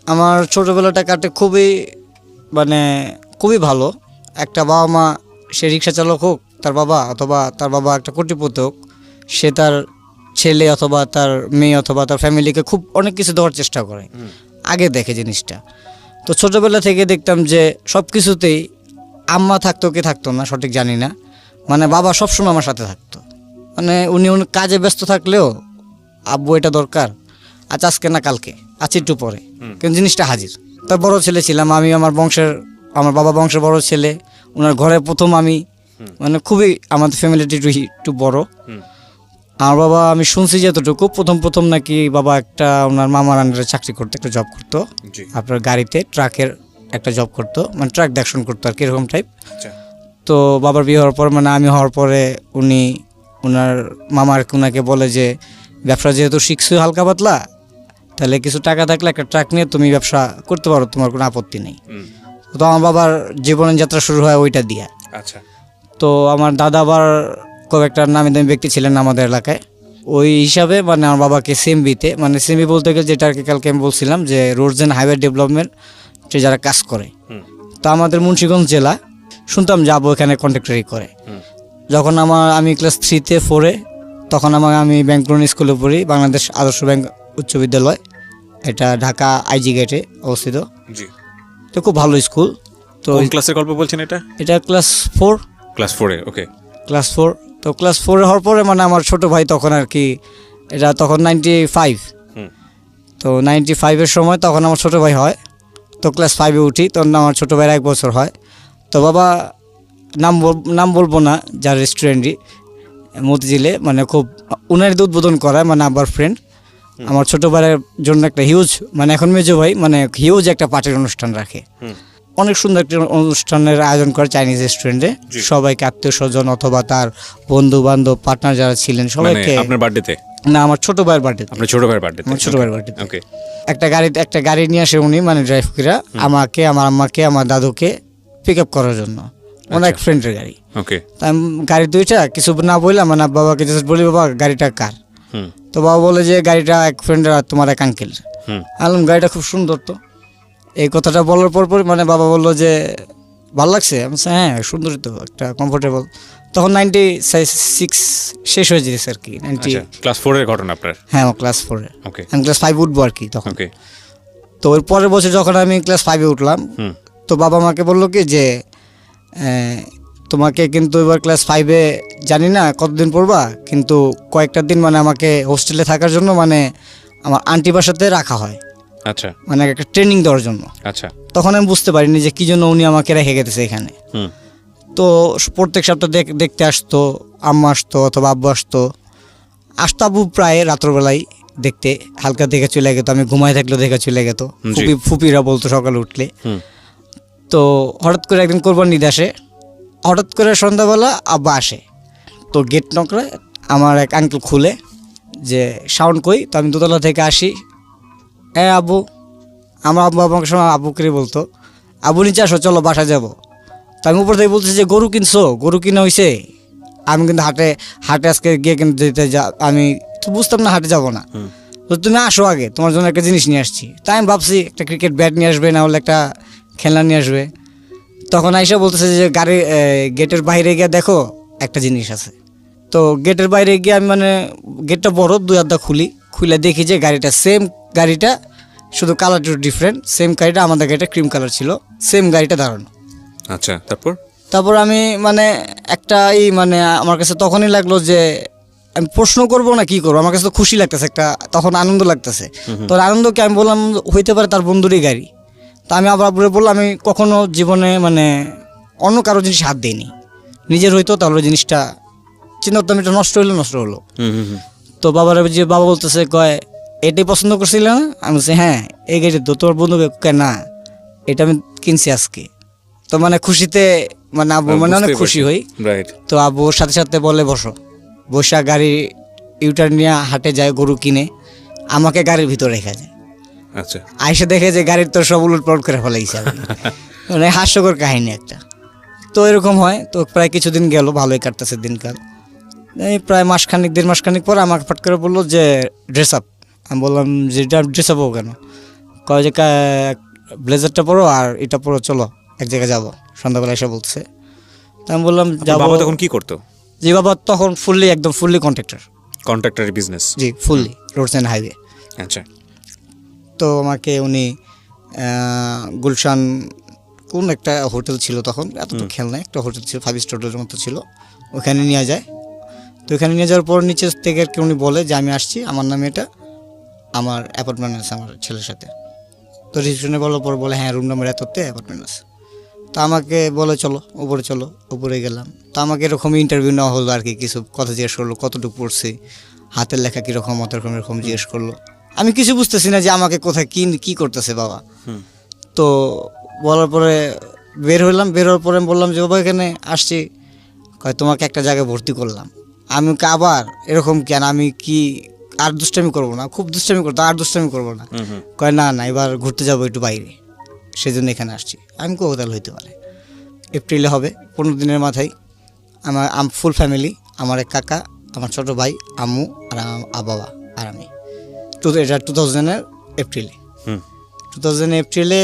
আমার ছোটোবেলাটা কাটে খুবই মানে খুবই ভালো। একটা বাবা মা, সে রিক্সা চালক হোক তার বাবা, অথবা তার বাবা একটা কোটিপতি হোক, সে তার ছেলে অথবা তার মেয়ে অথবা তার ফ্যামিলিকে খুব অনেক কিছু দেওয়ার চেষ্টা করে, আগে দেখে জিনিসটা। তো ছোটোবেলা থেকে দেখতাম যে সব কিছুতেই আম্মা থাকতো কি থাকতো না সঠিক জানি না, মানে বাবা সবসময় আমার সাথে থাকতো। মানে উনি কাজে ব্যস্ত থাকলেও আব্বু এটা দরকার, আচ্ছা আজকে না কালকে, আচ্ছা একটু পরে, কিন্তু জিনিসটা হাজির। তার বড় ছেলে ছিলাম আমি, আমার বাবা বংশের বড় ছেলে, ওনার ঘরে প্রথম আমি, মানে খুবই আমাদের ফ্যামিলিটি একটু বড়। আমার বাবা, আমি শুনছি যতটুকু, প্রথম নাকি বাবা একটা ওনার মামার আন্ডারে চাকরি করতো, একটা জব করতো, আপনার গাড়িতে ট্রাকের একটা জব করতো, মানে ট্রাক দেখশন করতো আর কি, এরকম টাইপ। তো বাবার বিয়ে হওয়ার পর, মানে আমি হওয়ার পরে উনি ওনার মামার ওনাকে বলে যে ব্যবসা যেহেতু শিখছো হালকা পাতলা, তাহলে কিছু টাকা থাকলে একটা ট্রাক নিয়ে তুমি ব্যবসা করতে পারো, তোমার কোনো আপত্তি নেই। তো আমার বাবার জীবনের যাত্রা শুরু হয় ওইটা দিয়ে। আচ্ছা। তো আমার দাদা আবার খুব একটা নামি দামি ব্যক্তি ছিলেন আমাদের এলাকায়, ওই হিসাবে মানে আমার বাবাকে সিএমবিতে, মানে সিএমবি বলতে গেলে যেটা আর কি কালকে আমি বলছিলাম যে রোডস অ্যান্ড হাইওয়ে ডেভেলপমেন্ট, যে যারা কাজ করে। তো আমাদের মুন্সিগঞ্জ জেলা শুনতাম যে আবু এখানে কন্ট্রাক্টরি করে। যখন আমি ক্লাস 3-তে 4-এ, তখন আমি ব্যাংক লোন স্কুলে পড়ি, বাংলাদেশ আদর্শ ব্যাংক উচ্চ বিদ্যালয়, এটা ঢাকা আইজি গেটে অবস্থিত। জি। তো খুব ভালো স্কুল। তো কোন ক্লাসের গল্প বলছেন এটা? এটা ক্লাস 4। ক্লাস 4-এ, ওকে। ক্লাস 4। তো ক্লাস 4-এ হওয়ার পরে মানে আমার ছোটো ভাই তখন আর কি, এটা তখন 95। তো 95-এর সময় তখন আমার ছোটো ভাই হয়। তো ক্লাস 5-এ উঠি, তখন আমার ছোটো ভাইয়ের 1 বছর হয়। তো বাবা নাম বলবো না, যার রেস্টুরেন্টই মতিঝিলে, মানে খুব উনারই উদ্বোধন করায়, মানে আব্বার ফ্রেন্ড, আমার ছোটো ভাইয়ের জন্য একটা হিউজ, মানে এখন মেজো ভাই, মানে হিউজ একটা পার্টির অনুষ্ঠান রাখে। অনেক সুন্দর একটা অনুষ্ঠানের আয়োজন করে চাইনিজ রেস্টুরেন্টে, সবাইকে আত্মীয় স্বজন অথবা তার বন্ধু বান্ধব পার্টনার যারা ছিলেন সবাইকে। আপনার বার্থডেতে? না, আমার ছোট ভাইয়ের বার্থডে। আপনার ছোট ভাইয়ের বার্থডে? আমার ছোট ভাইয়ের বার্থডে। ওকে। একটা গাড়ি নিয়ে আসে উনি, মানে ড্রাইভ করে আমাকে, আমার আম্মাকে, আমার দাদুকে পিক আপ করার জন্য, অনেক ফ্রেন্ডের গাড়ি। ওকে। তাই গাড়ি দুইটা কিছু না বললাম, মানে বাবাকে জাস্ট বলি বাবা গাড়িটা কার। তো বাবা বলে যে গাড়িটা এক ফ্রেন্ডের, আর তোমার এক আঙ্কেল। আলম গাড়িটা খুব সুন্দর। তো এই কথাটা বলার পর মানে বাবা বললো যে ভালো লাগছে। আমি হ্যাঁ সুন্দরই তো, একটা কমফোর্টেবল। তখন 96 শেষ হয়ে যেতেছে আর কি। ক্লাস 4-এর ঘটনা আপনার? হ্যাঁ, আমার ক্লাস 4-এ। ওকে। আমি ক্লাস 5 উঠবো আর কি তখন। ওকে। তো ওর পরের বছর যখন আমি ক্লাস 5-এ উঠলাম, তো বাবা মাকে বললো কি যে তোমাকে কিন্তু এবার ক্লাস 5-এ জানি না কতদিন পড়বা, কিন্তু কয়েকটা দিন মানে আমাকে হোস্টেলে থাকার জন্য, মানে আমার আন্টি বাসাতে রাখা হয়। আচ্ছা। মানে একটা ট্রেনিং দেওয়ার জন্য। আচ্ছা। তখন আমি বুঝতে পারিনি যে কী জন্য উনি আমাকে রেখে গেছে এখানে। তো প্রত্যেক সপ্তাহ দেখতে আসতো, আম্মা আসতো অথবা আব্বু আসতো আব্বু প্রায় রাত্রবেলায় দেখতে, হালকা দেখে চলে যেত, আমি ঘুমায় থাকলেও দেখে চলে যেত, ফুপিরা বলতো সকালে উঠলে। তো হঠাৎ করে একদিন কোরবানি ঈদ আসে, হঠাৎ করে সন্ধ্যাবেলা আব্বা আসে, তো গেট নকরে আমার এক আঙ্কেল খুলে যে সাউন্ড কই। তো আমি দোতলা থেকে আসি, হ্যাঁ আব্বু। আমার আব্বু আমাকে সময় আব্বুকে বলতো, আব্বু নিচে আসো, চলো বাসা যাবো। তো আমি উপর থেকে বলতেছি যে গরু কিনছো, গরু কিনা হয়েছে। আমি কিন্তু হাটে আজকে গিয়ে কিন্তু যেতে আমি তো বুঝতাম না হাটে যাবো না। তো তুমি আসো আগে, তোমার জন্য একটা জিনিস নিয়ে আসছি। তাই আমি ভাবছি একটা ক্রিকেট ব্যাট নিয়ে আসবে, না হলে একটা খেলনা নিয়ে আসবে। তখন আইসা বলতেছে যে গাড়ি গেটের বাইরে গিয়ে দেখো একটা জিনিস আছে। তো গেটের বাইরে গিয়ে আমি, মানে গেটটা বড়, 2 আধা খুলে দেখি যে গাড়িটা সেম গাড়িটা, শুধু কালারটা ডিফারেন্ট। সেম গাড়িটা, আমাদের গাড়িটা ক্রিম কালার ছিল, সেম গাড়িটা দাঁড়ানো। আচ্ছা। তারপর আমি মানে একটা মানে আমার কাছে তখনই লাগলো যে আমি প্রশ্ন করবো না কি করবো, আমার কাছে তো খুশি লাগতেছে, একটা তখন আনন্দ লাগতেছে। তো আনন্দকে আমি বললাম হইতে পারে তার বন্ধুরই গাড়ি। তা আমি আবার বললাম আমি কখনো জীবনে মানে অন্য কারো জিনিস হাত দিইনি, নিজের হইতো তাহলে জিনিসটা চিন্তা করতাম এটা নষ্ট হলো। তো বাবা বলতেছে কয় এটাই পছন্দ করছিল না? আমি বলছি হ্যাঁ এই গাড়ি তো। তোর বন্ধু কয় না, এটা আমি কিনছি আজকে। তো মানে খুশিতে মানে আব্বু মানে অনেক খুশি হই। তো আব্বুর সাথে সাথে বলে বসা গাড়ি ইউটার নিয়ে হাটে যায়, গরু কিনে আমাকে গাড়ির ভিতরে রেখে যায়। আচ্ছা। আইসা দেখে যে গাড়ির তো সব উলটপালট করে ফেলাইছে, মানে হাস্যকর কাহিনী একটা। তো এরকম হয়। তো প্রায় কিছুদিন গেল, ভালোই কাটতেছে দিনকাল। এই প্রায় মাসখানিক 1.5 মাস পর আমাকে ফট করে বললো যে ড্রেস আপ। আমি বললাম যে ড্রেস আপ কেন? কয় যে ব্লেজারটা পরো আর এটা পরো, চলো এক জায়গায় যাবো, সন্ধ্যাবেলা এসে বলছে। তা আমি বললাম আপনার যাবো। বাবা তখন কি করতো? জি, বাবা তখন একদম ফুললি কন্ট্রাক্টর। কন্ট্রাক্টরের বিজনেস? জি, ফুললি রোডস অ্যান্ড হাইওয়ে। আচ্ছা। তো আমাকে উনি গুলশান কোন একটা হোটেল ছিল তখন, এত তো খেয়াল নাই, একটা হোটেল ছিল 5 স্টার হোটেলের মতো ছিল, ওখানে নিয়ে যায়। তো ওখানে নিয়ে যাওয়ার পর নিচে থেকে আর কি উনি বলে যে আমি আসছি, আমার নামে এটা, আমার অ্যাপার্টমেন্ট আছে আমার ছেলের সাথে। তো রিসেপশনে বলার পর বলে হ্যাঁ রুম নাম্বার এততে অ্যাপার্টমেন্ট আছে। তো আমাকে বলে চলো উপরে, চলো উপরে গেলাম। তো আমাকে এরকম ইন্টারভিউ নেওয়া হলো আর কি, কিছু কথা জিজ্ঞেস করলো, কতটুকু পড়ছি, হাতের লেখা কীরকম, এরকম জিজ্ঞেস করলো। আমি কিছু বুঝতেছি না যে আমাকে কোথায় কী করতেছে বাবা। তো বলার পরে বের হইলাম, বের হওয়ার পরে বললাম যে বাবা এখানে আসছি, কয় তোমাকে একটা জায়গায় ভর্তি করলাম। আমি আবার এরকম কেন, আমি কি আর দুষ্টামি করবো না, খুব দুষ্টামি করতো, আর দুষ্টামি করবো না। কয় না না এবার ঘুরতে যাবো একটু বাইরে, সেই জন্য এখানে আসছি। আমি কোথাও হইতে পারে, এপ্রিলে হবে, 15 দিনের মাথায় আমার ফুল ফ্যামিলি, আমার এক কাকা, আমার ছোট ভাই, আম্মু আর বাবা আর আমি। এটা 2000 এপ্রিলে, 2000 এপ্রিলে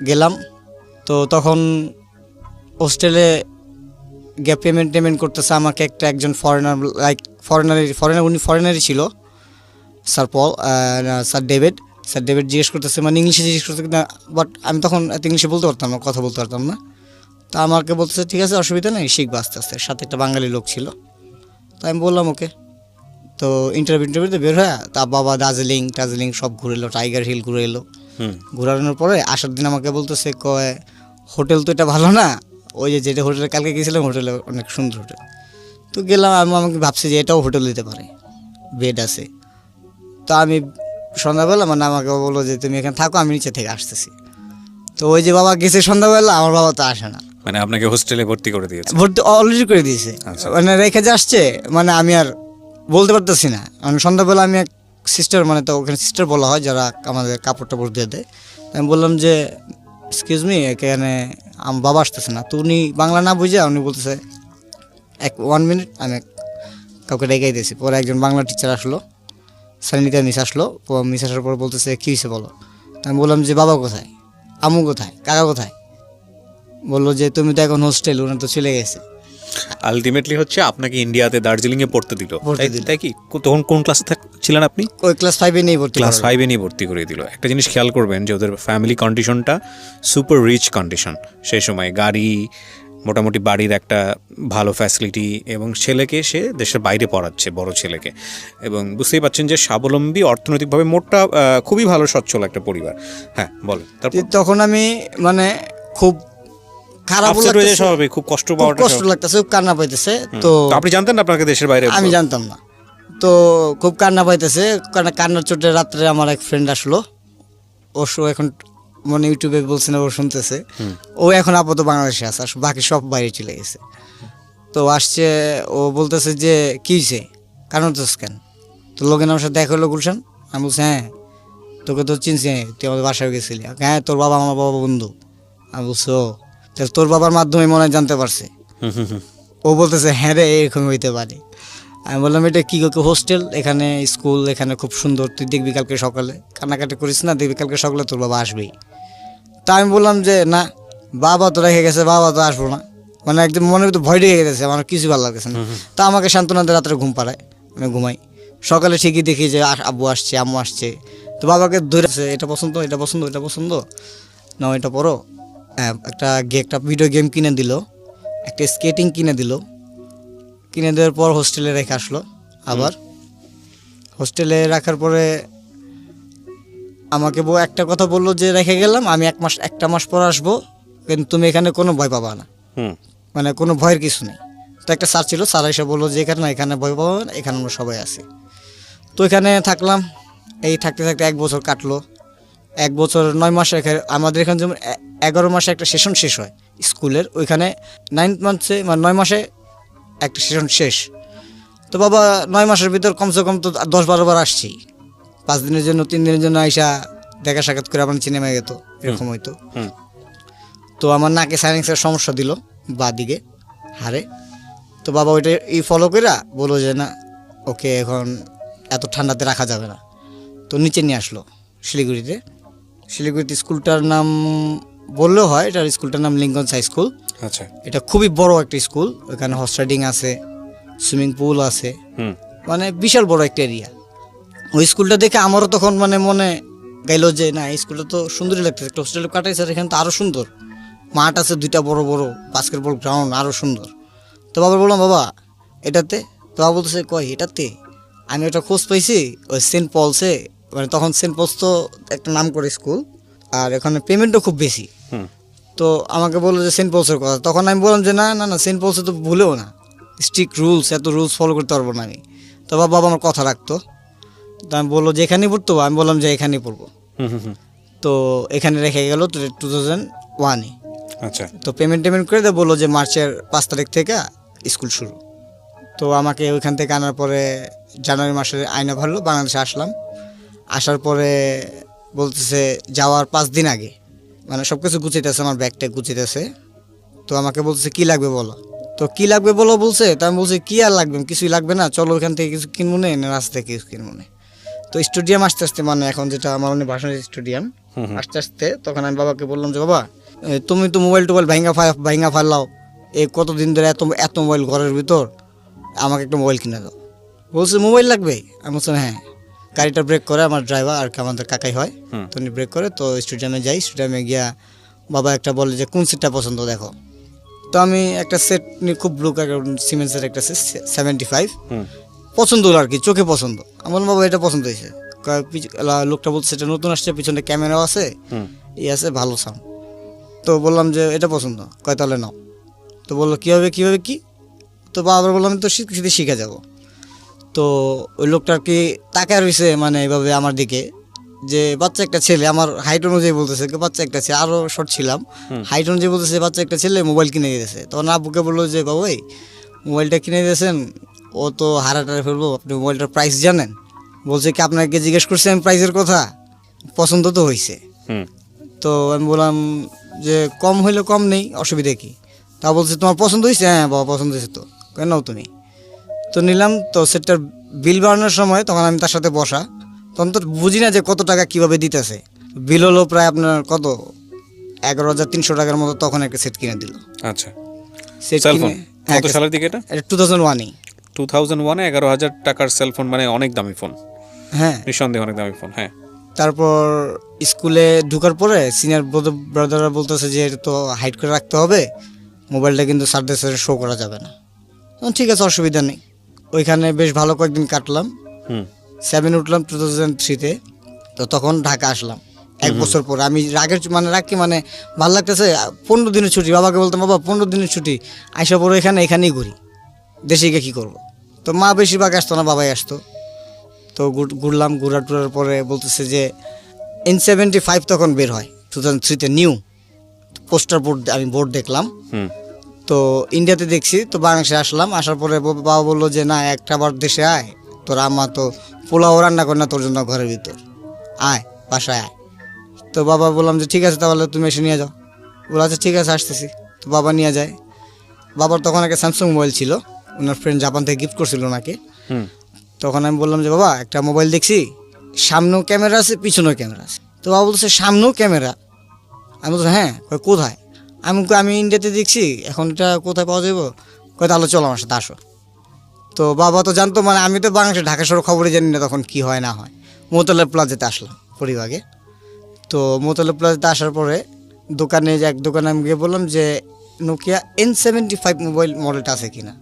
গেলাম। তো তখন হোস্টেলে গ্যাপ পেমেন্ট করতেছে আমাকে একজন ফরেনার, লাইক ফরেনার উনি ফরেনারই ছিল, স্যার ডেভিড জিজ্ঞেস করতেছে, মানে ইংলিশে জিজ্ঞেস করতে না, বাট আমি তখন এত ইংলিশে বলতে পারতাম না, কথা বলতে পারতাম না। তা আমাকে বলতেছে ঠিক আছে অসুবিধা নেই, শিখবা আস্তে আস্তে। সাথে একটা বাঙালি লোক ছিল, তো আমি বললাম ওকে। তো ইন্টারভিউতে বের হয়ে তা বাবা দার্জিলিং সব ঘুরে এলো, টাইগার হিল ঘুরে এলো। ঘুরানোর পরে আসার দিন আমাকে বলতেছে কয় হোটেল তো এটা ভালো না, ওই যে যেটা হোটেলে কালকে গেছিলাম হোটেলে অনেক সুন্দর হোটেল। তো গেলাম, আমাকে ভাবছি যে এটাও হোটেল দিতে পারে, বেড আছে। তো আমি সন্ধ্যাবেলা মানে আমাকে বললো যে তুমি এখানে থাকো, আমি নিচে থেকে আসতেছি। তো ওই যে বাবা গেছে সন্ধ্যাবেলা, আমার বাবা তো আসে না। মানে আপনাকে হোস্টেলে ভর্তি করে দিয়েছে? ভর্তি অলরেডি করে দিয়েছে, মানে রেখে যে আসছে, মানে আমি আর বলতে পারতেছি না। মানে সন্ধ্যাবেলা আমি এক সিস্টার, মানে তো ওখানে সিস্টার বলা হয় যারা আমাদের কাপড় টাপড় দিয়ে দেয়, আমি বললাম যে এক্সকিউজ মি, এখানে আমার বাবা আসতেছে না। তো উনি বাংলা না বুঝে উনি বলতেছে 1 মিনিট, আমি কাউকে রেখেই দিয়েছি। পরে একজন বাংলা টিচার আসলো, সানিকা মিস আসলো, মিস আসার পর বলতেছে কী হয়েছে বলো। আমি বললাম যে বাবা কোথায়, আম্মু কোথায়, কাকা কোথায়। বললো যে তুমি তো এখন হোস্টেল, ওনার তো চলে গেছে। আলটিমেটলি হচ্ছে আপনাকে ইন্ডিয়াতে দার্জিলিংয়ে পড়তে দিল, তাই কি? তখন কোন ক্লাসে ছিলেন আপনি? ওই ক্লাস 5-এ নিয়ে ভর্তি, ক্লাস 5-এ নিয়ে ভর্তি করে দিল। একটা জিনিস খেয়াল করবেন যে ওদের ফ্যামিলি কন্ডিশনটা সুপার রিচ কন্ডিশন সেই সময়, গাড়ি, মোটামুটি বাড়ির একটা ভালো ফ্যাসিলিটি, এবং ছেলেকে সে দেশের বাইরে পড়াচ্ছে, বড় ছেলেকে, এবং বুঝতেই পারছেন যে স্বাবলম্বী, অর্থনৈতিকভাবে মোটটা খুবই ভালো সচ্ছল একটা পরিবার। হ্যাঁ বলেন। তারপর তখন আমি মানে খুব খারাপ স্বাভাবিক, খুব কষ্ট লাগতেছে, খুব কান্না পাইতেছে। তো আপনি জানতেন না আপনাকে দেশের বাইরে? আমি জানতাম না। তো খুব কান্না পাইতেছে, কান্নার চোটে রাত্রে আমার এক ফ্রেন্ড আসলো, ও এখন মানে ইউটিউবে বলছে না, ও শুনতেছে, ও এখন আপাতত বাংলাদেশে আছে, বাকি সব বাইরে চলে গেছে। তো আসছে, ও বলতেছে যে কী হয়েছে, কারণ তো কেন। তো লোকের আমার সাথে দেখা হলো গুলশান। আমি বলছি হ্যাঁ তোকে তো চিনছি, তুই আমাদের বাসায় গেছিলি। হ্যাঁ তোর বাবা আমার বাবা বন্ধু। আমি বলছি ও তাহলে তোর বাবার মাধ্যমে মনে হয় জানতে পারছে। ও বলতেছে হ্যাঁ রে এরকম হইতে পারে। আমি বললাম এটা কী হোস্টেল, এখানে স্কুল, এখানে খুব সুন্দর, তুই দেখবি কালকে সকালে, কান্নাকাটি করিস না, দেখবি কালকে সকালে তোর বাবা আসবেই। তা আমি বললাম যে না বাবা তো রেখে গেছে, বাবা তো আসবো না, মানে একদম মনের ভিতরে ভয় ঢেকে গেছে, আমার কিছু ভালো লাগতেছে না। তা আমাকে সান্ত্বনাতে রাত্রে ঘুম পাড়ায়, আমি ঘুমাই। সকালে ঠিকই দেখি যে আব্বু আসছে, আম্মু আসছে। তো বাবাকে ধরেছে, এটা পছন্দ, এটা পছন্দ, এটা পছন্দ, না এটা পড়ো। একটা ভিডিও গেম কিনে দিল, একটা স্কেটিং কিনে দিল। কিনে দেওয়ার পর হোস্টেলে রেখে আসলো। আবার হোস্টেলে রাখার পরে আমাকে একটা কথা বললো যে রেখে গেলাম, আমি একটা মাস পর আসবো, কিন্তু তুমি এখানে কোনো ভয় পাবা না, মানে কোনো ভয়ের কিছু নেই। তো একটা স্যার ছিল, স্যার এসে বললো যে এখানে ভয় পাবা না, এখানে আমরা সবাই আছি। তো এখানে থাকলাম, এই থাকতে থাকতে 1 বছর কাটলো। 1 বছর 9 মাস আমাদের এখানে যেমন 11 মাসে একটা সেশন শেষ হয় স্কুলের, ওইখানে 9 মান্থসে মানে 9 মাসে একটা সেশন শেষ। তো বাবা 9 মাসের ভিতর কমসে কম তো 10-12 বার আসছি, 5 দিনের জন্য 3 দিনের জন্য আইসা দেখা সাক্ষাৎ করে আমার সিনেমায় যেত, এরকম হইতো। তো আমার নাকে সাইলেন্সের সমস্যা দিল বা দিকে হারে। তো বাবা ওইটা ফলো করে বললো যে না ওকে এখন এত ঠান্ডাতে রাখা যাবে না। তো নিচে নিয়ে আসলো শিলিগুড়িতে। শিলিগুড়িতে স্কুলটার নাম বললেও হয়, এটার স্কুলটার নাম লিঙ্কন হাই স্কুল। আচ্ছা। এটা খুবই বড় একটা স্কুল, ওখানে হর্স রাইডিং আছে, সুইমিং পুল আছে, হুম। মানে বিশাল বড় একটা এরিয়া। ওই স্কুলটা দেখে আমারও তখন মানে মনে গেল যে না, এই স্কুলটা তো সুন্দরই লাগতেছে, একটা হোস্টেলে কাটাইছে, আর এখানে তো আরও সুন্দর, মাঠ আছে 2টা বড় বড়, বাস্কেটবল গ্রাউন্ড আরও সুন্দর। তো বাবা বললাম বাবা এটাতে, তো বাবা বলতেছে কয় এটাতে? আমি একটা খোঁজ পাইছি ওই সেন্ট পলসে, মানে তখন সেন্ট পলস তো একটা নাম করে স্কুল, আর এখানে পেমেন্টও খুব বেশি। হুম। তো আমাকে বললো যে সেন্ট পলসের কথা, তখন আমি বললাম যে না না না, সেন্ট পলসে তো ভুলেও না, স্ট্রিক্ট রুলস, এত রুলস ফলো করতে পারবো না আমি। তো বাবা আমার কথা রাখতো, তো আমি বললো যে এখানেই পড়তো, আমি বললাম যে এখানেই পড়বো। হুম হুম হুম। তো এখানে রেখে গেল 2001-এ। আচ্ছা। তো পেমেন্ট করে দিয়ে বললো যে মার্চের 5 তারিখ থেকে স্কুল শুরু। তো আমাকে ওইখান থেকে আনার পরে জানুয়ারি মাসে আয়না ভরলো, বাংলাদেশে আসলাম। আসার পরে বলতেছে যাওয়ার 5 দিন আগে, মানে সব কিছু গুছিতেছে, আমার ব্যাগটা গুছিতেছে। তো আমাকে বলতেছে কী লাগবে বলো। তো কী লাগবে বলো বলছে, তো আমি বলছি কী আর লাগবে, কিছুই লাগবে না, চলো ওইখান থেকে কিছু কিনবো না, রাস্তা থেকে কিছু কিনবো না। তো স্টেডিয়াম আস্তে আস্তে, মানে এখন যেটা আমার অনেক ভাষণের স্টেডিয়াম, আস্তে আস্তে তখন আমি বাবাকে বললাম যে বাবা তুমি তো মোবাইল টোবাইল ভাঙ্গা ফালাও, এই কতদিন ধরে এত এত মোবাইল ঘরের ভিতর, আমাকে একটা মোবাইল কিনে দাও। বলছে মোবাইল লাগবে? আমি বলছিলাম হ্যাঁ। গাড়িটা ব্রেক করে, আমার ড্রাইভার আর কি আমাদের কাকাই হয়, তো উনি ব্রেক করে, তো স্টেডিয়ামে যাই। স্টেডিয়ামে গিয়া বাবা একটা বলে যে কোন সিটটা পছন্দ দেখো। তো আমি একটা সেট নিয়ে, খুব ব্লু কালার সিমেন্সের একটা সেট 75 পছন্দ হলো আর কি, চোখে পছন্দ। আমি বললাম বাবা এটা পছন্দ হয়েছে। লোকটা বলছে এটা নতুন আসছে, পিছনে ক্যামেরাও আছে, আছে, ভালো সাউন্ড। তো বললাম যে এটা পছন্দ, কয় তাহলে নাও। তো বললো কীভাবে কি। তো বাবার বললাম তো শিখে যাব। তো ওই লোকটা আর কি তাকায় রয়েছে, মানে এইভাবে আমার দিকে, যে বাচ্চা একটা ছেলে, আমার হাইট অনুযায়ী বলতেছে বাচ্চা একটা ছেলে, আরও শর্ট ছিলাম, হাইট অনুযায়ী বলতেছে বাচ্চা একটা ছেলে মোবাইল কিনে দিয়েছে। তখন আব্বুকে বললো যে বাবাই মোবাইলটা কিনে দিয়েছেন, ও তো হারাটারে ফেলবো, আপনি মোবাইলটার প্রাইস জানেন? বলছে কি আপনাকে জিজ্ঞেস করছি আমি প্রাইসের কথা, পছন্দ তো হয়েছে। তো আমি বললাম যে কম হইলে কম নেই, অসুবিধা কি? তা বলছে তোমার পছন্দ হয়েছে? হ্যাঁ বাবা পছন্দ হয়েছে। তো কেন তুমি? তো নিলাম। তো সেটার বিল বানানোর সময় তখন আমি তার সাথে বসা, তখন তো বুঝি না যে কত টাকা কীভাবে দিতেছে। বিল হলো প্রায় আপনার কত 11,300 টাকার মতো, তখন একটা সেট কিনে দিল। আচ্ছা। সেট সেলফোন কিনে কত সালের দিকে এটা? 2001-এ। 2001-এ 11,000 টাকার সেলফোন, মানে অনেক দামি ফোন। হ্যাঁ, নিঃসন্দেহে অনেক দামি ফোন। হ্যাঁ। তারপর স্কুলে ঢোকার পরে সিনিয়র ব্রাদাররা বলতেছে যে এটা তো হাইড করে রাখতে হবে, মোবাইলটা কিন্তু স্যারদের সাথে শো করা যাবে না। ঠিক আছে, অসুবিধা নেই। ওইখানে বেশ ভালো কয়েকদিন কাটলাম। 7 উঠলাম 2003-তে। তো তখন ঢাকা আসলাম 1 বছর পর। আমি রাখি মানে ভালো লাগতেছে, 15 দিনের ছুটি। বাবাকে বলতাম বাবা 15 দিনের ছুটি, আইসা পড়ো এখানেই ঘুরি, দেশে গিয়ে কী করবো। তো মা বেশিরভাগ আসতো না, বাবাই আসতো। তো ঘুরলাম, ঘোরার পরে বলতেছে যে N75 তখন বের হয় 2003-তে, নিউ পোস্টার বোর্ড, আমি বোর্ড দেখলাম। তো ইন্ডিয়াতে দেখছি, তো বাংলাদেশে আসলাম। আসার পরে বাবা বললো যে না, একটা বার দেশে আয়, তোর আম্মা তো পোলাও রান্না করে না তোর জন্য ঘরের ভিতর, আয় বাসায় আয়। তো বাবা বললাম যে ঠিক আছে তাহলে তুমি এসে নিয়ে যাও। বলো আচ্ছা ঠিক আছে আসতেছি। তো বাবা নিয়ে যায়। বাবার তখন একটা স্যামসাং মোবাইল ছিল, ওনার ফ্রেন্ড জাপান থেকে গিফট করছিল ওনাকে। তখন আমি বললাম যে বাবা একটা মোবাইল দেখছি, সামনেও ক্যামেরা আছে পিছনেও ক্যামেরা আছে। তো বাবা বলছে সামনেও ক্যামেরা? আমি বলছি হ্যাঁ। কোথায়? আমি ইন্ডিয়াতে দেখছি, এখন এটা কোথায় পাওয়া যাবো? তাহলে চলো আমার সাথে আসো। তো বাবা তো জানতো, মানে আমি তো বাংলাদেশে ঢাকা শহর খবরই জানি না তখন কি হয় না হয়। মোতালেব প্লাজাতে আসলাম পরিবাগে। তো মোতালেব প্লাজাতে আসার পরে এক দোকানে আমি গিয়ে বললাম যে নোকিয়া N75 মোবাইল মডেলটা আছে কিনা।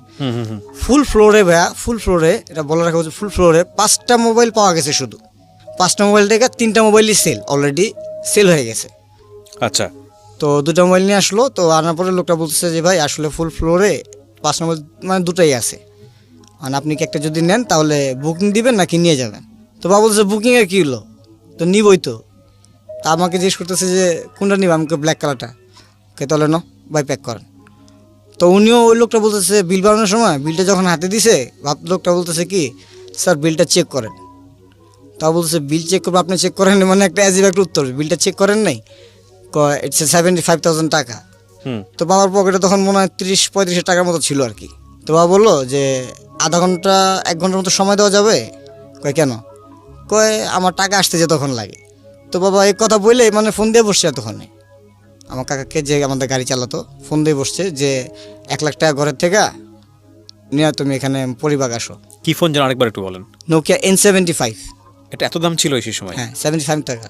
ফুল ফ্লোরে এটা বলে রাখা হচ্ছে, ফুল ফ্লোরে 5টা মোবাইল পাওয়া গেছে। শুধু 5টা মোবাইল থেকে 3টা মোবাইলই অলরেডি সেল হয়ে গেছে। আচ্ছা। তো 2টা মোবাইল নিয়ে আসলো। তো আনার পরে লোকটা বলতেছে যে ভাই আসলে ফুল ফ্লোরে 5টা মোবাইল মানে 2টাই আছে, মানে আপনি কি একটা যদি নেন তাহলে বুকিং দিবেন নাকি নিয়ে যাবেন। তো বাবা বলছে বুকিংয়ের কী হলো, তো নিবই তো। তা আমাকে জিজ্ঞেস করতেছে যে কোনটা নিব, আমাকে ব্ল্যাক কালারটা। তাহলে ভাই প্যাক করেন। তো উনিও, ওই লোকটা বলতেছে বিল বানানোর সময় বিলটা যখন হাতে দিছে, লোকটা বলতেছে কি স্যার বিলটা চেক করেন। তা বলতেছে বিল চেক করবো, আপনি চেক করেন? মানে একটা অ্যাজিব একটা উত্তর, বিলটা চেক করেন নাই? ইটস 75,000 টাকা। তো বাবার পকেটে তখন মনে হয় 30-35 টাকার মতো ছিল আর কি। তো বাবা বললো যে আধা ঘন্টা 1 ঘন্টার মতো সময় দেওয়া যাবে? কেন? আমার টাকা আসতে যে তখন লাগে। তো বাবা এই কথা বলে মানে ফোন দিয়ে বসছে এতক্ষণে আমার কাকাকে, যে আমাদের গাড়ি চালাতো, ফোন দিয়ে বসছে যে 1 লাখ টাকা ঘরের থেকে নিয়ে তুমি এখানে পরিবার আসো। কি ফোন যেন আরেকবার একটু বলেন। Nokia N75। এটা এত দাম ছিল সেই সময়? হ্যাঁ 75 টাকা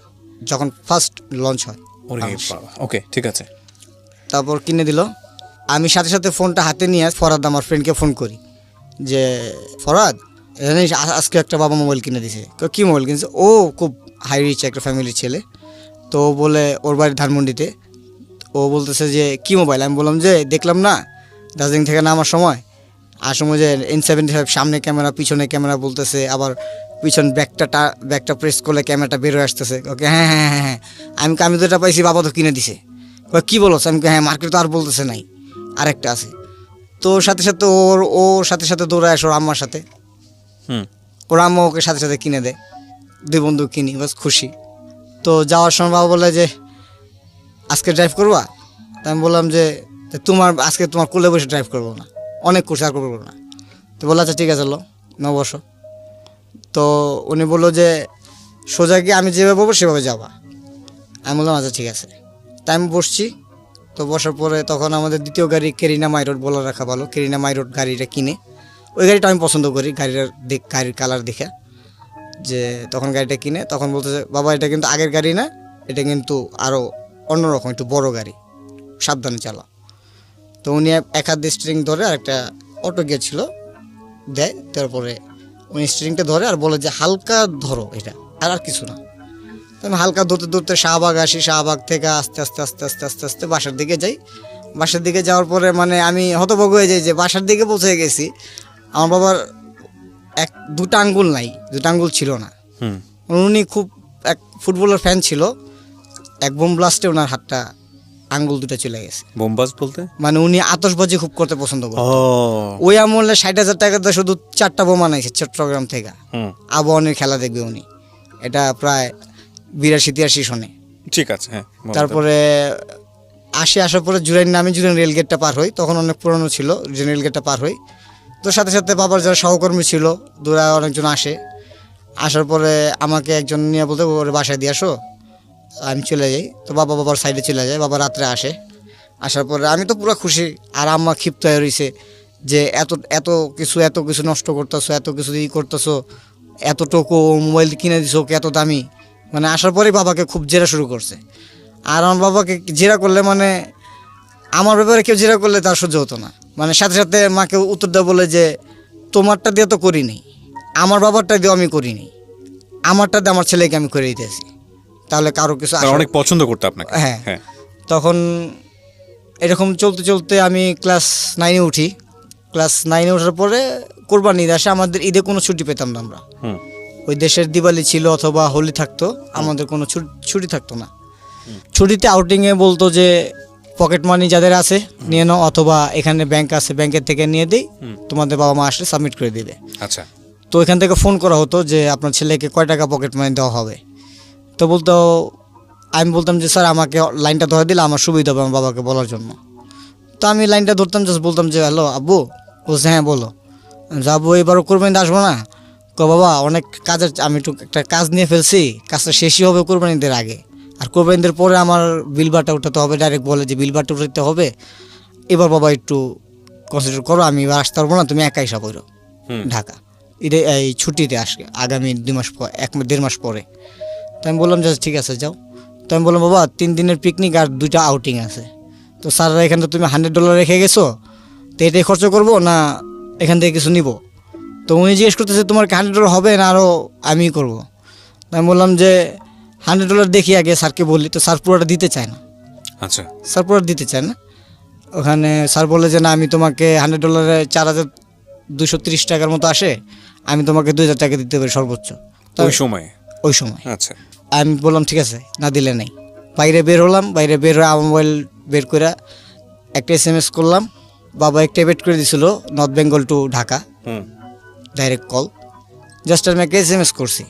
যখন ফার্স্ট লঞ্চ হয়। ওরে বাবা, ওকে ঠিক আছে। তারপর কিনে দিল। আমি সাথে সাথে ফোনটা হাতে নিয়ে ফরাদ আমার ফ্রেন্ডকে ফোন করি যে ফরাদ জানিস আজকে একটা বাবা মোবাইল কিনে দিছে। কী মোবাইল কিনছে? ও খুব হাই রিচ একটা ফ্যামিলির ছেলে, তো ও বলে ওর বাড়ি ধানমন্ডিতে। ও বলতেছে যে কী মোবাইল? আমি বললাম যে দেখলাম না দার্জিলিং থেকে নামার সময় যে N75 সামনে ক্যামেরা পিছনে ক্যামেরা বলতেছে, আবার পিছন ব্যাকটা প্রেস করলে ক্যামেরাটা বের হয়ে আসতেছে। ওকে হ্যাঁ হ্যাঁ হ্যাঁ হ্যাঁ আমি তো এটা পাইছি, বাবা তো কিনে দিছে। কী বলো? আমি হ্যাঁ মার্কেট তো আর বলতেছে নাই, আরেকটা আছে। তো সাথে সাথে ওর সাথে সাথে দৌড়ায় আসে ওর আম্মার সাথে। ওর আম্মা ওকে সাথে সাথে কিনে দেয়, 2 বন্ধু কিনি, বাস খুশি। তো যাওয়ার সময় বাবা বলে যে আজকে ড্রাইভ করবা? তা আমি বললাম যে আজকে তোমার কোলে বসে ড্রাইভ করবো না, অনেক করছে আর করবো না। তো বললো আচ্ছা ঠিক আছে ন বসো। তো উনি বললো যে সোজা গিয়ে আমি যেভাবে বলবো সেভাবে যাবা। আমি বললাম আচ্ছা ঠিক আছে। তাই আমি বসছি। তো বসার পরে তখন আমাদের দ্বিতীয় গাড়ি কেরিনা মাই রোড, বলে রাখা ভালো, কেরিনা মাই রোড গাড়িটা কিনে। ওই গাড়িটা আমি পছন্দ করি, গাড়ির কালার দেখে। যে তখন গাড়িটা কিনে তখন বলতেছে বাবা এটা কিন্তু আগের গাড়ি না, এটা কিন্তু আরও অন্যরকম, একটু বড় গাড়ি, সাবধানে চালাও। তো উনি 1 হাত দিয়ে স্টিয়ারিং ধরে, আর একটা অটো গিয়ার ছিল দেয়, তারপরে উনি স্টিয়ারিংটা ধরে আর বলে যে হালকা ধরো এটা, আর কিছু না। তো আমি হালকা ধরতে ধরতে শাহবাগ আসি, শাহবাগ থেকে আস্তে আস্তে আস্তে আস্তে আস্তে আস্তে বাসার দিকে যাই। বাসার দিকে যাওয়ার পরে মানে আমি হতভম্ব হয়ে যাই যে বাসার দিকে পৌঁছে গেছি। আমার বাবার 2টা আঙ্গুল নাই, 2টা আঙ্গুল ছিল না। উনি খুব এক ফুটবলের ফ্যান ছিল, এক বোম ব্লাস্টে ওনার হাতটা আঙ্গুল 2টা চলে গেছে। বোমবাজ বলতে মানে উনি আতশবাজি খুব করতে পছন্দ করতেন। ওই আমলে 60,000 টাকাতে শুধু 4টা বোমা আনাইছে চট্টগ্রাম থেকে। আবহাওয়ার খেলা দেখবে উনি, এটা প্রায় 82-83 সনে। ঠিক আছে হ্যাঁ। তারপরে আসার পরে জুরাইন রেলগেটটা পার হই, তখন অনেক পুরনো ছিল, জুরাইন রেলগেটটা পার হই। তো সাথে সাথে বাবার যারা সহকর্মী ছিল দূরা অনেকজন আসার পরে আমাকে একজন নিয়ে বলতে ওর বাসায় দিয়ে আসো, আমি চলে যাই। তো বাবার সাইডে চলে যায়, বাবা রাত্রে আসার পরে আমি তো পুরো খুশি, আর আম্মা ক্ষিপ্ত হয়ে রয়েছে যে এত কিছু নষ্ট করতেছো, এত কিছু করতেছো, এতটুকু মোবাইল কিনে দিছো ওকে এত দামি। মানে আসার পরেই বাবাকে খুব জেরা শুরু করছে। আর আমার বাবাকে জেরা করলে মানে আমার ব্যাপারে কেউ জেরা করলে তার সহ্য হতো না। মানে সাথে সাথে মাকে উত্তর দেওয়া বলে যে তোমারটা দিয়ে তো করিনি, আমার বাবারটা দিয়ে আমি করিনি, আমারটা দিয়ে আমার ছেলেকে আমি করে দিতেছি, তাহলে কারো কিছু অনেক পছন্দ করতে আপনাকে। হ্যাঁ। তখন এরকম চলতে চলতে আমি ক্লাস 9-এ উঠি। ক্লাস 9-এ ওঠার পরে কোরবানি ঈদ আসে, আমাদের ঈদে কোনো ছুটি পেতাম না আমরা। ওই দেশের দিওয়ালি ছিল অথবা হোলি থাকতো, আমাদের কোনো ছুটি থাকতো না। ছুটিতে আউটিংয়ে বলতো যে পকেট মানি যাদের আছে নিয়ে নাও, অথবা এখানে ব্যাংক আছে ব্যাংকের থেকে নিয়ে দিই, তোমাদের বাবা মা আসলে সাবমিট করে দেবে। আচ্ছা। তো এখান থেকে ফোন করা হতো যে আপনার ছেলেকে কয় টাকা পকেট মানি দেওয়া হবে। তো আমি বলতাম যে স্যার আমাকে লাইনটা ধরে দিলে আমার সুবিধা হবে আমার বাবাকে বলার জন্য। তো আমি লাইনটা ধরতাম, জাস্ট বলতাম যে হ্যালো আব্বু। বলছে হ্যাঁ বলো। যাবো এবারও কোরবানিতে আসবো না? বাবা অনেক কাজের, আমি একটু একটা কাজ নিয়ে ফেলছি, কাজটা শেষই হবে কোরবানিদের আগে, আর কোরবানিদের পরে আমার বিলবারটা উঠাতে হবে। ডাইরেক্ট বলে যে বিলবারটা উঠাতে হবে, এবার বাবা একটু কনসেন্ট্রেট করো, আমি এবার আসতে পারবো না, তুমি একাই সব করো ঢাকা ঈদে এই ছুটিতে আসবে আগামী 2 মাস পর, 1-1.5 মাস পরে। তো আমি বললাম যে ঠিক আছে যাও। তো আমি বললাম বাবা 3 দিনের পিকনিক আর 2টা আউটিং আছে, তো স্যাররা এখানে তুমি $100 রেখে গেছো, তো এটাই খরচ করবো না এখান থেকে কিছু নিব? তো উনি জিজ্ঞেস করতেছে তোমার কি $100 হবে না আরও আমি করবো? আমি বললাম যে $100 দেখি আগে স্যারকে বলি। তো স্যার পুরোটা দিতে চায় না। আচ্ছা। স্যার পুরোটা দিতে চায় না। ওখানে স্যার বলে যে না আমি তোমাকে $100 4,230 টাকার মতো আসে, আমি তোমাকে 2,000 টাকা দিতে পারি সর্বোচ্চ ওই সময়। আচ্ছা। আমি বললাম ঠিক আছে, না দিলে নেই। বাইরে বের হলাম, বাইরে বের হয়ে আমার মোবাইল বের করে একটা SMS করলাম। বাবা একটা এবেট করে দিয়েছিল north Bengal to Dhaka direct call, just আমি একটা SMS করছি।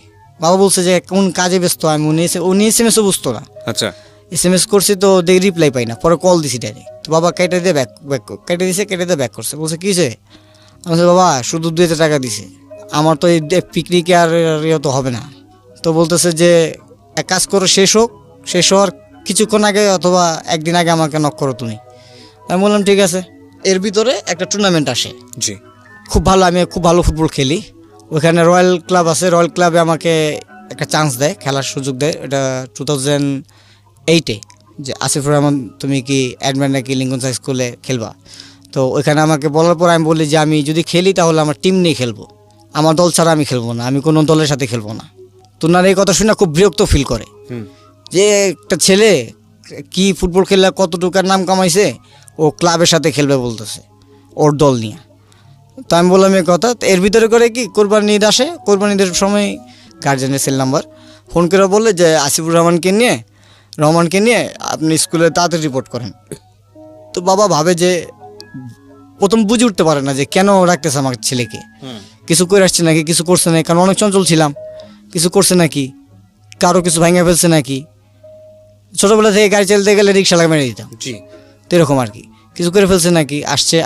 বাবা বলছে যে কোন কাজে ব্যস্ত, আমি উনি SMSও বুঝতো না। আচ্ছা। SMS করছি তো দেখি রিপ্লাই পাই না, পরে কল দিছি ডাইরেক্ট। তো বাবা কেটে দিয়ে কেটে দিয়ে ব্যাক করছে। বলছে কী হয়েছে? আমি বলছি বাবা শুধু 2,000 টাকা দিছে, আমার তো এই পিকনিকে আর ইয়ে তো হবে না। তো বলতেছে যে এক কাজ করো, শেষ হওয়ার কিছুক্ষণ আগে অথবা একদিন আগে আমাকে নক করো তুমি। আমি বললাম ঠিক আছে। এর ভিতরে একটা টুর্নামেন্ট আসে, জি। আমি খুব ভালো ফুটবল খেলি। ওইখানে রয়্যাল ক্লাব আছে, রয়্যাল ক্লাবে আমাকে একটা চান্স দেয়, খেলার সুযোগ দেয়। এটা 2008-এ, যে আসিফুর রহমান তুমি কি অ্যাডমিন নাকি লিঙ্কন স্কুলে খেলবা। তো ওইখানে আমাকে বলার পর আমি বলি যে আমি যদি খেলি তাহলে আমার টিম নিয়ে খেলবো, আমার দল ছাড়া আমি খেলবো না, আমি কোনো দলের সাথে খেলবো না। তোনার এই কথা শুনে খুব বিরক্ত ফিল করে যে একটা ছেলে কি ফুটবল খেললে কতটুকার নাম কামাইছে, ও ক্লাবের সাথে খেলবে বলতেছে ওর দল নিয়ে। তো আমি বললাম এই কথা। তো এর ভিতরে করে কি কোরবানি ঈদ আসে, কোরবানি ঈদের সময় গার্জেনের সেল নাম্বার ফোন করে বললে যে আসিফুর রহমানকে নিয়ে আপনি স্কুলে তাড়াতাড়ি রিপোর্ট করেন। তো বাবা ভাবে যে, প্রথম বুঝে উঠতে পারে না যে কেন রাখতেছে আমার ছেলেকে, কিছু করে আসছে নাকি, কিছু করছে নাকি, কারণ অনেক চঞ্চল ছিলাম, কিছু করছে নাকি, কারো কিছু ভাঙা ফেলছে নাকি। ছোটোবেলা থেকে গাড়ি চালাতে গেলে রিক্সা লাগা মেরে দিতাম, জি। তো এরকম আর কি, কিছু করে ফেলছে নাকি।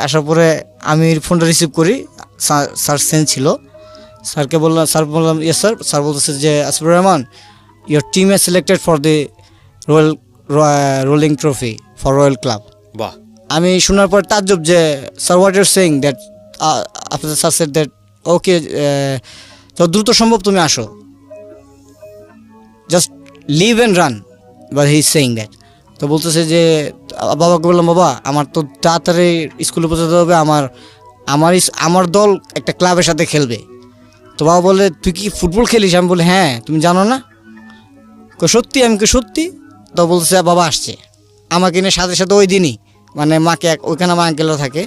আসার পরে আমি ফোনটা রিসিভ করি, স্যার সেন্স ছিল, স্যার বললাম ইয়েস স্যার। স্যার বলতেছে যে Asifur Rahman, your team a selected for the rolling trophy for royal club. বাহ। আমি শোনার পর তাজ্জব যে sir what your saying that, after sir said that okay, তো দ্রুত সম্ভব তুমি আসো, just leave and run, but he is saying that. তো বলতেছে যে বাবাকে বললাম বাবা আমার তো তাড়াতাড়ি স্কুলে পৌঁছাতে হবে, আমার দল একটা ক্লাবের সাথে খেলবে। তো বাবা বলে তুই কি ফুটবল খেলিস? আমি বলি হ্যাঁ, তুমি জানো না? সত্যি? আমি কি সত্যি? তো বলতেছে বাবা আসছে আমাকে নিয়ে সাথে সাথে ওই দিনই, মানে মাকে ওইখানে আমার আঙ্কেলরা থাকে,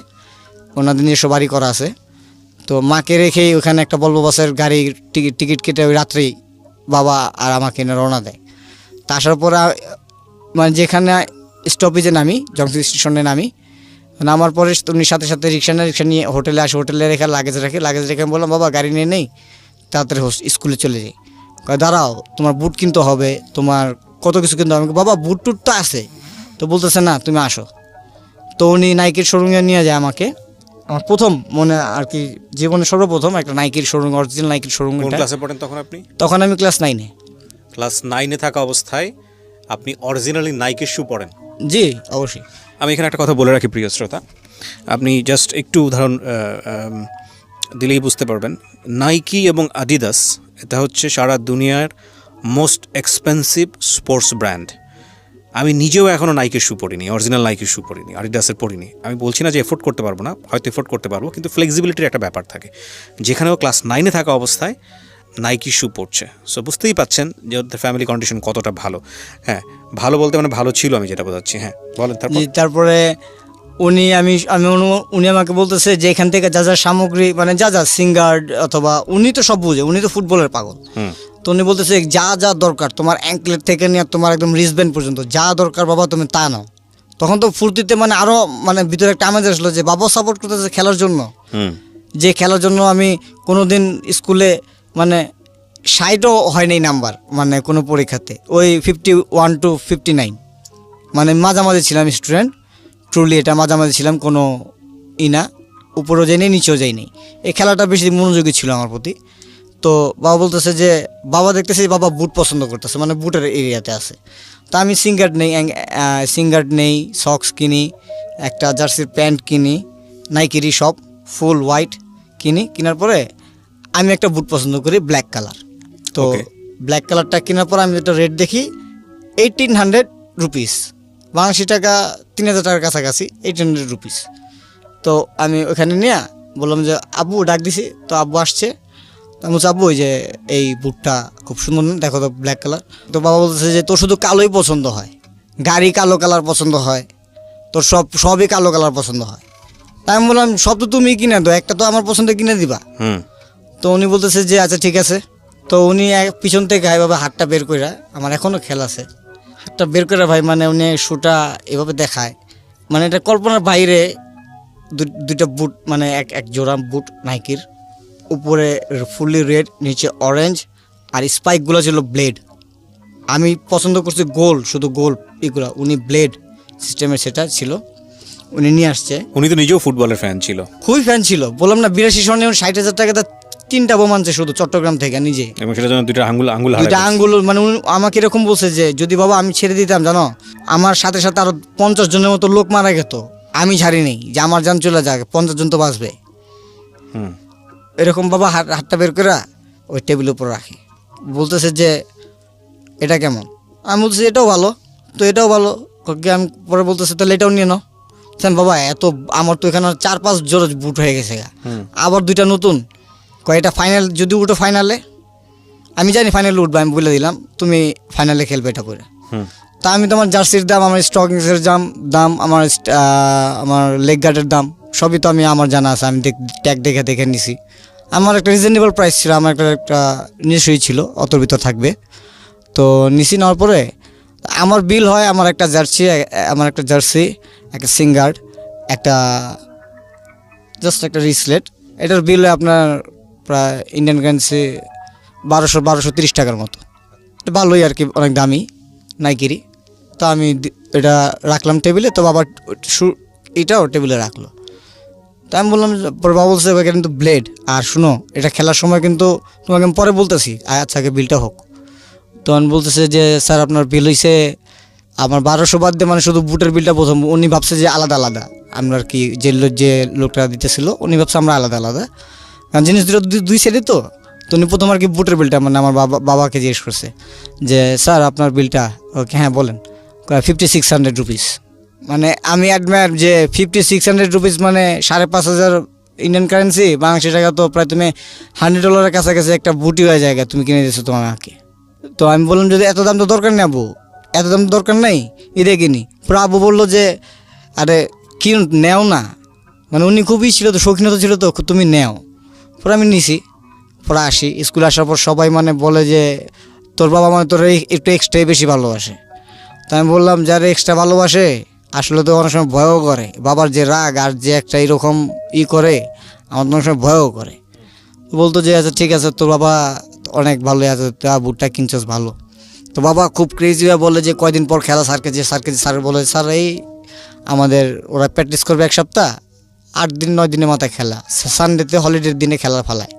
ওনাদের নিজস্ব বাড়ি করা আছে। তো মাকে রেখেই ওখানে একটা বলবো বাসের গাড়ির টিকিট কেটে ওই রাত্রেই বাবা আর আমাকে এনে রওনা দেয়। তা আসার পরে মানে যেখানে স্টপেজে নামি, জংশন স্টেশনে নামার পরে উনি সাথে সাথে রিক্সা নিয়ে হোটেলে আসে, হোটেলে রেখে লাগেজ রেখে আমি বললাম বাবা গাড়ি নিয়ে নেই, তাড়াতাড়ি স্কুলে চলে যাই। দাঁড়াও, তোমার বুট কিনতে হবে, তোমার কত কিছু কিনতে হবে। বাবা বুট টুট তো আছে। তো বলতেছে না তুমি আসো। তো উনি নাইকির শোরুমে নিয়ে যায় আমাকে, আমার প্রথম মনে আর কি জীবনে সর্বপ্রথম একটা নাইকির শোরুম, অরিজিনাল নাইকির শোরুম। কোন ক্লাসে পড়েন তখন আপনি? তখন আমি ক্লাস 9-এ। ক্লাস 9-এ থাকা অবস্থায় আপনি অরিজিনালি নাইকের শু পরেন? জি অবশ্যই। আমি এখানে একটা কথা বলে রাখি প্রিয় শ্রোতা, আপনি জাস্ট একটু উদাহরণ দিলেই বুঝতে পারবেন। নাইকি এবং আডিদাস এটা হচ্ছে সারা দুনিয়ার মোস্ট এক্সপেন্সিভ স্পোর্টস ব্র্যান্ড। আমি নিজেও এখনও নাইকের শু পরিনি, অরিজিনাল নাইকের শু পরিনি, আডিডাসের পরিনি। আমি বলছি না যে এফোর্ড করতে পারবো না, হয়তো এফোর্ড করতে পারবো, কিন্তু ফ্লেক্সিবিলিটির একটা ব্যাপার থাকে। যেখানেও ক্লাস 9-এ থাকা অবস্থায় নাইকি শু পড়ছে, সো বুঝতেই পাচ্ছেন যে ওদের ফ্যামিলি কন্ডিশন কতটা ভালো। হ্যাঁ, ভালো বলতে মানে ভালো ছিল, আমি যেটা বোঝাচ্ছি। হ্যাঁ বলেন। তারপরে উনি আমাকে বলতেছে যে এখান থেকে যা যা সামগ্রী, মানে যা সিঙ্গার অথবা, উনি তো সব বুঝে, উনি তো ফুটবলের পাগল। তো উনি বলতেছে যা যা দরকার তোমার অ্যাঙ্কলেট থেকে নিয়ে তোমার একদম রিস্টব্যান্ড পর্যন্ত যা দরকার বাবা তুমি তা নাও। তখন তো ফুর্তিতে মানে আরও মানে ভিতরে একটা আমেজ আসলো যে বাবা সাপোর্ট করতেছে খেলার জন্য, যে খেলার জন্য আমি কোনোদিন স্কুলে মানে 60ও হয়নি নাম্বার, মানে কোনো পরীক্ষাতে, ওই 51 to 59, মানে মাঝামাঝি ছিলাম স্টুডেন্ট। ট্রুলি এটা মাঝামাঝি ছিলাম, কোনো না উপরেও যাইনি নিচেও যাইনি। এই খেলাটা বেশি মনোযোগী ছিল আমার প্রতি। তো বাবা বলতেছে যে বাবা দেখতেছে বাবা বুট পছন্দ করতেছে, মানে বুটের এরিয়াতে আছে। তা আমি সিঙ্গার্ড নেই, সক্স কিনি, একটা জার্সির প্যান্ট কিনি, নাইকিরই সব ফুল হোয়াইট কেনার পরে আমি একটা বুট পছন্দ করি ব্ল্যাক কালার। তো ব্ল্যাক কালারটা কেনার পর আমি একটা রেট দেখি 1800 রুপিস, বাংলাদেশি টাকা 3000 টাকার কাছাকাছি, 800 রুপিস। তো আমি ওখানে নিয়ে বললাম যে আব্বু ডাক দিছি। তো আব্বু আসছে, আমি বলছি আব্বু ওই যে এই বুটটা খুব সুন্দর, দেখো তো ব্ল্যাক কালার। তো বাবা বলতেছে যে তোর শুধু কালোই পছন্দ হয়, গাড়ি কালো কালার পছন্দ হয়, তোর সবই কালো কালার পছন্দ হয়। তাই আমি বললাম সব তো তুমি কিনে দাও, একটা তো আমার পছন্দ কিনে দিবা। তো উনি বলতেছে যে আচ্ছা ঠিক আছে। তো উনি পিছন থেকে এভাবে হাতটা বের করে, আমার এখনও খেল আছে, হাতটা বের করে ভাই, মানে উনি শুটা এভাবে দেখায়, মানে এটা কল্পনার বাইরে। দুইটা বুট, মানে এক জোড়া বুট নাইকির, উপরে ফুললি রেড, নিচে অরেঞ্জ, আর স্পাইকগুলো ছিল ব্লেড। আমি পছন্দ করছি গোল, শুধু গোল এগুলো, উনি ব্লেড সিস্টেমের সেটা ছিল, উনি নিয়ে আসছে। উনি তো নিজেও ফুটবলের ফ্যান ছিল, খুবই ফ্যান ছিল, বললাম না 82 সনে 60,000 টাকা 3টা বোম আনছে শুধু চট্টগ্রাম থেকে নিজে। এবং সেটার জন্য দুইটা আঙ্গুল দুইটা আঙ্গুল মানে আমাকে এরকম বলছে যে যদি বাবা আমি ছেড়ে দিতাম জানো আমার সাথে সাথে আরো 50 জনের মতো লোক মারা যেত, আমি ছাড়ি নেই যে আমার জান চলে যাক, 50 জন তো বাঁচবে। এরকম বাবা হাতটা বের করে ওই টেবিলের উপর রাখি, বলতেছে যে এটা কেমন? আমি বলতেছি এটাও ভালো, তো এটাও ভালো। আমি পরে বলতেছে তাহলে এটাও নিয়ে নাও। বাবা এত আমার তো এখানে 4-5 জোড়া বুট হয়ে গেছে, আবার 2টা নতুন। এটা ফাইনাল যদি উঠো ফাইনালে, আমি জানি ফাইনালে উঠবে, আমি বলে দিলাম তুমি ফাইনালে খেলবে এটা করে। তা আমি তোমার জার্সির দাম, আমার স্টকিংসের দাম, আমার লেগ গার্ডের দাম সবই তো আমার জানা আছে, আমি ট্যাগ দেখে নিছি। আমার একটা রিজনেবল প্রাইস ছিল, আমার একটা নিশ্চয়ই ছিল অতর ভিতর থাকবে। তো নিচি নেওয়ার পরে আমার বিল হয় আমার একটা জার্সি, একটা সিঙ্গার্ড, একটা জাস্ট একটা রিসলেট, এটার বিল হয় আপনার প্রায় ইন্ডিয়ান কারেন্সি 1230 টাকার মতো। এটা ভালোই আর কি, অনেক দামি নাইকিরি। তো আমি এটা রাখলাম টেবিলে, তো বাবা এটাও টেবিলে রাখলো। তো আমি বললাম, পরে বাবা বলছে এটা কিন্তু ব্লেড, আর শুনো এটা খেলার সময় কিন্তু তোমাকে আমি পরে বলতেছি, আচ্ছা আগে বিলটা হোক। তো আমি বলতেছে যে স্যার আপনার বিল হয়েছে আমার 1200 বাদ দিয়ে, মানে শুধু বুটের বিলটা প্রথম। উনি ভাবছে যে আলাদা আলাদা, আমরা আর কি যে লোকটা দিতেছিল উনি ভাবছে আমরা আলাদা আলাদা, কারণ জিনিস দুই সাইডে। তো উনি প্রথম আর কি বুটের বিলটা মানে আমার বাবাকে জিজ্ঞেস করছে যে স্যার আপনার বিলটা, ওকে হ্যাঁ বলেন, 5600 রুপিস। মানে আমি অ্যাডমায়ার যে 5600 রুপিস মানে 5500 ইন্ডিয়ান কারেন্সি, বাংলাদেশি টাকা তো প্রায় তুমি $100 কাছাকাছি একটা বুটি হয়ে যায় তুমি কিনে দিচ্ছো তোমাকে। তো আমি বললাম যদি এত দাম তো দরকার নেই আবু, এত দাম তো দরকার নেই, ঈদে কিনি। পুরো আবু বললো যে আরে কি নেও না, মানে উনি খুবই ছিল তো, শৌখিনতা ছিল তো, তুমি নেও। পরে আমি নিছি। পরে আসি, স্কুলে আসার পর সবাই মানে বলে যে তোর বাবা মানে তোর একটু এক্সট্রাই বেশি ভালোবাসে। তো আমি বললাম যারা এক্সট্রা ভালোবাসে আসলে তো অনেক সময় ভয়ও করে, বাবার যে রাগ আর যে একটা এরকম করে আমার অনেক সময় ভয়ও করে। বলতো যে আচ্ছা ঠিক আছে তোর বাবা অনেক ভালো আছে, বুটটা কিনছস ভালো। তো বাবা খুব ক্রেজি হয়ে বলে যে কয়দিন পর খেলা স্যারকে স্যার বলে স্যার এই আমাদের ওরা প্র্যাকটিস করবে 1 সপ্তাহ, 8 দিন 9 দিনের মাথায় খেলা, সানডেতে হলিডের দিনে খেলা ফালায়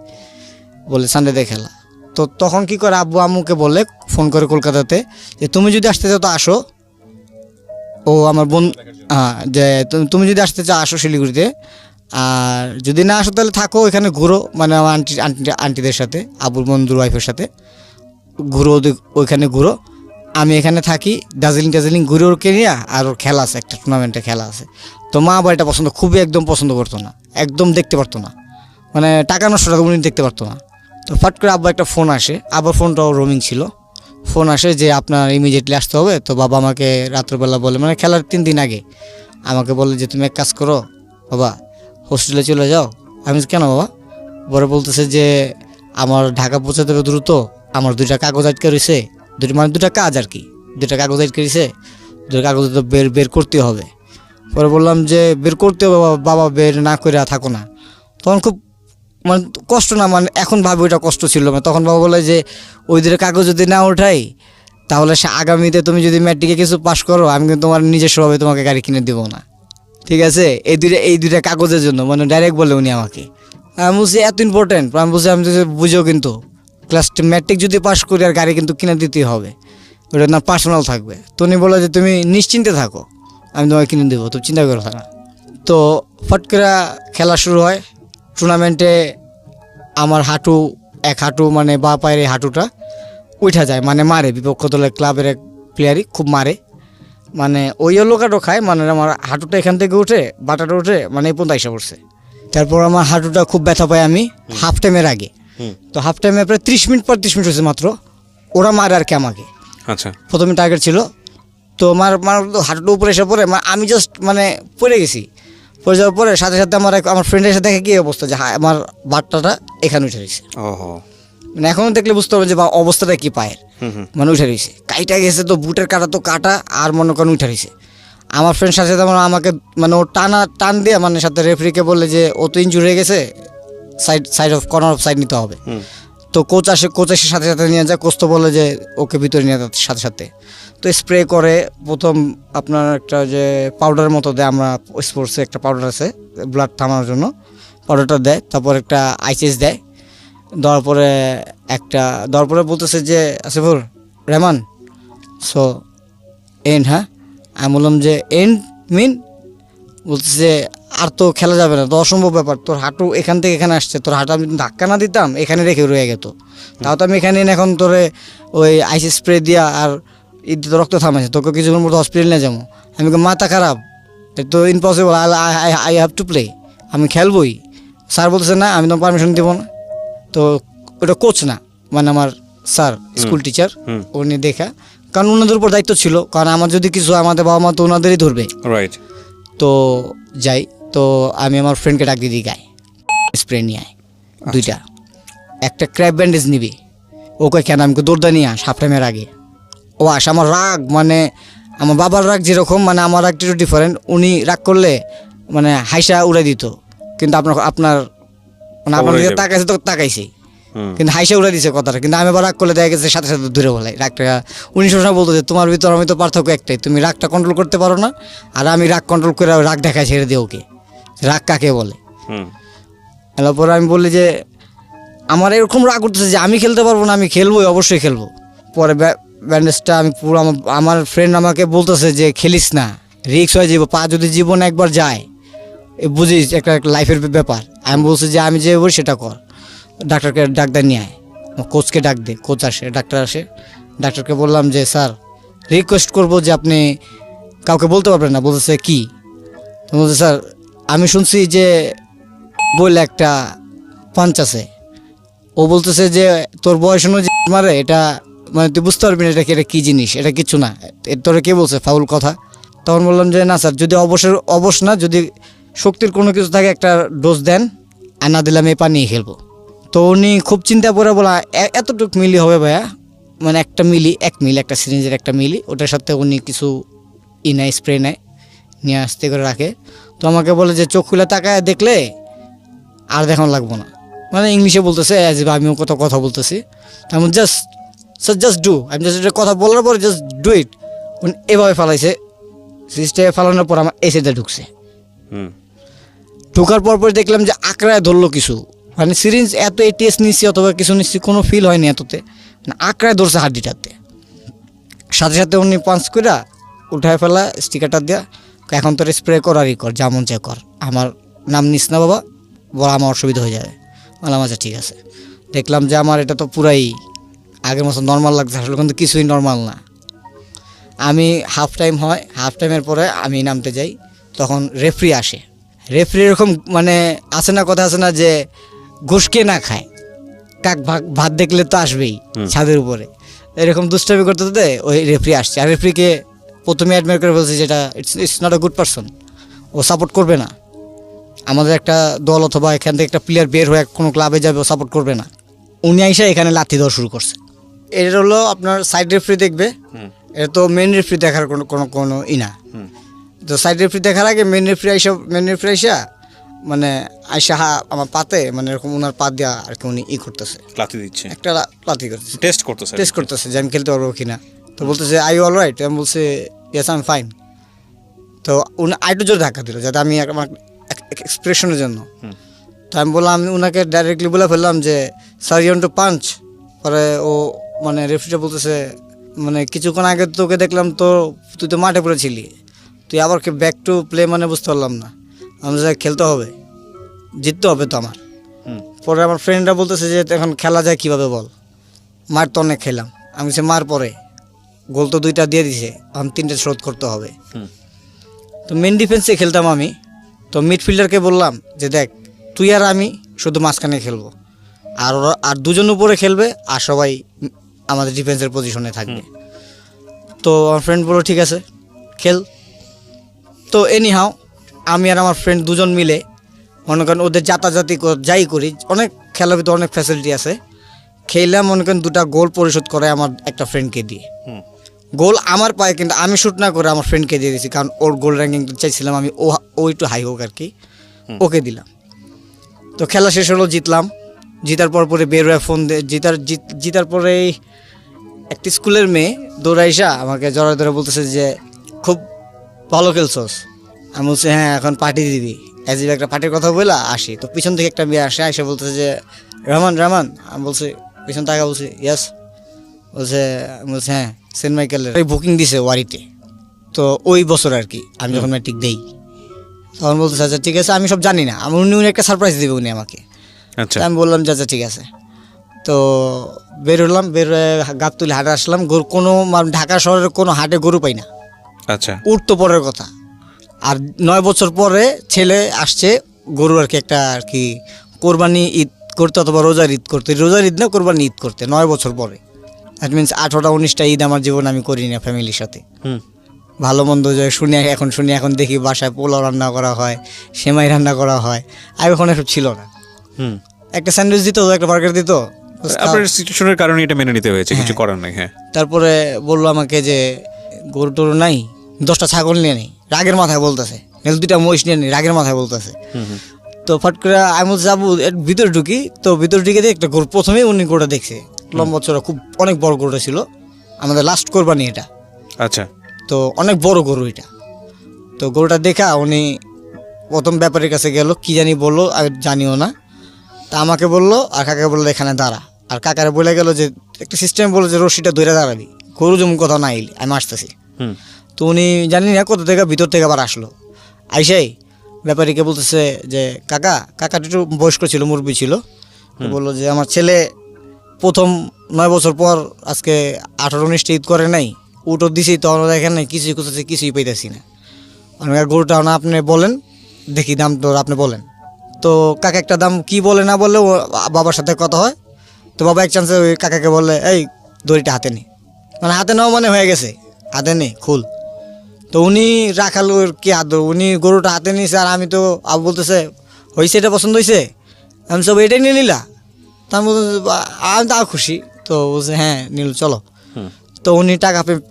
বলে সানডেতে খেলা। তো তখন কি করে আব্বু আম্মুকে বলে ফোন করে কলকাতাতে যে তুমি যদি আসতে চাও তো আসো, ও আমার বোন, হ্যাঁ যে তুমি যদি আসতে চাও আসো শিলিগুড়িতে, আর যদি না আসো তাহলে থাকো এখানে ঘুরো, মানে আমার আন্টিদের সাথে, আব্বুর বন্ধুর ওয়াইফের সাথে ঘুরো, ওইখানে ঘুরো, আমি এখানে থাকি, দার্জিলিং ঘুরে ওর নিয়ে, আর ওর খেলা আছে একটা টুর্নামেন্টে খেলা আছে। তো মা আবার এটা খুবই একদম পছন্দ করতো না, একদম দেখতে পারতো না, মানে টাকা নষ্টটা উনি দেখতে পারতো না। তো ফাট করে আব্বা একটা ফোন আসে, আবার ফোনটাও রোমিং ছিল, ফোন আসে যে আপনার ইমিডিয়েটলি আসতে হবে। তো বাবা আমাকে রাত্রবেলা বলে, মানে খেলার 3 দিন আগে আমাকে বলে যে তুমি এক কাজ করো বাবা, হোস্টেলে চলে যাও। আমি কেন বাবা? পরে বলতেছে যে আমার ঢাকা পৌঁছাতে হবে দ্রুত, আমার 2টা কাগজ আটকে রয়েছে, মানে 2টা কাজ আর কি, 2টা কাগজ আটকে রয়েছে, 2টা কাগজ তো বের করতে হবে। পরে বললাম যে বের করতে হবে বাবা, বের না করে থাকো না। তখন খুব মানে কষ্ট না, মানে এখন ভাবে ওইটা কষ্ট ছিল না, তখন বাবা বলে যে ওই 2টা কাগজ যদি না ওঠাই তাহলে সে আগামীতে তুমি যদি ম্যাট্রিকে কিছু পাস করো আমি কিন্তু তোমার নিজস্বভাবে তোমাকে গাড়ি কিনে দেবো না, ঠিক আছে? এই দুইটা কাগজের জন্য, মানে ডাইরেক্ট বলে উনি আমাকে। আমি বলছি এত ইম্পর্টেন্ট, আমি বলছি আমি যদি বুঝো কিন্তু ম্যাট্রিক যদি পাস করি আর গাড়ি কিন্তু কিনে দিতেই হবে, ওটা না পার্সোনাল থাকবে। তো উনি বলে যে তুমি নিশ্চিন্তে থাকো, আমি তোমাকে কিনে দেবো, তুমি চিন্তা করো না। তো ফট করে খেলা শুরু হয়। টুর্নামেন্টে আমার এক হাঁটু মানে বা পায়ের এই হাঁটুটা উঠা যায়, মানে মারে, বিপক্ষ দলের ক্লাবের এক প্লেয়ারই খুব মারে, মানে ওই ইয়েলো কার্ডও খায়, মানে আমার হাঁটুটা এখান থেকে উঠে বাটাটা উঠে মানে এই পর্যন্ত এসে পড়ছে। তারপর আমার হাঁটুটা খুব ব্যথা পাই আমি হাফ টাইমের আগে। তো হাফ টাইমে প্রায় 30 মিনিট পর 30 মিনিট হয়েছে মাত্র, ওরা মারে আর কি আমাকে। আচ্ছা, প্রথমে টার্গেট ছিল তো হাঁটুটা উপরে এসে পড়ে, আমি জাস্ট মানে পড়ে গেছি। পড়ে যাওয়ার পরে সাথে সাথে আমার ফ্রেন্ডের সাথে দেখে কি অবস্থা, যে আমার বাটটাটা এখানে উঠে রয়েছে। মানে এখনো দেখলে বুঝতে হবে যে অবস্থাটা কি পায়ের, মানে উঠে রয়েছে, কাইটা গেছে। তো বুটের কাটা তো কাটা, আর মনে করেন উঠে রয়েছে। আমার ফ্রেন্ড সাথে সাথে আমাকে মানে ও টান দিয়ে মানে সাথে রেফারিকে বললে যে ও তো ইনজুরি হয়ে গেছে, কর্নার অফ সাইড নিতে হবে। তো কোচ এসে সাথে সাথে নিয়ে যায়, কোচ তো বলে যে ওকে ভিতরে নিয়ে যাওয়ার সাথে সাথে তো স্প্রে করে। প্রথম আপনার একটা যে পাউডারের মতো দেয়, আমরা স্পোর্টসে একটা পাউডার আছে ব্লাড থামানোর জন্য, পাউডারটা দেয়। তারপর একটা আইসিএস দেয়, দেওয়ার পরে দেওয়ার পরে বলতেছে যে আসিফুর রহমান সো এন্ড, হ্যাঁ আমি বললাম যে এন্ড মিন, বলতেছে যে আর তো খেলা যাবে না, তো অসম্ভব ব্যাপার, তোর হাঁটু এখান থেকে এখানে আসছে, তোর হাঁটু আমি ধাক্কা না দিতাম এখানে রেখে রয়ে গেত, তাও তো আমি এখানে এনে এখন তোরে ওই আইসি স্প্রে দিয়া আর তো রক্ত থামাইছে, তোকে কিছুক্ষণ মতো হসপিটাল নিয়ে যাবো। আমি বলি, মাথা খারাপ, তো impossible, I have to play, আমি খেলবই। স্যার বলতেছে না আমি তোমার পারমিশন দেবো না। তো ওটা কোচ না, মানে আমার স্যার স্কুল টিচার, উনি দেখা, কারণ ওনাদের উপর দায়িত্ব ছিল, কারণ আমার যদি কিছু আমাদের বাবা মা তো ওনাদেরই ধরবে। রাইট। তো যাই, তো আমি আমার ফ্রেন্ডকে ডাক দিয়ে দিই, গায়ে স্প্রে নিয়ে আয় দুইটা, একটা ক্র্যাপ ব্যান্ডেজ নিবি। ওকে কেন, আমি দৌড়দা নিয়ে আস হাফ টাইমের আগে। ও আস, আমার রাগ মানে আমার বাবার রাগ যেরকম, মানে আমার রাগ একটু ডিফারেন্ট। উনি রাগ করলে মানে হাইসা উড়াই দিত, কিন্তু আপনার মানে আপনার দিকে তাকাইছে তো তাকাইছে, কিন্তু হাইসা উড়াই দিছে কথাটা। কিন্তু আমি আবার রাগ করলে দেখা গেছে সাথে সাথে দূরে বলাই রাগটা। উনি সবসময় বলতো যে তোমার ভিতর আমি তো পার্থক্য একটাই, তুমি রাগটা কন্ট্রোল করতে পারো না, আর আমি রাগ কন্ট্রোল করে রাগ দেখাই ছেড়ে দিই ওকে, রাগ কাকে বলে। এরপরে আমি বললি যে আমার এরকম রাগ করতেছে যে আমি খেলতে পারবো না, আমি খেলবোই, অবশ্যই খেলবো। পরে ব্যান্ডেজটা আমি পুরো আমার ফ্রেন্ড আমাকে বলতেছে যে খেলিস না, রিক্স হয়ে যাবো, পা যদি জীবনে একবার যায় বুঝিস একটা লাইফের ব্যাপার। আমি বলছি যে আমি যে বলি সেটা কর, ডাক্তারকে ডাক্তার নিয়ে আয়, কোচকে ডাক দে, কোচ আসে, ডাক্তার আসে। ডাক্তারকে বললাম যে স্যার রিকোয়েস্ট করবো যে আপনি কাউকে বলতে পারবেন না। বলতেছে কি? তো বলছে স্যার আমি শুনছি যে বললে একটা পাঞ্চ আছে, ও বলতেছে যে তোর বয়স অনুযায়ী মারে, এটা মানে তুই বুঝতে পারবি না এটা কী জিনিস, এটা কিচ্ছু না, তোরা কে বলছে ফাউল কথা। তখন বললাম যে না স্যার, যদি অবশ্য না, যদি শক্তির কোনো কিছু থাকে একটা ডোজ দেন, আর না দিলে আমি পানি খেলবো। তো উনি খুব চিন্তা করে বলা এতটুকু মিলি হবে ভাইয়া, মানে একটা মিলি, 1 মিলি, একটা সিরিঞ্জের 1 মিলি, ওটার সাথে উনি কিছু নেয়, স্প্রে নেয়, নিয়ে আসতে করে রাখে। তো আমাকে বলে যে চোখ খুলে তাকায় দেখলে আর দেখানো লাগবো না, মানে ইংলিশে বলতেছে, আমিও কথা বলতেছি। আমি জাস্ট ডু, আমি জাস্ট কথা বলার পরে জাস্ট ডু ইট। উনি এভাবে ফালাইছে, সিরিজটা ফালানোর পর আমার এসিতে ঢুকছে। ঢোকার পর দেখলাম যে আকড়ায় ধরলো কিছু, মানে সিরিঞ্জ এত টেস্ট নিচ্ছি অথবা কিছু নিচ্ছি কোনো ফিল হয়নি এততে, মানে আকড়ায় ধরছে হাড্ডিটাতে। সাথে সাথে উনি পাঞ্চ করে উঠায় ফেলা, স্টিকারটা দেওয়া, এখন তোর স্প্রে করারই কর, যেমন চাই কর, আমার নাম নিস না বাবা, বড় আমার অসুবিধা হয়ে যাবে। বললাম আচ্ছা ঠিক আছে। দেখলাম যে আমার এটা তো পুরাই আগের মতো নর্মাল লাগছে, আসলে কিন্তু কিছুই নর্মাল না। আমি হাফ টাইম হয়, হাফ টাইমের পরে আমি নামতে যাই, তখন রেফরি আসে। রেফরি এরকম মানে আছে না, কথা আছে না যে ঘুষকে না খায়, কাক ভাত দেখলে তো আসবেই ছাদের উপরে, এরকম দুষ্টামি করতে করতে ওই রেফরি আসছে। আর রেফরিকে প্রথমে অ্যাডমায়ার করে বলছে যেটা it's not a good person, ও সাপোর্ট করবে না আমাদের একটা দল, অথবা এখান থেকে একটা প্লেয়ার বের হয়ে কোনো ক্লাবে যাবে, ও সাপোর্ট করবে না। উনি আইসা এখানে লাথি দেওয়া শুরু করছে। এটা হলো আপনার সাইড রেফরি দেখবে, এটা তো মেন রেফরি দেখার কোনো না। তো সাইড রেফরি দেখার আগে মেন রেফরি আইসা মানে আইসা আমার পাতে, মানে এরকম ওনার পা দেওয়া আর কি, উনি করতেছে, লাথি দিচ্ছে, একটা লাথি করতেছে, টেস্ট করতেছে যে আমি খেলতে পারবো কিনা। তো বলতেছে আই অল রাইট, আমি বলছি ইয়েস আই এম ফাইন। তো উনি আইটু জোরে ধাক্কা দিল যাতে আমি আমার এক্সপ্রেশনের জন্য। তো আমি বললাম, ওনাকে ডাইরেক্টলি বলে ফেললাম যে sir you want to punch. পরে ও মানে রেফরিটা বলতেছে মানে কিছুক্ষণ আগে তোকে দেখলাম তো তুই তো মাঠে পড়েছিলি, তুই আবার ব্যাক টু প্লে, মানে বুঝতে পারলাম না। আমি খেলতে হবে, জিততে হবে তো আমার। পরে আমার ফ্রেন্ডরা বলতেছে যে এখন খেলা যায় কীভাবে বল, মার তো অনেক খেলাম। আমি সে মার পরে গোল তো 2টা দিয়ে দিছে, আমি 3টে শোধ করতে হবে। তো মেন ডিফেন্সে খেলতাম আমি। তো মিডফিল্ডারকে বললাম যে দেখ তুই আর আমি শুধু মাঝখানে খেলবো, আর 2জন উপরে খেলবে, আর সবাই আমাদের ডিফেন্সের পজিশনে থাকবে। তো আমার ফ্রেন্ড বললো ঠিক আছে খেল। তো এনিহাও আমি আর আমার ফ্রেন্ড 2জন মিলে মনে করেন ওদের যাতাযাতি যাই করি, অনেক খেলার ভিতরে অনেক ফ্যাসিলিটি আছে, খেললাম। মনে করেন 2টা গোল পরিশোধ করে আমার একটা ফ্রেন্ডকে দিয়ে। গোল আমার পায়ে, কিন্তু আমি শ্যুট না করে আমার ফ্রেন্ডকে দিয়ে দিয়েছি, কারণ ওর গোল র্যাঙ্কিং চাইছিলাম আমি, ও একটু হাই হোক আর কি, ওকে দিলাম। তো খেলা শেষ হলো, জিতলাম। জিতার পরে বের হয়ে ফোন দিয়ে জিতার পরে একটি স্কুলের মেয়ে দৌড়াইসা আমাকে জড়ায় ধরে বলতেছে যে খুব ভালো খেলছস। আমি বলছি হ্যাঁ এখন পার্টি দিবি, একটা পার্টির কথা বলে আসি। তো পিছন থেকে একটা মেয়ে আসে বলতেছে যে রহমান রহমান, আমি বলছি পিছন টাকা, বলছি ইয়াস, বলছে, আমি বলছি হ্যাঁ সেন্ট মাইকেলের বুকিং দিছে ওয়ারিতে। তো ওই বছর আর কি আমি যখন ম্যাট্রিক দেই, তখন বলতেছে আচ্ছা ঠিক আছে, আমি সব জানি না, আমি উনি একটা সারপ্রাইজ দেবে উনি আমাকে। আচ্ছা তা আমি বললাম যে আচ্ছা ঠিক আছে। তো বের হলাম, বের হয়ে গাবতলি হাটে আসলাম। গরু কোনো ঢাকা শহরের কোনো হাটে গরু পাই না, আচ্ছা উঠ তো পরের কথা। আর 9 বছর পরে ছেলে আসছে গরু আর কি একটা আর কি কোরবানি ঈদ করতে অথবা রোজার ঈদ করতে, রোজার ঈদ না কোরবানি ঈদ করতে 9 বছর পরে। দ্যাট মিনস 18টা 19টা ঈদ আমার জীবন আমি করি না ফ্যামিলির সাথে। হুম ভালো মন্দ যে শুনি এখন দেখি বাসায় পোলাও রান্না করা হয়, সেমাই রান্না করা হয়, আর এখন এসব ছিল না। হুম একটা স্যান্ডউইচ দিত, একটা বার্গার দিত। আপনার সিচুয়েশনের কারণে এটা মেনে নিতে হয়েছে, কিছু করার নাই। হ্যাঁ তারপরে বললো আমাকে যে গরু টরু নাই, 10টা ছাগল নিয়ে নেই, রাগের মাথায় বলতেছে, 2টা মহিষ নিয়ে নেই, রাগের মাথায় বলতেছে। হুম হুম তো ফট করে আমি বলছি যাবো, এর ভিতরে ঢুকি। তো ভিতরে ঢুকে দিয়ে একটা গরু, প্রথমেই উনি গরুটা দেখছে, লম্বা চড়া খুব অনেক বড় গরুটা ছিল, আমাদের লাস্ট কোরবানি এটা। আচ্ছা তো অনেক বড় গরু এটা। তো গরুটা দেখা উনি প্রথম ব্যাপারীর কাছে গেল, কি জানি বললো আমি জানিও না। তা আমাকে বললো, আর কাকাকে বললো এখানে দাঁড়া। আর কাকারে বলে গেল যে একটা সিস্টেম বললো যে রশিটা ধরে দাঁড়াবি, গরু যেমন কোথাও না আইলে আমি আসতেছি। হুম তো উনি জানি না কোথা থেকে ভিতর থেকে আবার আসলো, আইসাই ব্যাপারীকে বলতেছে যে কাকাটা একটু বয়স্ক ছিল, মুরব্বী ছিল। তো বললো যে আমার ছেলে প্রথম 9 বছর পর আজকে 18-19টা ঈদ করে নাই, উঠো দিছি, তো আমরা দেখেন নাই কিছুই করতেছি, কিছুই পাইতেছি না। আমি গরুটা না আপনি বলেন, দেখি দাম তো আপনি বলেন। তো কাকা একটা দাম কি বলে না বললে, ও বাবার সাথে কথা হয়। তো বাবা এক চান্সে ওই কাকাকে বললে এই দড়িটা হাতে নে, মানে হাতে নেওয়া মানে হয়ে গেছে, হাতে নে খুল। তো উনি রাখাল ওর কি আদর, উনি গরুটা হাতে নিয়েছে। আর আমি তো আবু বলতেছে হয়েছে, এটা পছন্দ হয়েছে, আমি সব এটাই নিয়ে নিলা। তা আমি বলতে আমি তো খুশি। তো বলছে হ্যাঁ নিল চলো। হুম তো উনি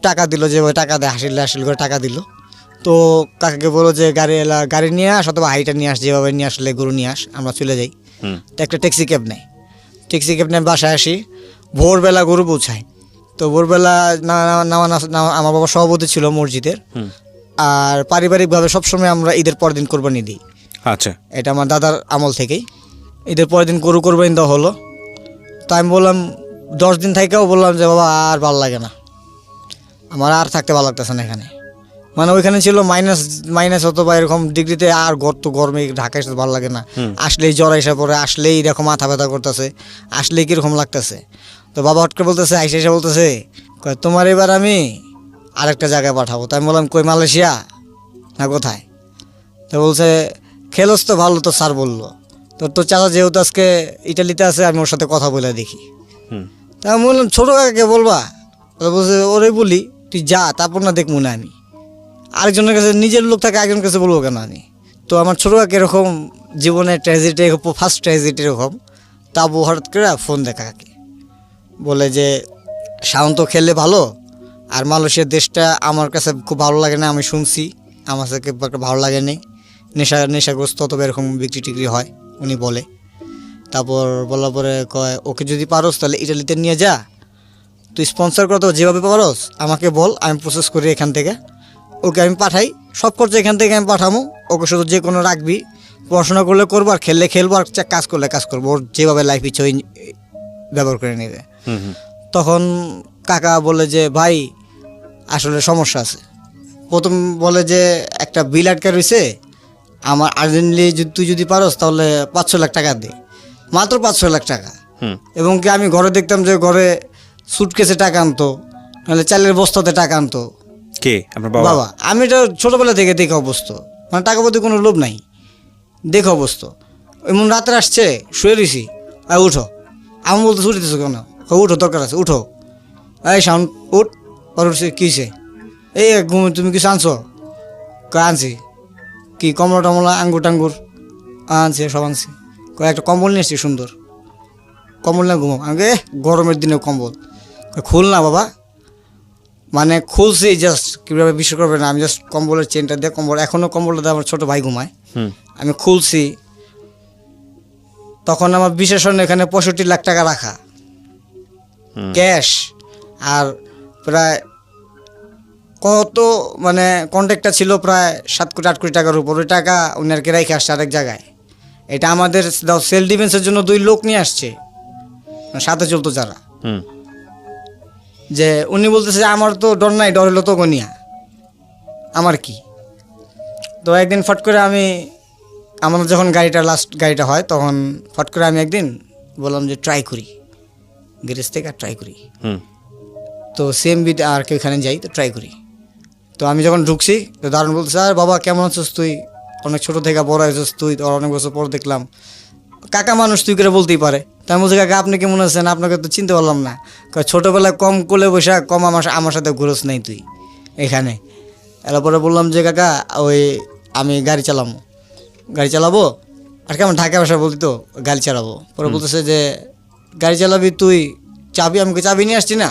টাকা দিল, যে ওই টাকা দেয় হাসিল করে টাকা দিল। তো কাকাকে বলো যে গাড়ি নিয়ে আস অথবা হাইটা নিয়ে আস, যেভাবে নিয়ে আসলে গরু নিয়ে আস, আমরা চলে যাই। হুম তো একটা ট্যাক্সি ক্যাব নেয়, ট্যাক্সি ক্যাব নিয়ে বাসায় আসি, ভোরবেলা গরু পৌঁছায়। তো ভোরবেলা আমার বাবা সভাপতি ছিল মসজিদের। হুম আর পারিবারিকভাবে সবসময় আমরা ঈদের পরের দিন কোরবানি দিই, আচ্ছা এটা আমার দাদার আমল থেকেই। ঈদের পরের দিন গরু কোরবানি দেওয়া হলো। তো আমি বললাম 10 দিন থেকেও বললাম যে বাবা আর ভালো লাগে না, আমার আর থাকতে ভালো লাগতেছে না এখানে। মানে ওইখানে ছিল মাইনাস অথবা এরকম ডিগ্রিতে, আর গরমে ঢাকায় এসে ভালো লাগে না। আসলেই জ্বর এসে পড়ে, আসলেই এরকম মাথা ব্যথা করতেছে, আসলেই কীরকম লাগতেছে। তো বাবা হট করে বলতেছে, এসে বলতেছে তোমার এবার আমি আরেকটা জায়গায় পাঠাবো। তাই আমি বললাম কই, মালয়েশিয়া না কোথায়? তো বলছে খেলোস তো ভালো, তো স্যার বললো তোর চাচা যেহেতু আজকে ইটালিতে আছে, আমি ওর সাথে কথা বলে দেখি। হুম তা আমি বললাম ছোটো কাকাকে বলবা? বলছে ওরে বলি, তুই যা, তারপর না দেখবো না আমি আরেকজনের কাছে, নিজের লোক থাকে আরেকজনের কাছে বলবো কেন আমি? তো আমার ছোটো কাকা এরকম জীবনের ট্র্যাজেডি, ফার্স্ট ট্র্যাজেডি এরকম। তা হঠাৎ করে ফোন দেয় কাকাকে, বলে যে শাওন তো খেললে ভালো, আর মালয়েশিয়ার দেশটা আমার কাছে খুব ভালো লাগে না, আমি শুনছি আমার কাছে ভালো লাগে নেই, নেশাগ্রস্ত অথবা এরকম বিক্রি টিক্রি হয় উনি বলে। তারপর বলার পরে কয় ওকে যদি পারোস তাহলে ইটালিতে নিয়ে যা, তুই স্পন্সর করতে যেভাবে পারোস আমাকে বল, আমি প্রসেস করি এখান থেকে, ওকে আমি পাঠাই, সব খরচ এখান থেকে আমি পাঠাবো। ওকে শুধু যে কোনো রাখবি, পড়াশোনা করলে করবো, আর খেললে খেলবো, আর কাজ করলে কাজ করবো, ওর যেভাবে লাইফ ইচ্ছে ওই ব্যবহার করে নেবে। হুম হুম তখন কাকা বলে যে ভাই আসলে সমস্যা আছে। প্রথম বলে যে একটা বিল আটকা রয়েছে, আমার আর্জেন্টলি তুই যদি পারোস তাহলে 500 লাখ টাকা দে, মাত্র 500 লাখ টাকা। হুম এবং কি আমি ঘরে দেখতাম যে ঘরে সুটকেসে টাকা আনতো, নাহলে চালের বস্তাতে টাকা আনতো। কে আপনার বাবা? বাবা, আমি এটা ছোটোবেলা থেকে দেখে অবস্থ, মানে টাকা প্রতি কোনো লোভ নাই, দেখে অবস্থ। এমন রাত্রে আসছে, শুয়ে রয়েছি, আর উঠো, আমি বলতে ছুটিতেছো কেন? উঠো, দরকার আছে উঠো, এই সাউন্ড উঠ। আর উঠছে কিসে? এই ঘুম, তুমি কিছু আনছো? আনছি। কি কমলা টমলা, আঙ্গুর টাঙ্গুর আনছি, সব আনছি। একটা কম্বল নিয়ে এসছি সুন্দর, কম্বল না ঘুমাও। আমাকে গরমের দিনে কম্বল খুল না বাবা, মানে খুলছি জাস্ট, কীভাবে বিশ্বাস করবে না, আমি জাস্ট কম্বলের চেনটা দিয়ে কম্বল, এখনও কম্বলটা দিয়ে আমার ছোটো ভাই ঘুমায়, আমি খুলছি। তখন আমার বিশেষণ এখানে 65 লাখ টাকা রাখা ক্যাশ, আর প্রায় কত মানে কন্ট্যাক্টটা ছিল প্রায় 7 কোটি 8 কোটি টাকার উপর। ওই টাকা উনি আর কি রেখে আসছে আরেক জায়গায়, এটা আমাদের সেলফ ডিফেন্সের জন্য 2 লোক নিয়ে আসছে, সাথে চলতো যারা। হুম যে উনি বলতেছে যে আমার তো ডর নাই, ডর হলো তো গনিয়া, আমার কি। তো একদিন ফট করে আমাদের যখন লাস্ট গাড়িটা হয়, তখন ফট করে আমি একদিন বললাম যে ট্রাই করি, গ্যারেজ থেকে আর ট্রাই করি। হুম তো সেম বিট আর কি ওখানে যাই, তো ট্রাই করি। তো আমি যখন ঢুকছি, তো দারুণ বলতেছে, আর বাবা কেমন আছিস তুই, অনেক ছোটো থেকে বড় হয়েছিস তুই, তোর অনেক বছর পর দেখলাম, কাকা মানুষ তুই করে বলতেই পারে। তাই বলছি কাকা আপনি কেমন আছেন, আপনাকে তো চিনতে পারলাম না। ছোটোবেলায় কম কোলে বসে কম আমার সাথে ঘুরোস নাই তুই এখানে। এরপরে বললাম যে কাকা আমি গাড়ি চালাবো আর কেমন ঢাকা ভাষা বলতি তো গাড়ি চালাবো। পরে বলতেছে যে গাড়ি চালাবি তুই, চাবি, আমাকে চাবি নিয়ে আসছি না।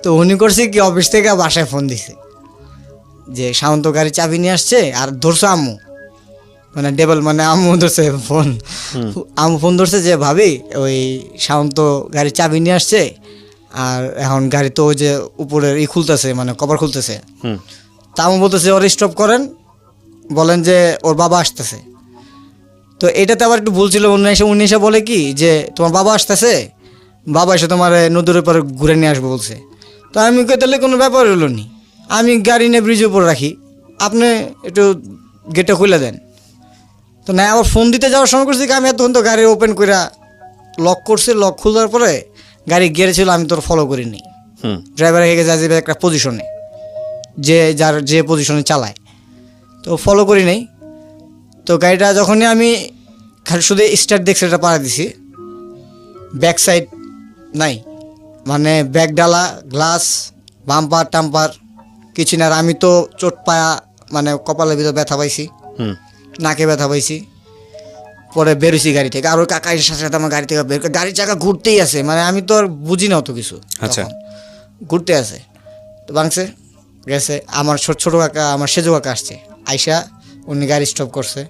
তো উনি করছে কি, অফিস থেকে বাসায় ফোন দিছে যে শান্ত গাড়ি চাবি নিয়ে আসছে, আর ধরছে আম্মু, মানে ডেবল, মানে আম্মু ধরছে ফোন। আম্মু ফোন ধরছে যে ভাবি শান্ত গাড়ির চাবি নিয়ে আসছে, আর এখন গাড়ি তো যে উপরের খুলতেছে, মানে কভার খুলতেছে। তা আম্মু বলতেছে ওর স্টপ করেন, বলেন যে ওর বাবা আসতেছে। তো এটাতে আবার একটু ভুল ছিল, উনি এসে বলে কি যে তোমার বাবা আসতেছে, বাবা এসে তোমার নদীর উপরে ঘুরে নিয়ে আসবো বলছে। তো আমি তাহলে কোনো ব্যাপার হলো নি, আমি গাড়ি নিয়ে ব্রিজের উপর রাখি, আপনি একটু গেটটা খুলে দেন। তো না, আবার ফোন দিতে যাওয়ার সময় করছি কি, আমি এতক্ষণ তো গাড়ি ওপেন করে লক করছি, লক খোলার পরে গাড়ি গিয়ারে ছিল, আমি তোর ফলো করিনি। ড্রাইভার হয়ে গেছে একটা পজিশনে, যে পজিশনে চালায়, তো ফলো করি নাই। তো গাড়িটা যখনই আমি খালি শুধু স্টার্ট দেখছি, এটা পাড়া দিছি, ব্যাক সাইড নাই, মানে ব্যাক ডালা, গ্লাস, বাম্পার টাম্পার কিছু না। আর আমি তো চোট পায়া, মানে কপালের ভিতর ব্যথা পাইছি, নাকে ব্যথা পাইছি। পরে বেরোছি গাড়ি থেকে, আর ওই কাকা এসে সাথে সাথে আমার গাড়ি থেকে গাড়ির চাকা ঘুরতেই আছে, মানে আমি তো আর বুঝি না অত কিছু, আচ্ছা ঘুরতে আছে। তো ভাঙছে গেছে, আমার ছোটো কাকা, আমার সেজো কাকা আসছে, আইসা উনি গাড়ি স্টপ করছে,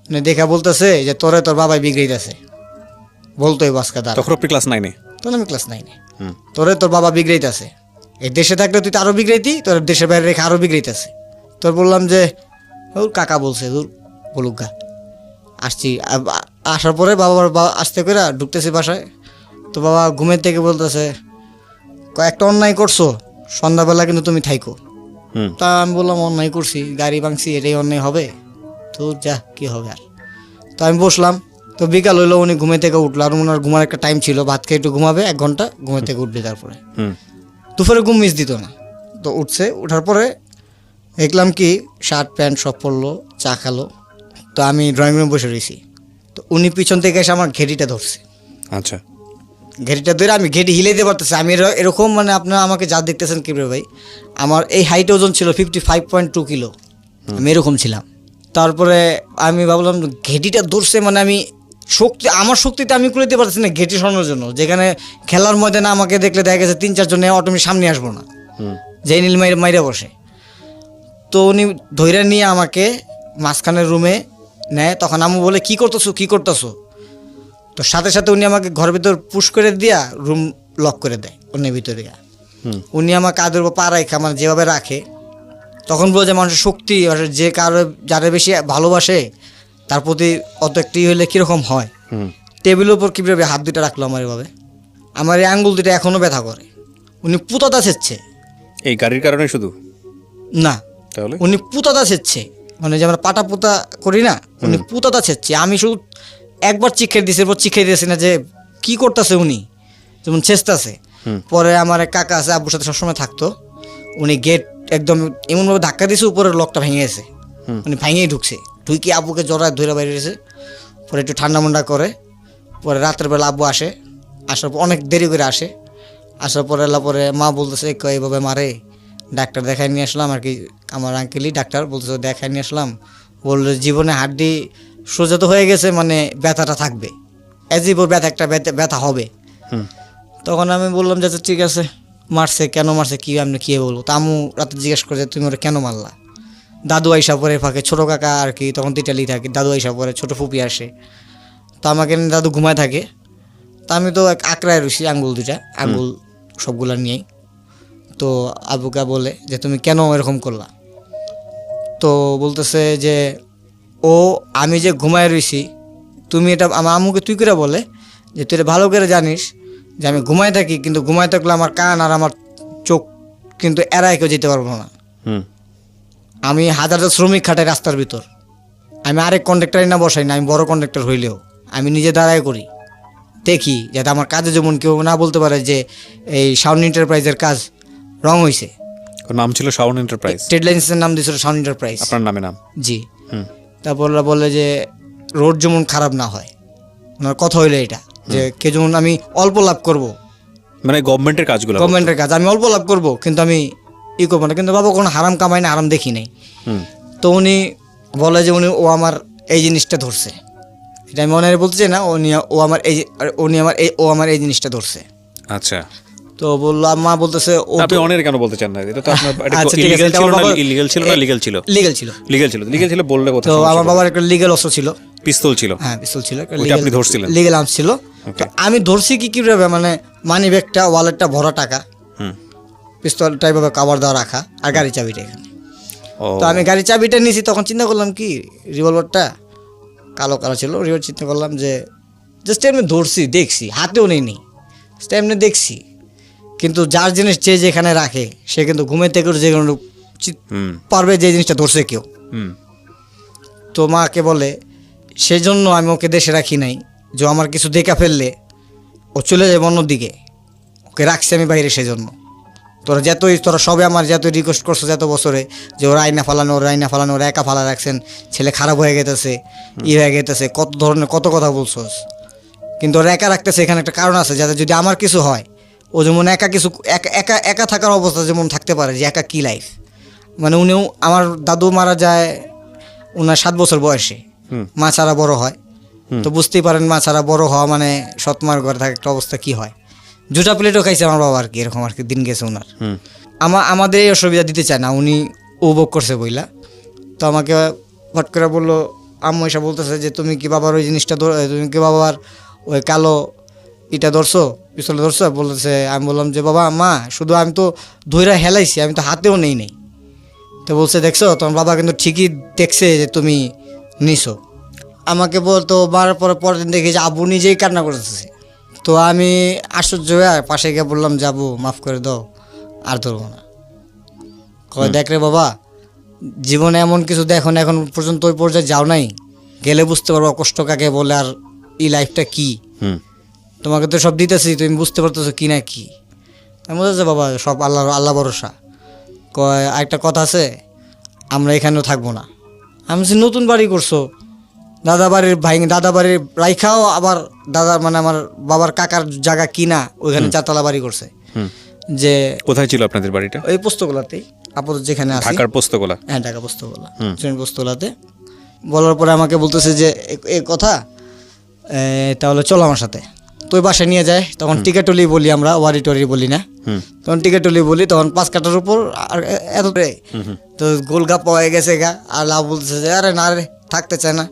উনি দেখা বলতেছে যে তোর বাবাই বিগড়াইতেছে, বলতোই বাসকা দাঁড়া। তখন আপনি ক্লাস 9-এ? তখন আমি ক্লাস 9-এ। তোর বাবা বিগড়াইতেছে, এই দেশে থাকলে তুই তো আরও বিগড়াইতি, তোর দেশের বাইরে রেখে আরও বিগড়াইতেছে। তোর বললাম যে ওর কাকা বলছে দূর বলুক গা। আসছি, আসার পরে বাবা আসতে করে ঢুকতেছি বাসায়। তো বাবা ঘুমের থেকে বলতেছে কয়েকটা অন্যায় করছো, সন্ধ্যাবেলা কিন্তু তুমি থাইকো। তা আমি বললাম অন্যায় করছি, গাড়ি ভাঙছি, এটাই অন্যায় হবে, তো যা কি হবে আর। তো আমি বসলাম। তো বিকাল হইলো, উনি ঘুমে থেকে উঠলো, আর ওনার ঘুমার একটা টাইম ছিল, ভাত খেয়ে একটু ঘুমাবে 1 ঘন্টা, ঘুমে থেকে উঠবে। তারপরে দুপুরে ঘুম মিস দিত না। তো উঠছে, উঠার পরে দেখলাম কি শার্ট প্যান্ট সব পরলো, চা খালো। তো আমি ড্রয়িং রুমে বসে রয়েছি। তো উনি পিছন থেকে এসে আমার ঘেটিটা ধরছে। আচ্ছা, ঘেটিটা ধরে আমি ঘেটি হিলে দিতে পারতেছি। আমি এরকম, মানে আপনারা আমাকে যা দেখতেছেন কিভাবে ভাই, আমার এই হাইট ওজন ছিল 55.2 কিলো, আমি এরকম ছিলাম। তারপরে আমি ভাবলাম ঘেটিটা ধরছে, মানে আমি আমার শক্তিতে আমি করে দিতে পারতেছি না ঘেটি সরানোর জন্য। যেখানে খেলার ময়দানে আমাকে দেখলে দেখা গেছে 3-4 জনে অটোমেটিক সামনে আসবো না, যেই নীল মাইরে বসে। তো উনি ধৈর্য নিয়ে আমাকে মাঝখানের রুমে নেয়। তখন আমি বলে কী করতেছো। তো সাথে সাথে উনি আমাকে ঘরের ভিতর পুশ করে দিয়া রুম লক করে দেয় অন্যের ভিতরে। উনি আমাকে আদর পা রাখে, আমার যেভাবে রাখে, তখন বলে যে মানুষের শক্তি, যে যারা বেশি ভালোবাসে তার প্রতি অত একটি হলে কীরকম হয়। টেবিলের উপর কীভাবে হাত দুটা রাখলো আমার এভাবে, আমার এই আঙ্গুল দুটো এখনও ব্যথা করে। উনি পুতাতা ছেচ্ছে, এই গাড়ির কারণে শুধু না, তাহলে উনি পুতাতা ছেচ্ছে, মানে যে আমরা পাটা পুতা করি না, উনি পুতাতা ছেচ্ছে। আমি শুধু একবার চিখে দিয়েছি না যে কি করতেছে উনি, যেমন ছেচতেছে। পরে আমার এক কাকা আছে, আব্বুর সাথে সবসময় থাকতো, উনি গেট একদম এমনভাবে ধাক্কা দিয়েছে, উপরের লকটা ভেঙে গেছে, উনি ভেঙেই ঢুকছে, ঢুকি আব্বুকে জড়ায় ধরে বাইরে এসে পরে একটু ঠান্ডা মান্ডা করে। পরে রাতের বেলা আব্বু আসার পর অনেক দেরি করে আসার পরে পরে মা বলতেছে এইভাবে মারে, ডাক্তার দেখায় নিয়ে আসলাম আর কি, আমার আঙ্কেলই ডাক্তার বলতেছে দেখায় নিয়ে আসলাম, বললো জীবনে হাড্ডি সোজা তো হয়ে গেছে, মানে ব্যথাটা থাকবে, এজিবর ব্যথা হবে। তখন আমি বললাম যে ঠিক আছে, মারছে কেন মারছে কি আমি কী বলবো। তা আম্মু রাতে জিজ্ঞেস করে তুমি ওরা কেন মারলা। দাদু আইসা পরে ফাঁকে ছোটো কাকা আর কি, তখন তিটালি থাকে, দাদু আইসা পরে ছোটো ফুপি আসে। তো আমাকে দাদু ঘুমায় থাকে, তা আমি তো আঁকড়ায় রয়েছি আঙ্গুল আঙ্গুল সবগুলা নিয়েই। তো আবুকা বলে যে তুমি কেন এরকম করলা। তো বলতেছে যে আমি যে ঘুমায় রয়েছি তুমি এটা আমার আম্মুকে তুই করে বলে যে তুই এটা ভালো করে জানিস যে আমি ঘুমায় থাকি, কিন্তু ঘুমায় থাকলে আমার কান আর আমার চোখ কিন্তু এড়ায় কেউ যেতে পারবো না। হুম আমি হাজারটা শ্রমিক খাটাই রাস্তার ভিতর, আমি আরেক কন্ট্রাক্টরই না বসাই না, আমি বড় কন্ট্রাক্টর হইলেও আমি নিজে দাঁড়ায় করি, দেখি যাতে আমার কাজে যেমন কেউ না বলতে পারে যে এই সাউন্ড এন্টারপ্রাইজের কাজ রং হয়েছে। ওর নাম ছিল সাউন্ড এন্টারপ্রাইজ, ট্রেড লাইন্সের নাম দিয়েছিল সাউন্ড এন্টারপ্রাইজ, আপনার নামে নাম। জি। হুম তারপর ওরা বলে যে রোড যেমন খারাপ না হয়, ওনার কথা হইলো এটা যে কে যেমন আমি অল্প লাভ করব, মানে গভর্নমেন্টের কাজগুলো। গভর্নমেন্টের কাজ আমি অল্প লাভ করব, কিন্তু আমি ই করবো না। কিন্তু বাবা কোনো হারাম কামাই না, হারাম দেখি নাই। হুম তো উনি বলে যে ও আমার এই জিনিসটা ধরছে, এটা আমি মনে বলতে চাই না, ও আমার এই জিনিসটা ধরছে। আচ্ছা, তো বললো আম্মা বলতেছে ও আপনি অনের কেন বলতে চান না? এটা তো আপনার আচ্ছা, ঠিক আছে, ইলিগাল এটা ছিল আমার না, বাবার- ইলিগাল ছিল না লিগ্যাল ছিল? লিগেল ছিল, লিগ্যাল ছিল বললে কথা। তো আমার বাবার একটা লিগেল অস্ত্র ছিল, পিস্তল ছিল। হ্যাঁ পিস্তল ছিল, ওইটা আপনি ধরছিলেন? লিগেল আর্মস ছিল। তো আমি ধরছি কিভাবে, মানে মানি ব্যাগটা ওয়ালেটটা ভরা টাকা, হুম পিস্তলটা এইভাবে কাভার দেওয়া রাখা, আর গাড়ির চাবিটা এখানে। ও তো আমি গাড়ির চাবিটা নিয়েছি, তখন চিন্তা করলাম কি রিভলভারটা কালো কালো ছিল, রিভলভার চিন্তা করলাম যে জাস্ট এমনি ধরছি, দেখছি, হাতেও নেই, জাস্ট এমনি দেখছি। কিন্তু যার জিনিস যে যেখানে রাখে সে কিন্তু ঘুমে থেকে যে কোনো হুম পারবে যে জিনিসটা ধরছে কেউ। হুম তো মাকে বলে সেই জন্য আমি ওকে দেশে রাখি নাই, যে আমার কিছু দেখা ফেললে ও চলে যাবে অন্যদিকে, ওকে রাখছি আমি বাইরে। সেজন্য তোরা সবে আমার যত রিকোয়েস্ট করছো যত বছরে যে ওরা আইনা ফালানো, ওরা একা ফালা রাখছেন, ছেলে খারাপ হয়ে গেতেছে, হয়ে গেতেছে, কত ধরনের কত কথা বলছোস, কিন্তু ওরা একা রাখতেছে। এখানে একটা কারণ আছে, যাতে যদি আমার কিছু হয় ও যেমন একা থাকার অবস্থা যেমন থাকতে পারে, যে একা কী লাইফ। মানে উনিও, আমার দাদু মারা যায় ওনার 7 বছর বয়সে, মা ছাড়া বড় হয়। তো বুঝতেই পারেন মা ছাড়া বড় হওয়া মানে সৎমার ঘরে থাকা একটা অবস্থা কী হয়। জুটা প্লেটও খাইছে আমার বাবা আর কি, এরকম আর কি দিন গেছে ওনার। আমাদের এই অসুবিধা দিতে চায় না, উনি উপভোগ করছে বইলা। তো আমাকে ফট করে বললো, আম্মু এসে বলতেছে যে তুমি কি বাবার ওই জিনিসটা তুমি কি বাবার ওই কালো ইটা ধরছো, পিস্তলে ধরছো? বলতেছে, আমি বললাম যে বাবা মা শুধু আমি তো ধইরা হেলাইছি, আমি তো হাতেও নেই। তো বলছে দেখছো তোমার বাবা কিন্তু ঠিকই দেখছে যে তুমি নিছো। আমাকে বলতো মারার পরের দিন দেখি যে আব্বু নিজেই কান্না করতেছে। তো আমি আশ্চর্য হয়ে পাশে গিয়ে বললাম যে আব্বু মাফ করে দাও, আর ধরবো না। কয় দেখ রে বাবা, জীবনে এমন কিছু দেখো না, এখন পর্যন্ত ওই পর্যায়ে যাও নাই, গেলে বুঝতে পারবো কষ্ট কাকে বলে আর এই লাইফটা কি। তোমাকে তো সব দিতেছি, তুমি বুঝতে পারতেছো কি না কি। আমি বলতেছি বাবা সব আল্লাহ ভরসা। কয় একটা কথা আছে, আমরা এখানেও থাকবো না। আমি বলছি নতুন বাড়ি করছো, দাদা বাড়ির রাইখাও, আবার দাদা মানে আমার বাবার কাকার জায়গা কিনা ওইখানে 4তলা বাড়ি করছে। যে কোথায় ছিল আপনাদের বাড়িটা? ওই পোস্তগোলাতেই আপাতত যেখানে আছি। ঢাকার পোস্তগোলা? হ্যাঁ ঢাকা পোস্তগোলা, পোস্তগোলাতে। বলার পরে আমাকে বলতেছে যে এই কথা, তাহলে চলো আমার সাথে। তো ওই বাসায় নিয়ে যায়, তখন টিকেটলি বলি আমরা, ওয়ারি টরি বলি না, তখন টিকেটলি বলি। তখন 5 কাটার উপর আর এত তো গোলগাপ্পা হয়ে গেছে গা। আর লাভ বলতেছে যে আরে না রে, থাকতে চায় না,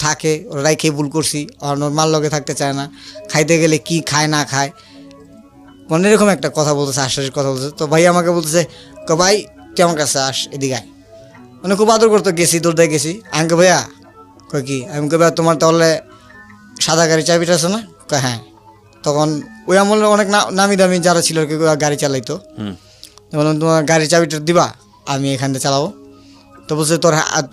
থাকে ওরাই খেয়ে ভুল করছি, আর ওর মার লগে থাকতে চায় না, খাইতে গেলে কি খায় না খায়, মানে এরকম একটা কথা বলতেছে, আশ্বাসের কথা বলতেছে। তো ভাই আমাকে বলতেছে, ভাই তুই আমার কাছে আস, এদিকে আয়। মানে খুব আদর করতে গেছি, তোর দিয়ে গেছি। আমি কে ভাইয়া, কয় কি? আমি কে ভাইয়া তোমার তাহলে সাদা গাড়ির চাবিটা আছে না? কয় হ্যাঁ। তখন ওই আমলে অনেক নামি দামি যারা ছিল আর কি গাড়ি চালাইতো, বললাম তোমার গাড়ির চাবিটা দিবা, আমি এখান থেকে চালাবো। তো বলছে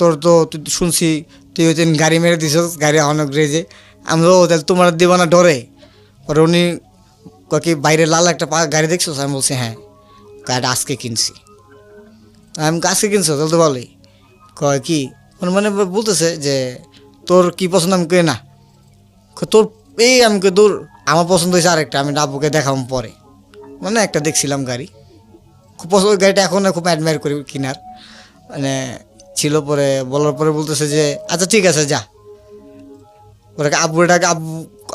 তোর তো তুই শুনছি তুই ওই দিন গাড়ি মেরে দিস, গাড়ি অনেক রেজে। আমি তাহলে তোমার দিবা না ডরে? পরে উনি কি বাইরে লাল একটা গাড়ি দেখছো? আমি বলছি হ্যাঁ। গাড়িটা আজকে কিনছি। আমি আজকে কিনছো তাহলে তো বলি। কয় কি মানে বলতেছে যে তোর কি পছন্দ? আমি কে না তোর এই, আমি কে তোর আমার পছন্দ হয়েছে আরেকটা, আমি আব্বুকে দেখাম পরে। মানে একটা দেখছিলাম গাড়ি, খুব পছন্দ। ওই গাড়িটা এখন খুব অ্যাডমায়ার করি কিনার মানে ছিল। পরে বলার পরে বলতেছে যে আচ্ছা ঠিক আছে যা। ওরা আব্বু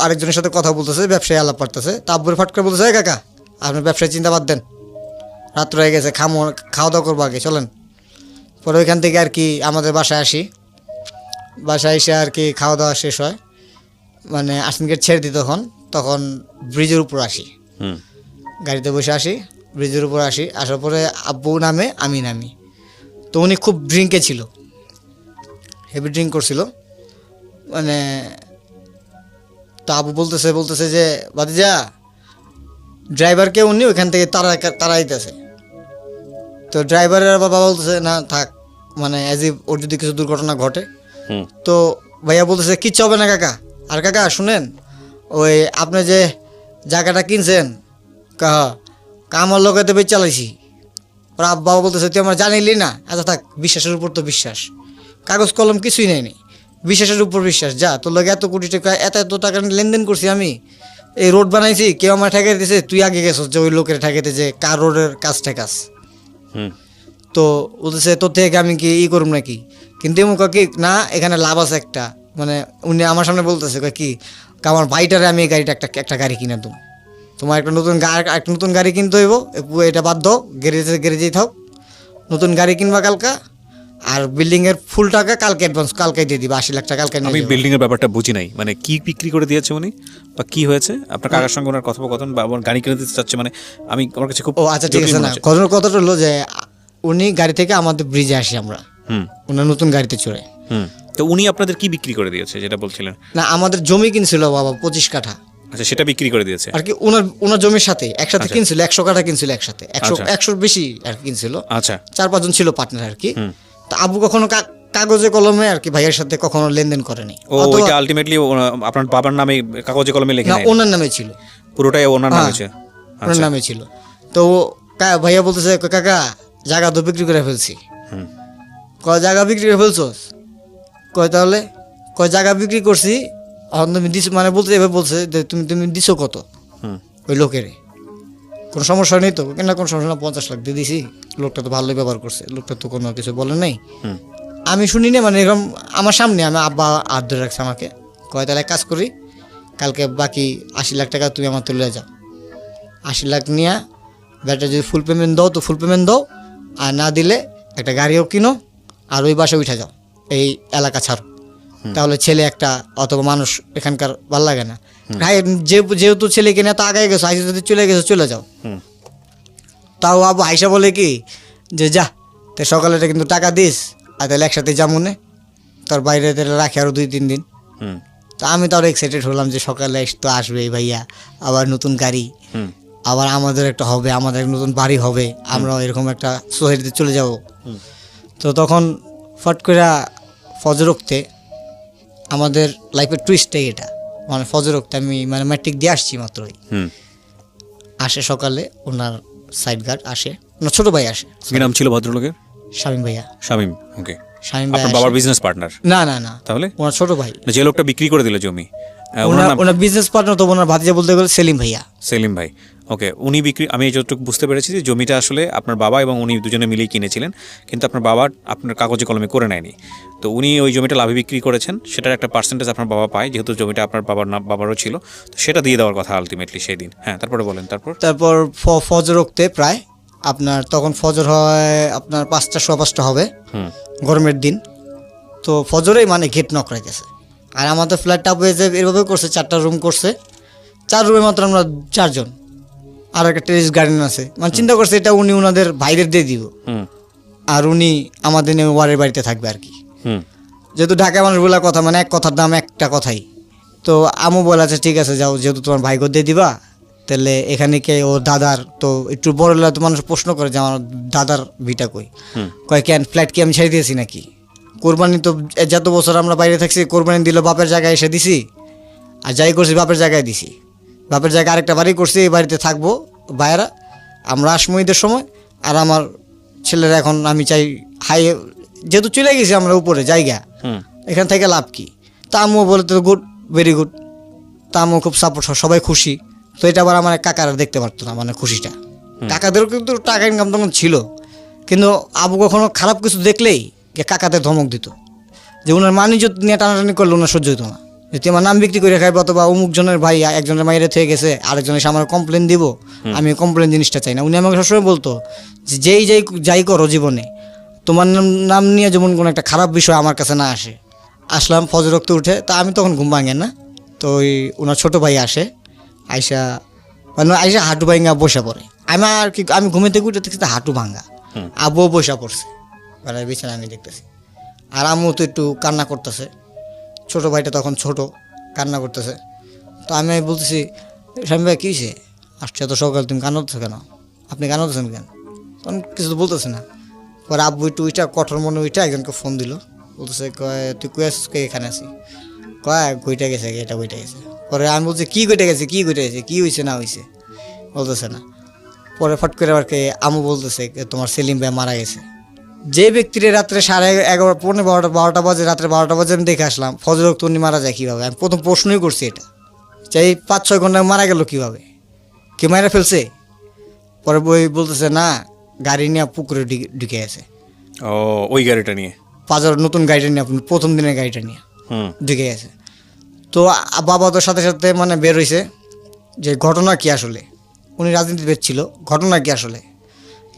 আরেকজনের সাথে কথা বলতেছে, ব্যবসায়ী আলাপ পারতেছে। তা আব্বুর ফাট করে বলতেছে কাকা আপনার ব্যবসায় চিন্তা বাদ দেন, রাত্র হয়ে গেছে, খাওয়া দাওয়া করবো আগে চলেন। পরে ওইখান থেকে আর কি আমাদের বাসায় আসি। বাসায় এসে আর কি খাওয়া দাওয়া শেষ হয়, মানে আর্সেন গেট ছেড়ে দিই। তখন ব্রিজের উপর আসি, গাড়িতে বসে আসি, ব্রিজের উপর আসি। আসার পরে আব্বু নামে, আমি নামি। তো উনি খুব ড্রিঙ্কে ছিল, হেভি ড্রিঙ্ক করছিল। মানে তো আবু বলতেছে যে ভাতিজা ড্রাইভারকে উনি ওইখান থেকে তাড়াইতেছে। তো ড্রাইভারের বাবা বলতেছে না থাক, মানে অ্যাজ ইফ ওর যদি কিছু দুর্ঘটনা ঘটে। হুম তো ভাইয়া বলতেছে কিচ্ছু হবে না কাকা। আর কাকা শুনেন, ওই আপনি যে জায়গাটা কিনছেন আমার লোকেতে বেচ চালাইছি। ওর বাবা বলতেছে তুই আমার জানিলি না? আচ্ছা থাক, বিশ্বাসের উপর তো বিশ্বাস, কাগজ কলম কিছুই নেয়নি, বিশ্বাসের উপর বিশ্বাস। যা তোর লোক এত কোটি টাকা এত টাকা লেনদেন করছি আমি, এই রোড বানাইছি, কেউ আমার ঠেকাই দিয়েছে, তুই আগে গেছিস যে ওই লোকের ঠেকাইতে যে কার রোডের কাজ ঠেকাস। হুম তো বলতেছে তোর থেকে আমি কি করুম নাকি? কিন্তু এমন কি না, এখানে লাভ আছে একটা। মানে উনি আমার সামনে বলতেছে কি আমার ভাইটারে আমি এই গাড়িটা একটা গাড়ি কিনে দেবো, তোমার একটা নতুন গাড়ি কিনতে হইব, এটা বাদ দাও, গ্যারেজেই থাও, নতুন গাড়ি কিনবা কালকা, আর বিল্ডিংয়ের ফুল টাকা কালকে অ্যাডভান্স কালকে দিয়ে দিবা, 80 লাখ টাকা কালকে নিয়ে আমি যাবা। বিল্ডিং এর ব্যাপারটা বুঝি নাই, মানে কি বিক্রি করে দিয়েছে উনি বা কি হয়েছে আপনার কাকার সঙ্গে ওনার কথোপকথন বা ওনার গাড়ি কিনে দিতে চাচ্ছে, মানে আমি আমার কাছে খুব ও আচ্ছা ঠিক জটিল আছে মনে না, হচ্ছে। কথাটা হলো যে উনি গাড়ি থেকে আমাদের ব্রিজে আসি আমরা, হুম ওনার নতুন গাড়িতে চড়ে। হুম তো উনি আপনাদের কি বিক্রি করে দিয়েছে যেটা বলছিলেন? না আমাদের জমি কিনছিল বাবা 25 কাঠা আচ্ছা, সেটা বিক্রি করে দিয়েছে। আর কি, ওনার জমির সাথে একসাথে আচ্ছা। কিনছিল, 100 কাঠা কিনছিল একসাথে, 100 আচ্ছা। 100 বেশি আর কি কিনছিল, আচ্ছা 4-5 জন ছিল পার্টনার আর কি। হুম। তো আবু কখনো কাগজে কলমে আর কি ভাইয়ের সাথে কখনো লেনদেন করেনি। ও অথবা- ওইটা আলটিমেটলি আপনার বাবার নামে কাগজে কলমে লেখে না নাই, ওনার নামে ছিল, পুরোটাই ওনার নামে হ্যাঁ, আছে। ওনার আচ্ছা নামে ছিল। তো ভাইয়া বলতেছে কাকা জায়গা তো বিক্রি করে ফেলছি। হুম কয় জায়গা বিক্রি করে ফেলছোস? কয় তাহলে? কয় জায়গা বিক্রি করছি, এখন তুমি দিছো, মানে বলতে এভাবে বলছে যে তুমি দিছো কত হুম ওই লোকেরে? কোনো সমস্যা নেই তো? কেন কোনো সমস্যা না, 50 লাখ দিয়ে দিছি, লোকটা তো ভালোই ব্যবহার করছে, লোকটা তো কোনো কিছু বলে নাই। হুম আমি শুনি না, মানে এরকম আমার সামনে আমি আব্বা হাত ধরে রাখছে আমাকে, কয় তাহলে এক কাজ করি, কালকে বাকি 80 লাখ টাকা তুমি আমার তুলে যাও, 80 লাখ নিয়ে ব্যাটা যদি ফুল পেমেন্ট দাও তো ফুল পেমেন্ট দাও, আর না দিলে একটা গাড়িও কিনো আর ওই বাসায় উঠে যাও, এই এলাকা ছাড়ো, তাহলে ছেলে একটা অথবা মানুষ এখানকার ভাল লাগে না। ভাই যেহেতু ছেলে কিনে তো আগে গেছো, আইসা যদি চলে গেছো চলে যাও। হুম তাও আবু আইসা বলে কি যে যা তো সকালে কিন্তু টাকা দিস, আর তাহলে একসাথে যামুনে তোর বাইরে তাহলে রাখি আরও 2-3 দিন। হুম তো আমি তো আরও এক্সাইটেড হলাম যে সকালে তো আসবে ভাইয়া, আবার নতুন গাড়ি, হুম আবার আমাদের একটা হবে, আমাদের একটা নতুন বাড়ি হবে, আমরাও এরকম একটা সোসাইটিতে চলে যাব। হুম। তো তখন ফট করে ফজর উঠতে আমাদের লাইফের টুইস্টটাই এটা, মানে ফজর উঠতে আমি মানে ম্যাট্রিক দিয়ে আসছি মাত্রই, হুম আসে সকালে ওনার সাইড গার্ড আসে, ওনার ছোটো ভাই আসে, কি নাম ছিল ভদ্রলোকের? শামীম ভাইয়া। শামীম। ওকে, শামীম ভাই আপনার আসে। বাবার বিজনেস পার্টনার? না না না, তাহলে ওনার ছোটো ভাই। না, যে লোকটা বিক্রি করে দিল জমি, ওনার নাম ওনার বিজনেস পার্টনার তো ওনার ভাতিজা বলতে গেলে সেলিম ভাইয়া। সেলিম ভাই। ওকে, উনি বিক্রি, আমি যতটুকু বুঝতে পেরেছি যে জমিটা আসলে আপনার বাবা এবং উনি দুজনে মিলেই কিনেছিলেন, কিন্তু আপনার বাবা আপনার কাগজে কলমে করে নেয়নি। তো উনি ওই জমিটা লাভে বিক্রি করেছেন, সেটার একটা পার্সেন্টেজ আপনার বাবা পায়, যেহেতু জমিটা আপনার বাবারও ছিল, তো সেটা দিয়ে দেওয়ার কথা আলটিমেটলি সেই দিন। হ্যাঁ, তারপরে বলেন। তারপর ফজর উঠতে প্রায় আপনার তখন ফজর হয় আপনার 5টা 5:15 হবে, হুম গরমের দিন। তো ফজরেই মানে গেট নক রাখতেছে, আর আমাদের ফ্ল্যাটটা হয়েছে এভাবে করছে, 4টা রুম করছে, 4 রুমে মাত্র আমরা 4 জন, আর একটা টেরিস গার্ডেন আছে, মানে চিন্তা করছে এটা উনি ওনাদের ভাইদের দিয়ে দিব, হুম আর উনি আমাদের নিয়ে ওয়ারের বাড়িতে থাকবে আর কি। হুম যেহেতু ঢাকা মানুষ বলার কথা, মানে এক কথার দাম একটা কথাই। তো আমু বলে আছে ঠিক আছে যাও, যেহেতু তোমার ভাইকে দিয়ে দিবা, তাহলে এখানে কে ওর দাদার তো একটু বড় হলে তো মানুষ প্রশ্ন করে যে আমার দাদার ভিটা কই, হুম কয় কেন ফ্ল্যাট কি আমি ছেড়ে দিয়েছি নাকি? কোরবানি তো যত বছর আমরা বাইরে থাকছি, কোরবানি দিল বাপের জায়গায় এসে দিছি, আর যাই করছি বাপের জায়গায় দিছি, বাপের জায়গায় আরেকটা বাড়ি করছি, এই বাড়িতে থাকবো বাইরা, আমরা আসমো ঈদের সময়, আর আমার ছেলেরা এখন আমি চাই হাই, যেহেতু চলে গেছি আমরা উপরে জায়গা, হুম এখান থেকে লাভ কি? তা আম্মু বলে তো গুড, ভেরি গুড, তা আম্মু খুব সাপোর্ট, সবাই খুশি। তো এটা আবার আমার কাকারা দেখতে পারতো না, মানে খুশিটা, কাকাদেরও কিন্তু টাকা ইনকাম তখন ছিল, কিন্তু আবু কখনো খারাপ কিছু দেখলেই কাকাদের ধমক দিত, যে ওনার মানিজ্য নিয়ে টানাটানি করলে ওনার সহ্য হতো না, যে তুই আমার নাম বিক্রি করে খাইবে, অথবা অমুক জনের ভাই একজনের মাইরে থেকে গেছে, আরেকজনের এসে আমার কমপ্লেন দিব, আমি কমপ্লেন জিনিসটা চাই না। উনি আমাকে সবসময় বলতো যে যেই যাই করো জীবনে, তোমার নাম নিয়ে যেমন কোনো একটা খারাপ বিষয় আমার কাছে না আসে। আসলাম ফজর রক্ত উঠে, তা আমি তখন ঘুম ভাঙে না, তো ওই ওনার ছোটো ভাই আসে, আইসা মানে আইসা হাঁটু ভাঙা বসে পড়ে, আমি ঘুমে থেকে উঠে দেখছি হাঁটু ভাঙা, আবুও বসে পড়ছে মানে বিছানা, আমি দেখতেছি, আর আম্মু তো একটু কান্না করতেছে, ছোটো ভাইটা তখন ছোট, কান্না করতেছে। তো আমি বলতেছি স্বামী ভাই কী হয়েছে, আসছে এত সকাল, তুমি কানোতেছো কেন, আপনি কানোতেছেন কেন? তখন কিছু তো বলতেছে না। পরে আব্বু একটু ওইটা কঠোর মনে ওইটা একজনকে ফোন দিল, বলতেছে কয় তুই কই আসছিস, কে এখানে আছি, কয় গইটা গেছে, এটা গইটা গেছে। পরে আমি বলছি কী গইটা গেছে, কী গইটা গেছে, কী হয়েছে না হয়েছে, বলতেছে না। পরে ফট করে আবার কে আমু বলতেছে তোমার সেলিম ভাই মারা গেছে। যে ব্যক্তিরে রাত্রে 11:30 পৌনে 12টা বাজে, রাত্রে 12টা বাজে আমি দেখে আসলাম, ফজর ওয়াক্ত উনি মারা যায় কীভাবে? আমি প্রথম প্রশ্নই করছি এটা, চাই 5-6 ঘন্টা মারা গেল কীভাবে, কে মারা ফেলছে? পরে বই বলতেছে না, গাড়ি নিয়ে পুকুরে ঢুকে গেছে। ও ওই গাড়িটা নিয়ে, বাজার নতুন গাড়িটা নিয়ে, প্রথম দিনের গাড়িটা নিয়ে ঢুকে গেছে। তো বাবা তোর সাথে সাথে মানে বের হয়েছে যে ঘটনা কি আসলে, উনি রাজনীতিবিদ ছিল, ঘটনা কি আসলে।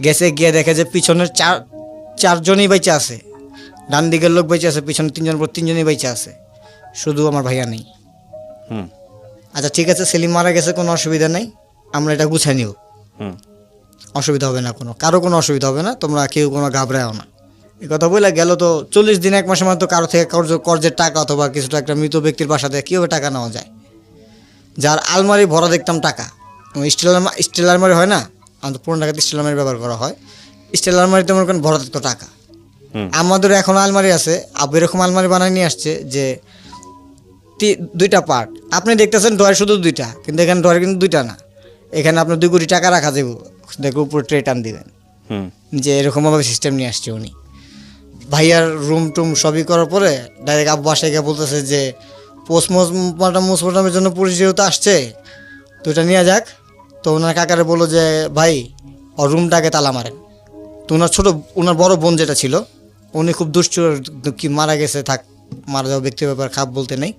গেছে গিয়ে দেখে যে পিছনের চারজনই বেঁচে আছে, ডান দিকের লোক বেঁচে আছে, পিছনে 3জন পর 3জনই বেঁচে আছে, শুধু আমার ভাইয়া নেই। হুম আচ্ছা ঠিক আছে, সেলিম মারা গেছে, কোনো অসুবিধা নেই, আমরা এটা গুছাই নিব, হুম অসুবিধা হবে না, কারো কোনো অসুবিধা হবে না, তোমরা কেউ কোনো ঘাবড়াও না। এই কথা বলে গেল। তো 40 দিন 1 মাসের মধ্যে কারো থেকে কর্জের টাকা অথবা কিছুটা একটা মৃত ব্যক্তির বাসা থেকে কীভাবে টাকা নেওয়া যায়, যার আলমারি ভরা দেখতাম টাকা, স্টিল আলমারি হয় না, আমাদের পুরোনো টাকাতে স্টিল আলমারি ব্যবহার করা হয়, স্টিল আলমারিতে মনে করেন ভরা দেখতো টাকা। আমাদের এখন আলমারি আছে, আব্বু এরকম আলমারি বানায় নিয়ে আসছে যে 2টা পার্ট, আপনি দেখতেছেন ডয়ার শুধু 2টা, কিন্তু এখানে ডয়ার কিন্তু 2টা না, এখানে আপনার 2 কোটি টাকা রাখা যাবে, দেখো উপরে ট্রে টান দিবেন, যে এরকমভাবে সিস্টেম নিয়ে আসছে উনি। ভাইয়ার রুম টুম সবই করার পরে ডাইরেক্ট আব্বু বাসায় গিয়ে বলতেছে যে পোস্টমর্টমের জন্য পুলিশ যেহেতু আসছে তো এটা নিয়ে যাক। তো ওনার কাকারে বললো যে ভাই ওর রুমটাকে তালা মারেন। তো ওনার বড় বোন যেটা ছিল উনি খুব দুষ্ট, কি মারা গেছে, থাক, মারা যাওয়া ব্যক্তির ব্যাপার খাপ বলতে নেই।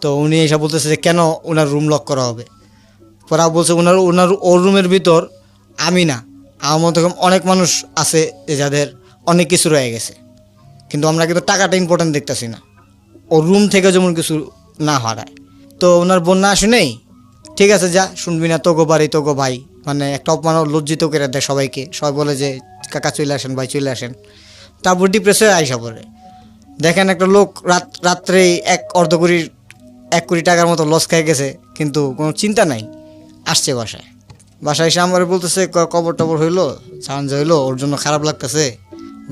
তো উনি এসব বলতেছে যে কেন ওনার রুম লক করা হবে। পরে বলছে ওর রুমের ভিতর আমি না, আমার মতো অনেক মানুষ আছে যাদের অনেক কিছু রয়ে গেছে, কিন্তু আমরা কিন্তু টাকাটা ইম্পর্টেন্ট দেখতেছি না, ওর রুম থেকে যেমন কিছু না হারায়। তো ওনার বোন না আসে নেই, ঠিক আছে যা, শুনবি না, তোগো বাড়ি তোগো ভাই, মানে একটা অপমান লজ্জিত করে দেয় সবাইকে, সবাই বলে যে কাকা চলে আসেন, ভাই চলে আসেন। তারপর ডিপ্রেস হয়ে আইসা পড়ে। দেখেন একটা লোক রাত্রে 1 কোটি টাকার মতো লস খেয়ে গেছে, কিন্তু কোনো চিন্তা নাই, আসছে বাসায় এসে আমার বলতেছে কবর টবর হইলো, সাহায্য হইলো, ওর জন্য খারাপ লাগতেছে,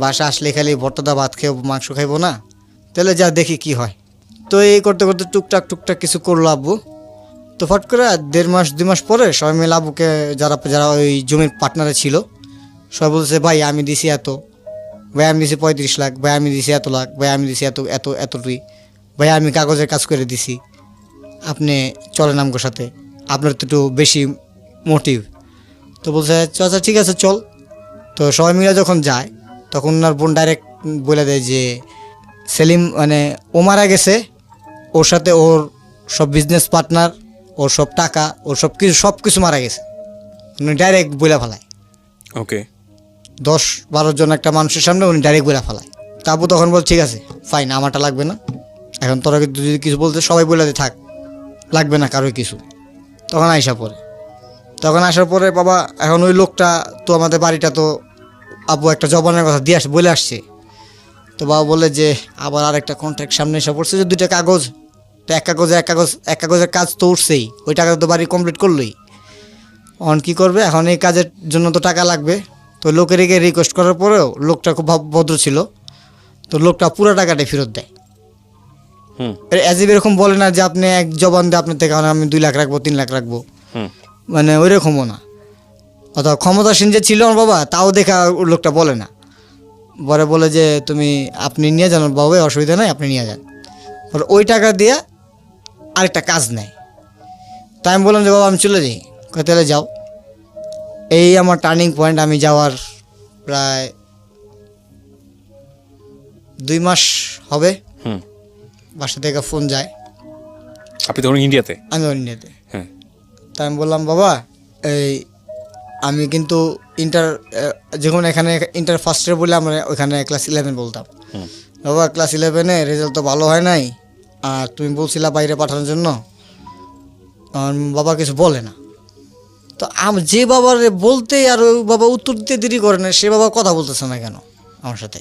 বাসা আসলে খালি ভর্তাদা ভাত খেয়ে মাংস খাইবো না, তাহলে যা দেখি কি হয়। তো এই করতে করতে টুকটাক কিছু করলো আব্বু। তো ফট করে 1.5 মাস পরে সবাই মিলে আব্বুকে, যারা ওই জমির পার্টনারে ছিল সবাই বলতেছে ভাই আমি দিছি এত, ভাই আমি দিছি 35 লাখ, ভাই আমি দিছি এত লাখ, ভাই আমি দিছি এতটুই, ভাই আমি কাগজের কাজ করে দিছি, আপনি চলেন আমগোর সাথে, আপনার তো একটু বেশি মোটিভ। তো বলছে আচ্ছা ঠিক আছে চল। তো সবাই মিলে যখন যায় তখন ওনার বোন ডাইরেক্ট বলে দেয় যে সেলিম মানে ও মারা গেছে, ওর সাথে ওর সব বিজনেস পার্টনার, ওর সব টাকা, ওর সব কিছু মারা গেছে, উনি ডাইরেক্ট বলে ফেলায়। ওকে, 10-12 জন একটা মানুষের সামনে উনি ডাইরেক্ট বলে ফেলায়। তাবু তখন বল ঠিক আছে ফাইন, আমারটা লাগবে না, এখন তোরা যদি কিছু বলতে সবাই বলে দে থাক, লাগবে না কারোর কিছু। তখন আসার পরে বাবা এখন ওই লোকটা তো আমাদের বাড়িটা তো আব্বু একটা জবানের কথা দিয়ে বলে আসছে। তো বাবা বলে যে আবার আরেকটা কন্ট্রাক্ট সামনে এসে পড়ছে যে 2টা কাগজ, তো এক কাগজের কাজ তো উঠছেই, ওই টাকা তো বাড়ি কমপ্লিট করলোই, এখন কী করবে, এখন এই কাজের জন্য তো টাকা লাগবে। তো লোকের গিয়ে রিকোয়েস্ট করার পরেও লোকটা খুব ভদ্র ছিল, তো লোকটা পুরো টাকাটাই ফেরত দেয়। অ্যাজিব এরকম বলে না যে আপনি এক জবান দিয়ে আপনার থেকে আমি 2 লাখ রাখবো, 3 লাখ রাখবো, মানে ওই রকমও না। অথবা ক্ষমতাসীন যে ছিল আমার বাবা তাও দেখা লোকটা বলে না, বলে যে আপনি নিয়ে যান বাবা, অসুবিধা নাই, আপনি নিয়ে যান। ওই টাকা দিয়ে আরেকটা কাজ নেয়। তাই আমি বললাম যে বাবা আমি চলে যাই, তাহলে যাও। এই আমার টার্নিং পয়েন্ট। আমি যাওয়ার প্রায় 2 মাস হবে বাসা থেকে ফোন যায়। আপনি তখন ইন্ডিয়াতে? আমি ইন্ডিয়াতে। হ্যাঁ। তাই আমি বললাম বাবা আমি কিন্তু যখন এখানে ইন্টার ফার্স্ট ইয়ার বলে আমরা ওইখানে ক্লাস 11 বলতাম, বাবা ক্লাস 11-এ রেজাল্ট তো ভালো হয় নাই, আর তুমি বলছিলা বাইরে পাঠানোর জন্য, বাবা কিছু বলে না। তো যে বাবার বলতে আর ওই বাবা উত্তর দিতে দেরি করে না, সে বাবা কথা বলতেছে না কেন আমার সাথে।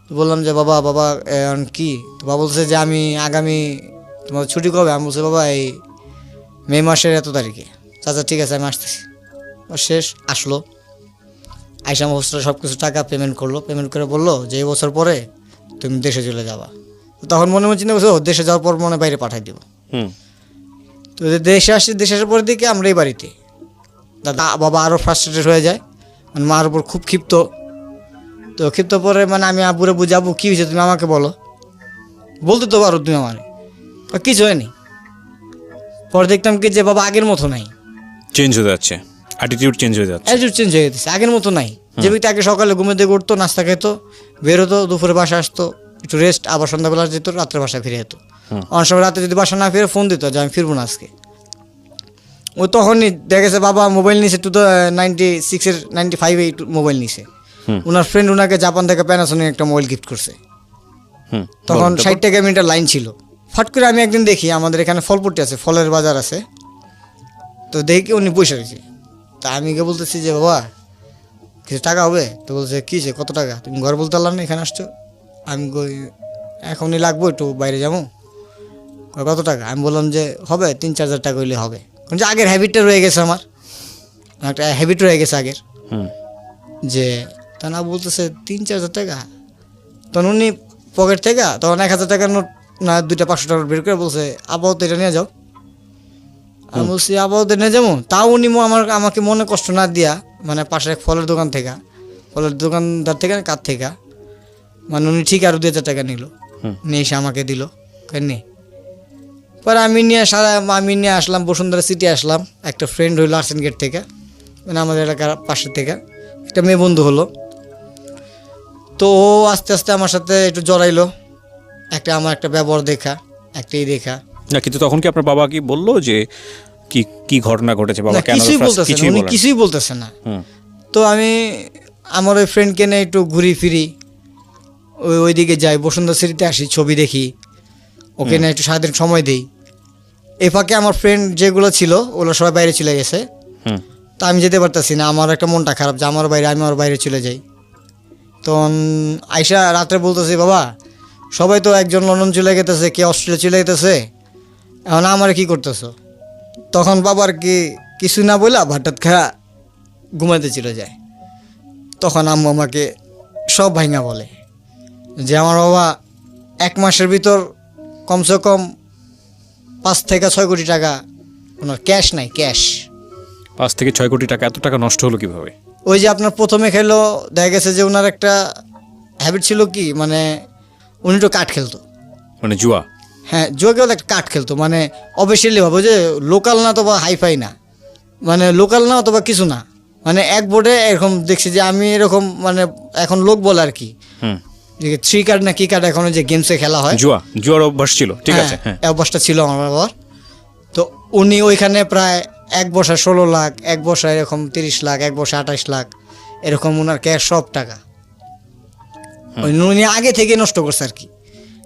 বললাম যে বাবা কি, তো বাবা বলছে যে আমি আগামী তোমার ছুটি কবে? আমি বলছি বাবা এই মে মাসের এত তারিখে। চাচা ঠিক আছে আমি আসতেছি। শেষ আসলো, আইসা আমার হোস্টেলে সব কিছু টাকা পেমেন্ট করলো, পেমেন্ট করে বললো যে এই বছর পরে তুমি দেশে চলে যাবা। তো তখন মনে মনে চিন্তা করছো দেশে যাওয়ার পর মনে বাইরে পাঠাই দেবো। হুম। তো দেশে আসি, দেশে আসার পর দিকে আমরা এই বাড়িতে, দাদা বাবা আরও ফ্রাস্ট্রেটেড হয়ে যায়, মানে মার উপর খুব ক্ষিপ্ত। তো ক্ষিপ্ত পরে মানে আমি আব্বুরে বুঝাবো কী হয়েছে তুমি আমাকে বলো, বলতে তো পারো তুমি আমার, কিছু হয়নি। পরে দেখতাম কি যে বাবা আগের মতো নাই, চেঞ্জ হয়ে যাচ্ছে, অ্যাটিটিউড চেঞ্জ হয়ে যাচ্ছে। অ্যাটিটিউড চেঞ্জ হয়ে গেছে, আগের মতো নাই। যে ব্যক্তি আগে সকালে ঘুমে দিয়ে উঠতো, নাস্তা খেতো, বেরোতো, দুপুরে বাসা আসতো, একটু রেস্ট, আবার সন্ধ্যাবেলা যেত, রাত্রে বাসায় ফিরে যেত। অনেক সময় রাতে যদি বাসা না ফিরে ফোন দিত যে আমি ফিরবো না আজকে। ও তখনই দেখা গেছে বাবা মোবাইল নিছে 96-এর 95-এ মোবাইল নিছে। ওনার ফ্রেন্ড ওনাকে জাপান থেকে প্যানাসোনিক একটা মোবাইল গিফট করছে। হুম। তখন 60 টাকা মিটার লাইন ছিল। ফট করে আমি একদিন দেখি আমাদের এখানে ফলপট্টি আছে, ফলের বাজার আছে, তো দেখি উনি বসে রয়েছে। তা আমি গিয়ে বলতেছি যে বাবা কিছু টাকা হবে? তো বলছে কিসে, কত টাকা? তুমি ঘর বলতে পারলাম না, এখানে আসছো। আমি এখনই লাগবো, একটু বাইরে যাবো। কত টাকা? আমি বললাম যে হবে 3-4 হাজার টাকা হইলে হবে। কারণ যে আগের হ্যাবিটটা রয়ে গেছে, আমার একটা হ্যাবিট রয়ে গেছে আগের, যে তা না বলতেছে 3-4 হাজার টাকা। তখন উনি পকেট থেকে তখন 1,000 টাকার নোট না 2টা 500 টাকার বের করে বলছে আপাতত এটা নিয়ে যাও। আমি বলছি আপাতত নিয়ে যাবো। তাও উনি আমাকে মনে কষ্ট না দিয়া, মানে পাশে এক ফলের দোকান থেকে, ফলের দোকানদার থেকে কার থেকে, মানে উনি ঠিক আরও 2,000 টাকা নিল, নিয়ে এসে আমাকে দিল। কেন পরে আমি নিয়ে আসলাম বসুন্ধরা সিটি আসলাম। একটা ফ্রেন্ড হইলো আর্সেন গেট থেকে, মানে আমাদের এলাকার পাশের থেকে একটা মেয়ে বন্ধু হলো। তো ও আস্তে আস্তে আমার সাথে একটু জড়াইলো, আমার একটা ব্যবহার দেখা, একটাই দেখা না। কিন্তু তখন কি আপনার বাবা কি বললো যে কি কি ঘটনা ঘটেছে? বাবা না, কেন কিছুই বলতেছে না, উনি কিছুই বলতেছে না। তো আমি আমার ওই ফ্রেন্ডকে নিয়ে একটু ঘুরি ফিরি, ওইদিকে যাই, বসুন্ধরা সিটিতে আসি, ছবি দেখি, ওকে নিয়ে একটু সারাদিন সময় দিই। এই ফাঁকে আমার ফ্রেন্ড যেগুলো ছিল ওগুলো সবাই বাইরে চলে গেছে। তা আমি যেতে পারতেছি না, আমার একটা মনটা খারাপ যে আমার বাইরে, আমি ওর বাইরে চলে যাই। তখন আইসা রাত্রে বলতেছি বাবা সবাই তো একজন লন্ডন চলে গেতেছে, কে অস্ট্রেলিয়া চলে যেতেছে, এখন আমার কি করতেছো? তখন বাবার কি কিছু না বললা ভাটাত খায়া ঘুমাতে চলে যায়। তখন আম্মু আমাকে সব ভাঙা বলে যে আমার বাবা 1 মাসের ভিতর কমসে কম 5 থেকে 6 কোটি টাকা, ওনার ক্যাশ নাই, ক্যাশ 5 থেকে 6 কোটি টাকা, এত টাকা নষ্ট হলো কিভাবে? ওই যে আপনার প্রথমে খেলো, দেখা গেছে যে ওনার একটা হ্যাবিট ছিল কি, মানে উনি তো কাঠ খেলতো, মানে জুয়া। হ্যাঁ জুয়া কেবল একটা কাঠ খেলতো, মানে অফিসিয়ালি ভাবো যে লোকাল না অথবা হাইফাই না, মানে লোকাল না অথবা কিছু না, মানে এক বোর্ডে এরকম দেখছি যে আমি এরকম, মানে এখন লোক বলে আর কি, 3 কার্ড না কি কার্ড এখন যে গেমসে খেলা হয়, জুয়ার অভ্যাস ছিল, ঠিক আছে, হ্যাঁ অভ্যাসটা ছিল আমার বাবার। তো উনি ওইখানে প্রায় 1 বছর 16 লাখ, 1 বছর এরকম 30 লাখ, 1 বছর 28 লাখ, এরকম ওনার ক্যাশ সব টাকা উনি আগে থেকে নষ্ট করছে আর কি,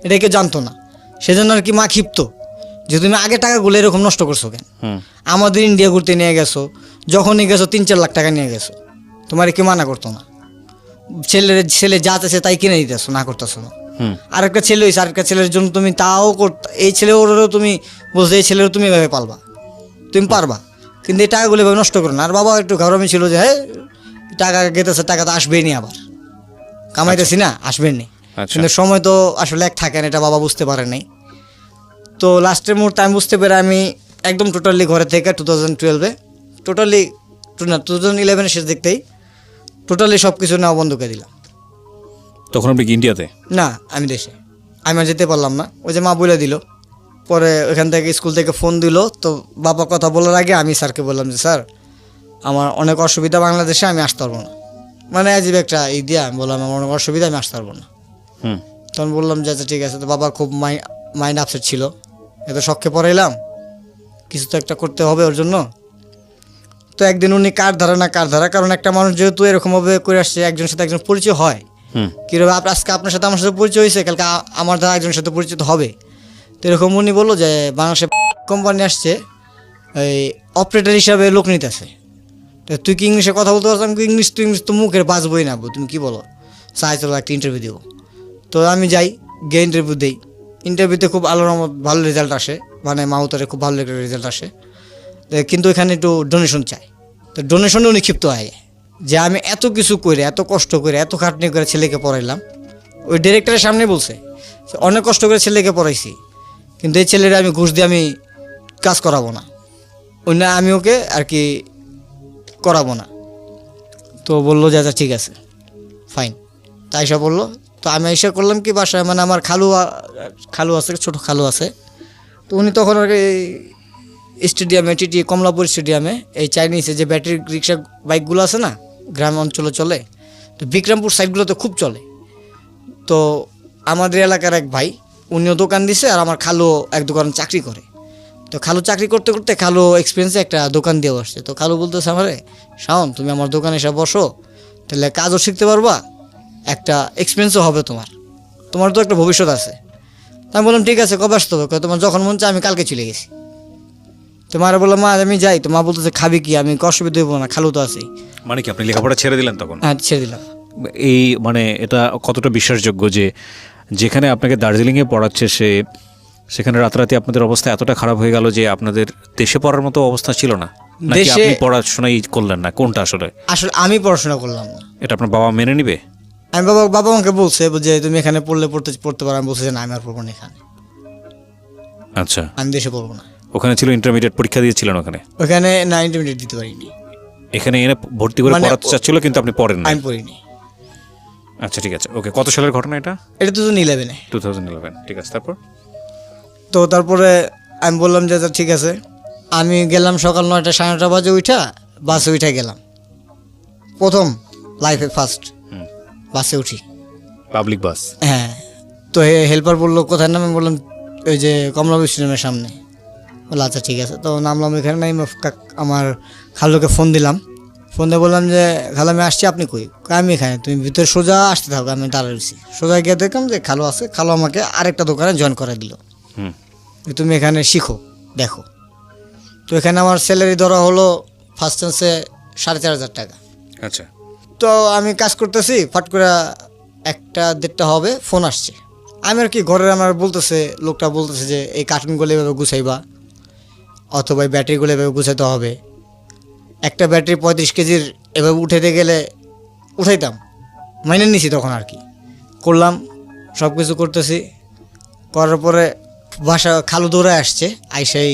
এটা কেউ জানতো না। সেজন্য আর কি মা ক্ষিপ্ত যে তুমি আগে টাকাগুলো এরকম নষ্ট করছো কেন, আমাদের ইন্ডিয়া ঘুরতে নিয়ে গেছো, যখনই গেছো 3-4 লাখ টাকা নিয়ে গেছো, তোমার কি মানা করতো না? ছেলে যা চাইছে তাই কিনে দিতেছো, না করতেছো না। আরেকটা ছেলে হয়েছে, আরেকটা ছেলের জন্য তুমি তাও এই ছেলে ওরও তুমি বলছো এই ছেলেরও তুমি এভাবে পালবা, তুমি পারবা, কিন্তু এই টাকাগুলো এভাবে নষ্ট করো না। আর বাবা একটু ঘরমি ছিল যে হ্যাঁ টাকা গেতেছে, টাকা তো আসবেই নি, আবার কামাইতেছি না, আসবেন নি, কিন্তু সময় তো আসলে এক থাকে না, এটা বাবা বুঝতে পারে নাই। তো লাস্টের মুহূর্তে আমি বুঝতে পেরে আমি একদম টোটালি ঘরে থেকে 2012-এ টোটালি 2011-এর শেষ দেখতেই টোটালি সব কিছু নেওয়া বন্ধ করে দিলাম। তখন আপনি কি ইন্ডিয়াতে? না, আমি দেশে, আমি আর যেতে পারলাম না, ওই যে মা বলে দিল। পরে ওখান থেকে স্কুল থেকে ফোন দিল, তো বাবা কথা বলার আগে আমি স্যারকে বললাম যে স্যার আমার অনেক অসুবিধা বাংলাদেশে, আমি আসতে পারবো না, মানে আজীব একটা দিয়া আমি বললাম আমার অনেক অসুবিধা, আমি আসতে পারবো না। তখন বললাম যে আচ্ছা ঠিক আছে। তো বাবার খুব মাইন্ড আপসেট ছিল, এত শখে পড়াইলাম, কিছু তো একটা করতে হবে ওর জন্য। তো একদিন উনি কার ধারা, কারণ একটা মানুষ যেহেতু এরকমভাবে করে আসছে, একজনের সাথে একজন পরিচয় হয়, কীভাবে আজকে আপনার সাথে আমার সাথে পরিচয় হয়েছে, কালকে আমার দ্বারা একজনের সাথে পরিচিত হবে। তো এরকম উনি বললো যে বাংলাদেশে কোম্পানি আসছে, এই অপারেটর হিসাবে লোক নিতেছে, তো তুই কি ইংলিশে কথা বলতে পারছ? আমি ইংলিশ তো মুখের বাঁচবই না, তুমি কি বলো, চাই চলো একটা ইন্টারভিউ দেবো। তো আমি যাই, গিয়ে ইন্টারভিউ দিই, ইন্টারভিউতে খুব আল্লাহর রহমত ভালো রেজাল্ট আসে, মানে মাহুতারে খুব ভালো একটা রেজাল্ট আসে। কিন্তু এখানে একটু ডোনেশন চাই, তো ডোনেশনে উনি ক্ষিপ্ত হয় যে আমি এত কিছু করে, এত কষ্ট করে, এত খাটনি করে ছেলেকে পড়াইলাম। ওই ডিরেক্টরের সামনে বলছে অনেক কষ্ট করে ছেলেকে পড়াইছি, কিন্তু এই ছেলেরা আমি ঘুষ দিয়ে আমি কাজ করাবো না, ওই না আমি ওকে আর কি করাবো না। তো বললো যে আচ্ছা ঠিক আছে ফাইন, তাই সব বললো। তো আমি এসে করলাম কি বাসায়, মানে আমার খালু আছে, ছোট খালু আছে। তো উনি তখন আর কি স্টেডিয়ামে, কমলাপুর স্টেডিয়ামে এই চাইনিজে যে ব্যাটারি রিক্সা বাইকগুলো আছে না, গ্রাম অঞ্চলে চলে, তো বিক্রমপুর সাইডগুলোতে খুব চলে। তো আমাদের এলাকার এক ভাই, উনিও দোকান দিছে, আর আমার খালু এক দোকান চাকরি করে। তো খালু চাকরি করতে করতে খালু এক্সপিরিয়েন্সে একটা দোকান দিয়ে বসছে। তো খালু বলতেছে আমারে, শাওন তুমি আমার দোকানে এসে বসো, তাহলে কাজও শিখতে পারবা, একটা এক্সপিরিয়েন্সও হবে, তোমার তো একটা ভবিষ্যৎ আছে। তা আমি বললাম ঠিক আছে, কবে আসতে হবে? তোমার যখন মন চায়, আমি কালকে চলে গেছি। তো মারা বললাম মা আমি যাই। তো মা বলতেছে খাবি কি? আমি অসুবিধা দেবো না, খালু তো আছেই। মানে কি আপনি লেখাপড়া ছেড়ে দিলেন তখন? হ্যাঁ ছেড়ে দিলাম। এই মানে এটা কতটা বিশ্বাসযোগ্য যে যেখানে আপনাকে দার্জিলিংয়ে পড়াচ্ছে সেখানে রাতারাতি আপনাদের অবস্থা এতটা খারাপ হয়ে গেল যে আপনাদের দেশে পড়ার মতো অবস্থা ছিল না, নাকি আপনি পড়াশোনাই করলেন না? কোনটা আসলে? আমি পড়াশোনা করলাম না। এটা আপনার বাবা মেনে নিবে? আমি বাবা আমাকে বলছে যে তুমি এখানে পড়তে পারো। আমি বলছি যে না, আমি আর পড়বো না এখানে। আচ্ছা, আমি দেশে পড়বো না। ওখানে ছিল ইন্টারমিডিয়েট পরীক্ষা দিয়েছিলেন ওখানে না, ইন্টারমিডিয়েট দিতে পারিনি। এখানে এনে ভর্তি করে পড়াতে চাচ্ছিল, কিন্তু আপনি পড়েন না? আমি পড়িনি। আচ্ছা ঠিক আছে, ওকে। কত সালের ঘটনা এটা? এটা 2011-এ। 2011, ঠিক আছে। তারপরে আমি বললাম যে ঠিক আছে। আমি গেলাম সকাল 9টা 9:30 বাজে উঠা, বাসে উঠে গেলাম। প্রথম লাইফে ফার্স্ট বাসে উঠি, পাবলিক বাস। হ্যাঁ। তো হেল্পার বললো কোথায় নাম? আমি বললাম ওই যে কমলাপুর স্টেডিয়ামের সামনে। বললো আচ্ছা ঠিক আছে। তো নামলাম এখানে। নাই আমার খালুকে ফোন দিলাম, ফোন দিয়ে বললাম যে খালু আমি আসছি, আপনি কই? আমি এখানে। তুমি ভিতরে সোজা আসতে থাকো। আমি দাঁড়িয়ে রয়েছি। সোজা গিয়ে দেখলাম যে খালু আছে। খালু আমাকে আরেকটা দোকানে জয়েন করে দিল, তুমি এখানে শিখো, দেখো। তো এখানে আমার স্যালারি ধরা হলো ফার্স্ট চান্সে 4,500 টাকা। আচ্ছা। তো আমি কাজ করতেছি, ফাট করে 1-1:30 হবে, ফোন আসছে। আমি আর কি ঘরের আমার লোকটা বলতেছে যে এই কার্টুনগুলো এভাবে গুছাইবা, অথবা এই ব্যাটারিগুলো এভাবে গুছাইতে হবে। একটা ব্যাটারি 35 কেজির এভাবে উঠাইতে গেলে উঠাইতাম, মাইনে নিছি তখন আর কি। করলাম, সব কিছু করতেছি। করার পরে বাসা খালু দৌড়ে আসছে। আইসাই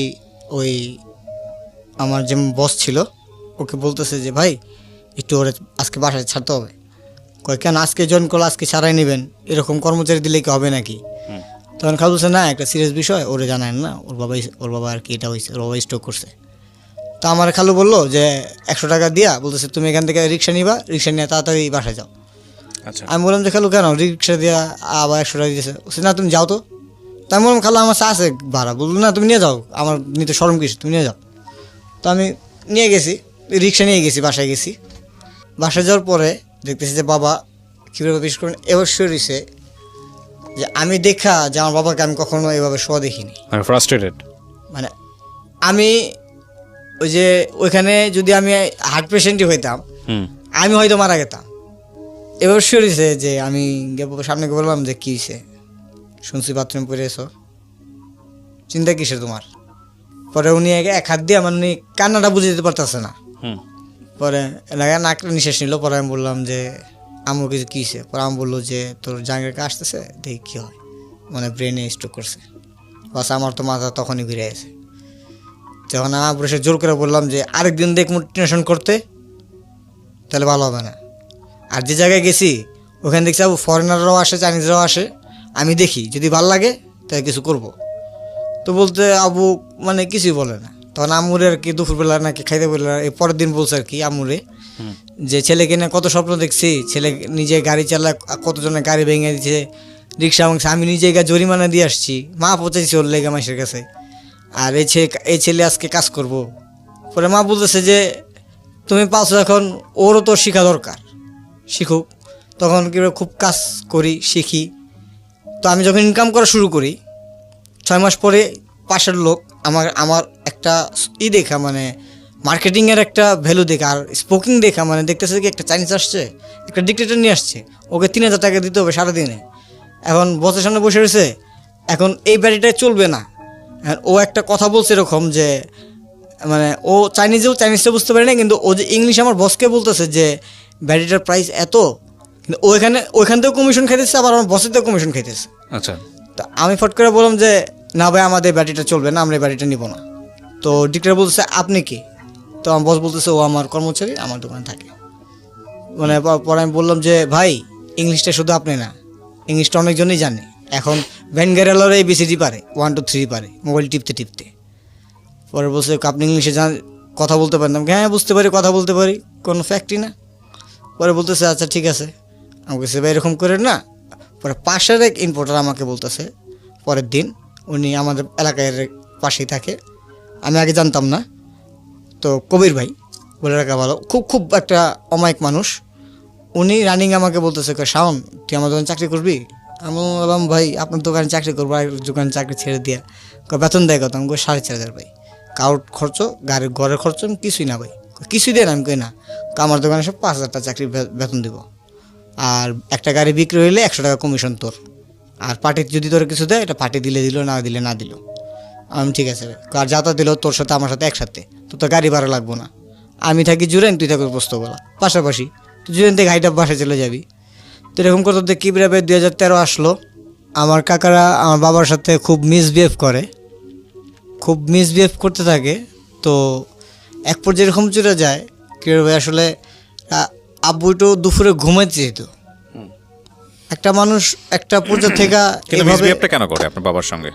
ওই আমার যে বস ছিল ওকে বলতেছে যে ভাই একটু ওরে আজকে বাসায় ছাড়তে হবে। কয় কেন? আজকে জয়েন করলে আজকে ছাড়াই নেবেন, এরকম কর্মচারী দিলে কি হবে নাকি? তখন খালু বলছে না, একটা সিরিয়াস বিষয়, ওরে জানায় না। ওর বাবা আর কি এটা হয়েছে, ওর বাবা স্ট্রোক করছে। তো আমার খালু বললো যে 100 টাকা দিয়া বলতেছে তুমি এখান থেকে রিক্সা নিবা, রিক্সা নিয়ে তাড়াতাড়ি বাসায় যাও। আচ্ছা। আমি বললাম যে খালু কেন রিক্সা দিয়া আবার 100 টাকা দিয়েছে? বলছে না তুমি যাও তো। তাই আমি বললাম খালু আমার আছে ভাড়া। বললো না তুমি নিয়ে যাও, আমার নিতে শরম কিছু, তুমি নিয়ে যাও। তো আমি নিয়ে গেছি, রিক্সা নিয়ে গেছি, বাসায় গেছি। বাসায় যাওয়ার পরে দেখতেছি যে বাবা কীভাবে বিশেষ করে এবার সরিয়েছে, যে আমি দেখা যে আমার বাবাকে আমি কখনো এভাবে শোয়া দেখিনি। ফ্রাস্ট্রেটেড, মানে আমি ওই যে ওইখানে যদি আমি হার্ট পেশেন্টই হইতাম, আমি হয়তো মারা গেতাম। এবার সরিয়েছে যে আমি সামনে বললাম যে কী হয়েছে? শুনছি বাথরুম পরে এসো, চিন্তা কিসের তোমার? পরে উনি এক হাত দিয়ে আমার উনি কান্নাটা বুঝে দিতে পারতেছে না। পরে নাক নিঃশ্বাস নিল। পরে আমি বললাম যে আমার কিছু কী হয়েছে? পরে আমি বললো যে তোর জাঙ্গেরকে আসতেছে, দেখি কী হয়, মানে ব্রেনে স্ট্রোক করছে। বাস আমার তো মাথা তখনই ঘুরে গেছে। যখন আমার বসে জোর করে বললাম যে আরেকদিন দেখ মোটিভেশন করতে, তাহলে ভালো হবে না। আর যে জায়গায় গেছি ওখানে দেখছি আবু ফরেনাররাও আসে, চাইনিজরাও আসে, আমি দেখি যদি ভালো লাগে তাহলে কিছু করব। তো বলতে আবু মানে কিছুই বলে না। তখন আমুরে আর কি দুপুরবেলা নাকি খাইতে বললে, এই পরের দিন বলছে আর কি আমুরে যে ছেলেকে না কত স্বপ্ন দেখছি, ছেলে নিজে গাড়ি চালায়, কতজনের গাড়ি ভেঙে দিচ্ছে, রিক্সা ভাঙছে, আমি নিজে জরিমানা দিয়ে আসছি, মা পচাইছি ওর লেগে মাসের কাছে, আর এই ছেলে আজকে কাজ করব। পরে মা বলতেছে যে তুমি পাচ্ছ এখন, ওরও তো শেখা দরকার, শিখুক। তখন কি খুব কাজ করি, শিখি। তো আমি যখন ইনকাম করা শুরু করি, 6 মাস পরে পাশের লোক আমার একটা দেখা, মানে মার্কেটিংয়ের একটা ভ্যালু দেখা আর স্পোকিং দেখা, মানে দেখতেছে কি একটা চাইনিজ আসছে, একটা ডিক্টেটর নিয়ে আসছে, ওকে 3,000 টাকা দিতে হবে সারাদিনে। এখন বসের সামনে বসে রয়েছে, এখন এই ব্যাটারিটা চলবে না। আর ও একটা কথা বলছে এরকম যে মানে ও চাইনিজটা বুঝতে পারে না, কিন্তু ও যে ইংলিশ আমার বসকে বলতেছে যে ব্যাটারিটার প্রাইস এত, কিন্তু ওইখান থেকেও কমিশন খাইতেছে, আবার আমার বসের থেকেও কমিশন খাইতেছে। আচ্ছা, তো আমি ফট করে বললাম যে না ভাই, আমাদের ব্যাটারিটা চলবে না, আমরা এই ব্যাটারিটা নিব না। তো ডিক্লেয়ার বলতেছে আপনি কি? তো আমার বস বলতেছে ও আমার কর্মচারী, আমার দোকানে থাকে। মানে পরে আমি বললাম যে ভাই, ইংলিশটা শুধু আপনি না, ইংলিশটা অনেকজনই জানে। এখন ভ্যান গ্যারেলার ABCD পারে, 1 2 3 পারে মোবাইল টিপতে। পরে বলছে আপনি ইংলিশে কথা বলতে পারেন? হ্যাঁ বুঝতে পারি, কথা বলতে পারি, কোনো ফ্যাক্টই না। পরে বলতেছে আচ্ছা ঠিক আছে। আমাকে সে ভাই এরকম করে না। পরে পাশের এক ইম্পোর্টার আমাকে বলতেছে পরের দিন, উনি আমাদের এলাকার পাশেই থাকে, আমি আগে জানতাম না। তো কবির ভাই বলে রাখা ভালো, খুব একটা অমায়িক মানুষ। উনি রানিং আমাকে বলতেছে শাওন, তুই আমার দোকানে চাকরি করবি? আমি বললাম ভাই আপনার দোকানে চাকরি করবো, আর দোকানে চাকরি ছেড়ে দিয়া বেতন দেয় কত? আমি 4,500 ভাই। কাউট খরচ, গাড়ির ঘরের খরচ কিছুই না ভাই। কিছুই দেন? আমি কই না, আমার দোকানে সব 5,000 টাকা চাকরির বেতন দিব, আর একটা গাড়ি বিক্রি হইলে 100 টাকা কমিশন তোর, আর পার্টি যদি তোর কিছু দেয় এটা পার্টি দিলে দিল, না দিলে না দিল। আমি ঠিক আছে ভাই, আর যাতা দিল তোর সাথে আমার সাথে একসাথে, তো গাড়ি ভাড়া লাগবো না। আমি থাকি জুরেন, তুই থাকি পোস্তগোলা, পাশাপাশি। তুই জুরেন থেকে গাড়িটা বাসায় চলে যাবি। তো এরকম করতে কি বেরোবে 2013 আসলো। আমার কাকারা আমার বাবার সাথে খুব মিসবিহেভ করতে থাকে। তো এক পর্যায়ে এরকম চলে যায় কি ভাই, আসলে আব্বু একটু দুপুরে ঘুমাইতে যেত। একটা মানুষ একটা পর্যায়ে থেকে মিসবিহেভটা কেন করে আপনার বাবার সঙ্গে?